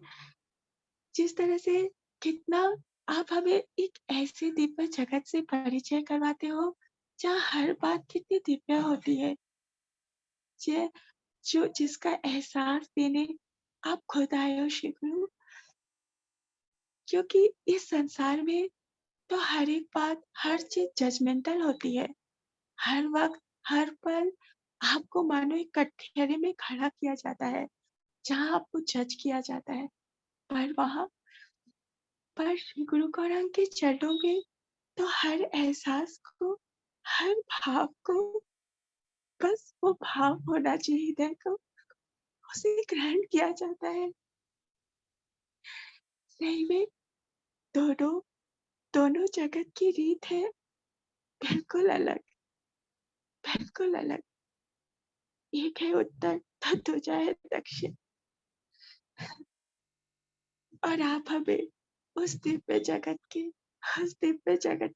जिस तरह से कितना आप हमें एक ऐसे दिव्य जगत से परिचय करवाते हो, जहाँ हर बात कितनी दिव्य होती है। ज जो जिसका एहसास देने आप खुद आए हो श्री गुरु, क्योंकि इस संसार में तो हर एक बात, हर चीज़ जजमेंटल होती है। हर वक़्त, हर पल आपको मानो एक कठघरे में खड़ा किया जाता है, जहाँ आपको जज किया जाता है। पर वहाँ पर श्री गुरु गौरांग के चरणों में तो हर एहसास को, हर भाव को बस वो भाव होना चाहिए हृदय को, उसे ग्रहण किया जाता है। सही में दोनों दोनों जगत की रीत है बिल्कुल अलग, बिल्कुल अलग। एक है उत्तर तो दूजा है दक्षिण और आप हमें उस दिव्य जगत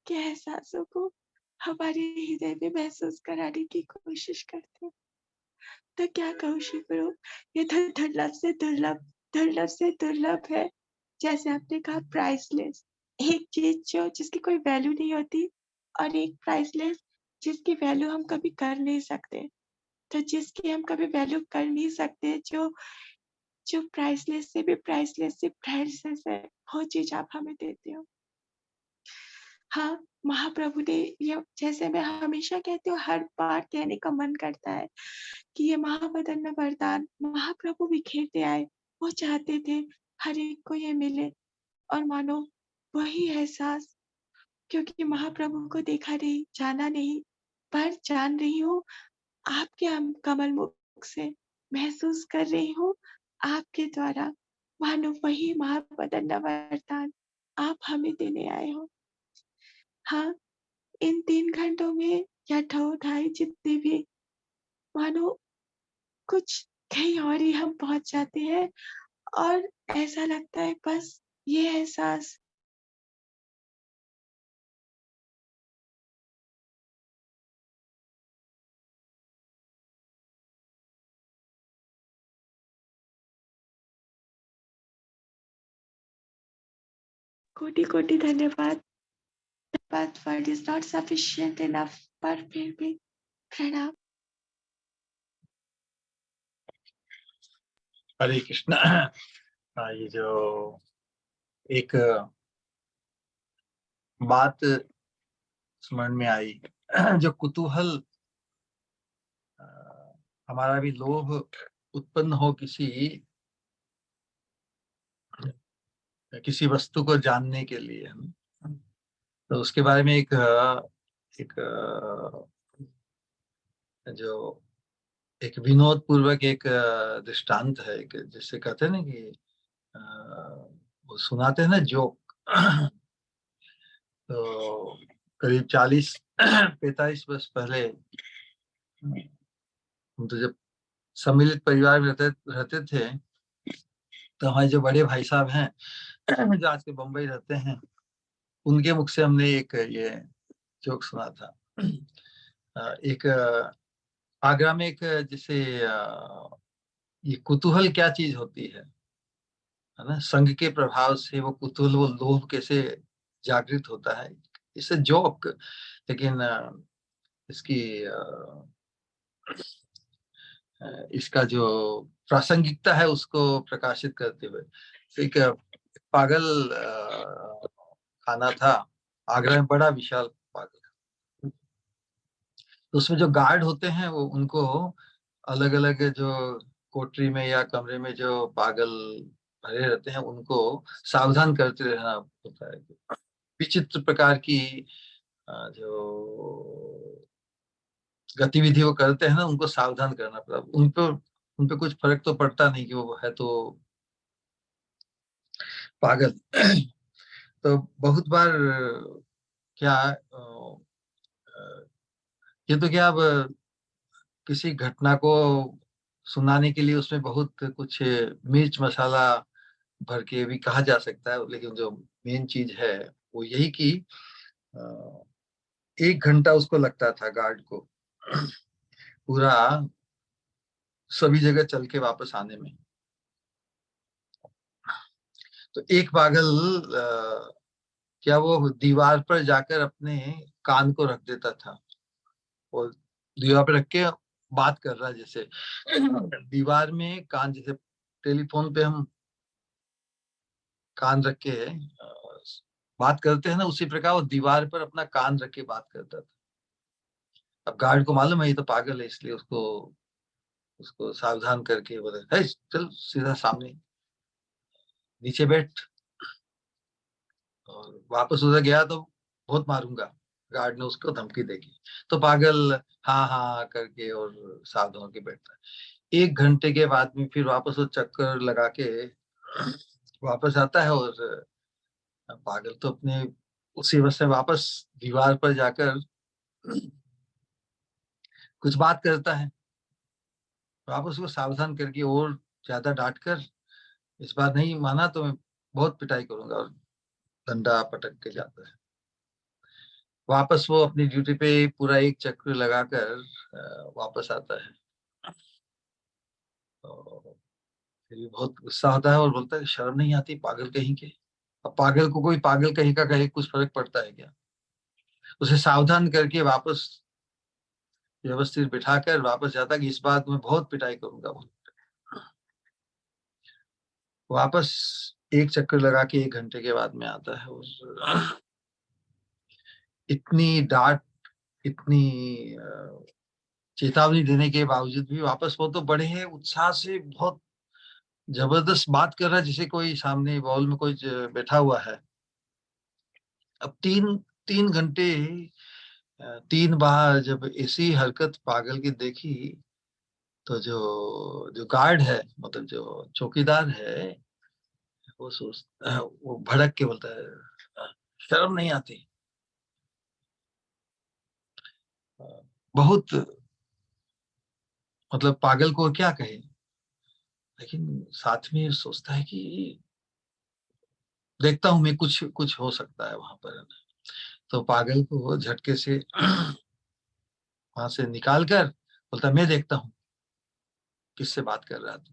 के एहसासों को हमारे हृदय में महसूस कराने की कोशिश करते हैं। तो क्या कहूँ श्री गुरु, ये तो दुर्लभ से दुर्लभ है। जैसे आपने कहा प्राइसलेस, एक चीज़ जो जिसकी कोई वैल्यू नहीं होती और एक प्राइसलेस जिसकी वैल्यू हम कभी कर नहीं सकते। तो जिसकी हम कभी वैल्यू कर नहीं सकते, जो प्राइसलेस से प्राइसलेस है, वो चीज़ आप हमें देते हो। हाँ, महाप्रभु ने ये, जैसे मैं हमेशा कहती हूँ, हर बार कहने का मन करता है कि ये महापदन्य वरदान महाप्रभु बिखेरते आए। वो चाहते थे हर एक को ये मिले, और मानो वही एहसास, क्योंकि महाप्रभु को देखा नहीं, जाना नहीं, पर जान रही हूँ आपके कमल मुख से, महसूस कर रही हूँ आपके द्वारा, मानो वही महापदन्य वरदान आप हमें देने आए हो। हाँ, इन 3 घंटों में या ढाई जितने भी, मानो कुछ कहीं और ही हम पहुँच जाते हैं, और ऐसा लगता है बस ये एहसास कोटि-कोटि धन्यवाद। But word is not sufficient enough, पर फिर भी प्रणाम। हरे कृष्णा। ये जो एक बात स्मरण में आई, जो कुतूहल, अ, हमारा भी लोभ उत्पन्न हो किसी वस्तु को जानने के लिए, तो उसके बारे में एक जो एक विनोद पूर्वक एक दृष्टांत है, एक जिससे कहते हैं ना कि अ, वो सुनाते हैं ना जोक। तो करीब 40-45 वर्ष पहले हम तो जब सम्मिलित परिवार में रहते रहते थे, तो हमारे जो बड़े भाई साहब हैं जो आज के बम्बई रहते हैं, उनके मुख से हमने एक ये जोक सुना था। एक आगरा में एक जैसे ये कुतूहल क्या चीज होती है ना, संघ के प्रभाव से वो कुतूहल, वो लोभ कैसे जागृत होता है, इससे जोक, लेकिन इसकी इसका जो प्रासंगिकता है उसको प्रकाशित करते हुए, एक पागल खाना था आगरा में, बड़ा विशाल पागल। तो उसमें जो गार्ड होते हैं वो उनको अलग अलग जो कोठरी में या कमरे में जो पागल भरे रहते हैं उनको सावधान करते रहना होता है। विचित्र प्रकार की जो गतिविधि वो करते हैं ना, उनको सावधान करना पड़ा। उन पे कुछ फर्क तो पड़ता नहीं कि वो है तो पागल। तो बहुत बार क्या ये तो क्या, अब किसी घटना को सुनाने के लिए उसमें बहुत कुछ मिर्च मसाला भर के भी कहा जा सकता है, लेकिन जो मेन चीज है वो यही कि अ, 1 घंटा उसको लगता था गार्ड को पूरा सभी जगह चल के वापस आने में। तो एक पागल क्या वो दीवार पर जाकर अपने कान को रख देता था, और दीवार पर रख के बात कर रहा है, जैसे दीवार में कान, जैसे टेलीफोन पे हम कान रख के बात करते हैं ना, उसी प्रकार वो दीवार पर अपना कान रख के बात करता था। अब गार्ड को मालूम है ये तो पागल है, इसलिए उसको उसको सावधान करके बोले, "हे, चल सीधा सामने नीचे बैठ।" और वापस उधर गया तो बहुत मारूंगा, गार्ड ने उसको धमकी देगी। तो पागल हाँ हाँ करके और सावधान होके बैठता है। 1 घंटे के बाद में फिर वापस वो चक्कर लगा के वापस आता है, और पागल तो अपने उसी अवस्था से वापस दीवार पर जाकर कुछ बात करता है। वापस उसको सावधान करके और ज्यादा डांट कर, इस बार नहीं माना तो मैं बहुत पिटाई करूंगा, और डंडा पटक के जाता है। वापस वो अपनी ड्यूटी पे पूरा 1 चक्र लगाकर वापस आता है। तो फिर भी बहुत गुस्सा होता है और बोलता है, शर्म नहीं आती पागल कहीं के। अब पागल को कोई पागल कहीं का कहे कुछ फर्क पड़ता है क्या? उसे सावधान करके वापस व्यवस्थित बिठाकर वापस जाता कि इस बार मैं बहुत पिटाई करूंगा। वापस 1 चक्कर लगा के 1 घंटे के बाद में आता है, और इतनी डांट, इतनी चेतावनी देने के बावजूद भी वापस वो तो बड़े उत्साह से बहुत जबरदस्त बात कर रहा है, जैसे कोई सामने बॉल में कोई बैठा हुआ है। अब 3 घंटे 3 बार जब ऐसी हरकत पागल की देखी, तो जो गार्ड है, मतलब जो चौकीदार है, वो भड़क के बोलता है, शर्म नहीं आती? बहुत, मतलब पागल को क्या कहे, लेकिन साथ में सोचता है कि देखता हूं मैं, कुछ कुछ हो सकता है वहां पर। तो पागल को झटके से वहां से निकाल कर बोलता है, मैं देखता हूँ किससे बात कर रहा था।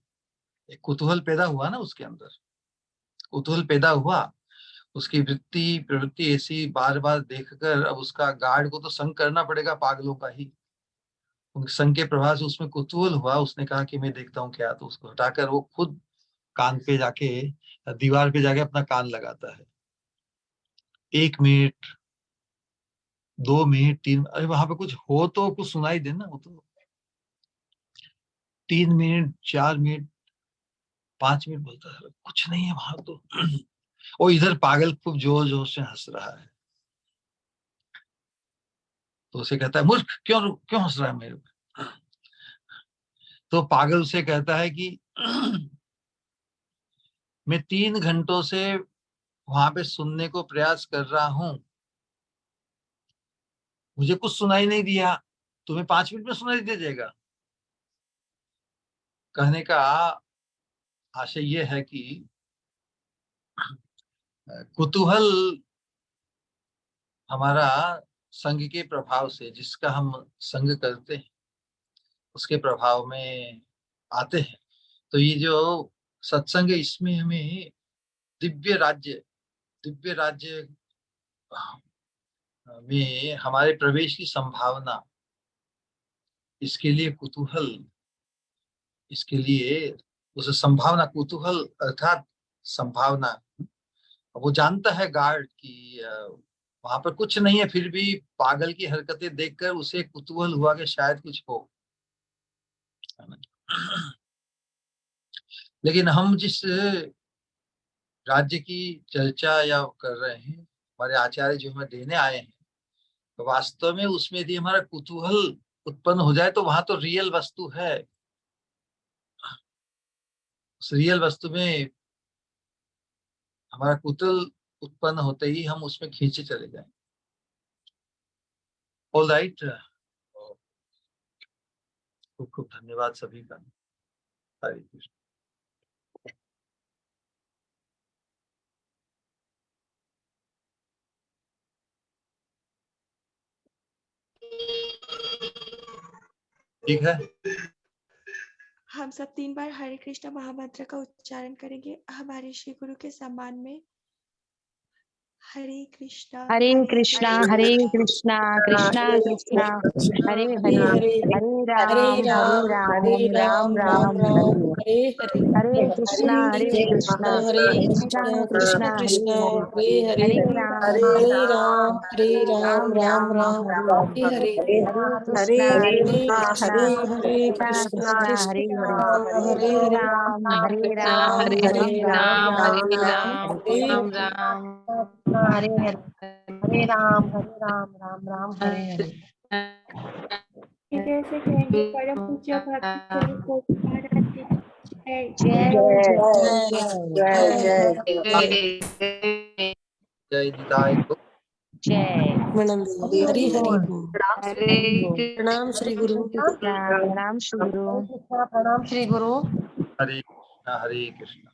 एक कुतूहल पैदा हुआ ना उसके अंदर, कुतूहल पैदा हुआ। उसकी वृत्ति प्रवृत्ति ऐसी बार बार देखकर अब उसका गार्ड को तो संग करना पड़ेगा पागलों का ही। उनके संग के प्रभाव से उसमें कुतूहल हुआ, उसने कहा कि मैं देखता हूँ क्या। तो उसको हटाकर वो खुद कान पे जाके, दीवार पे जाके अपना कान लगाता है। 1 मिनट, 2 मिनट, 3, अरे वहां पे कुछ हो तो कुछ सुनाई दे ना। वो तो 3 मिनट, 4 मिनट, 5 मिनट बोलता है, कुछ नहीं है वहां तो। वो इधर पागल खूब जोर जोर से हंस रहा है। तो उसे कहता है, मूर्ख, क्यों क्यों हंस रहा है मेरे पे? तो पागल उसे कहता है कि मैं 3 घंटों से वहां पे सुनने को प्रयास कर रहा हूं, मुझे कुछ सुनाई नहीं दिया, तुम्हें 5 मिनट में सुनाई दे जाएगा? कहने का आशय ये है कि कुतूहल हमारा संग के प्रभाव से, जिसका हम संग करते हैं उसके प्रभाव में आते हैं। तो ये जो सत्संग है, इसमें हमें दिव्य राज्य, दिव्य राज्य में हमारे प्रवेश की संभावना, इसके लिए कुतूहल, इसके लिए उस संभावना, कुतूहल अर्थात संभावना। वो जानता है गार्ड कि वहां पर कुछ नहीं है, फिर भी पागल की हरकतें देखकर उसे कुतूहल हुआ कि शायद कुछ हो। लेकिन हम जिस राज्य की चर्चा या कर रहे हैं, हमारे आचार्य जो हमें देने आए हैं, तो वास्तव में उसमें यदि हमारा कुतूहल उत्पन्न हो जाए तो वहां तो रियल वस्तु है। उस रियल वस्तु में हमारा कुतूहल उत्पन्न होते ही हम उसमें खींचे चले जाए। ऑल राइट, खूब खूब धन्यवाद सभी का। हरे कृष्ण। ठीक है, हम सब 3 बार हरे कृष्णा महामंत्र का उच्चारण करेंगे हमारे श्री गुरु के सम्मान में। हरे कृष्णा हरे कृष्णा कृष्णा कृष्णा हरे हरे हरे राम राम राम हरे हरे कृष्णा कृष्णा कृष्णा हरे राम राम हरे हरे कृष्णा कृष्णा कृष्णा हरे हरे हरे राम राम राम हरे हरे राम राम हरे हरे। कैसे कहेंगे परम पूज्य भक्ति स्वरूप गोपी महाराज की जय। जय निताय गौर। जय हरि हरि बोल। प्रणाम श्री गुरु। प्रणाम श्री गुरु। प्रणाम श्री गुरु। हरे कृष्णा, हरे कृष्णा।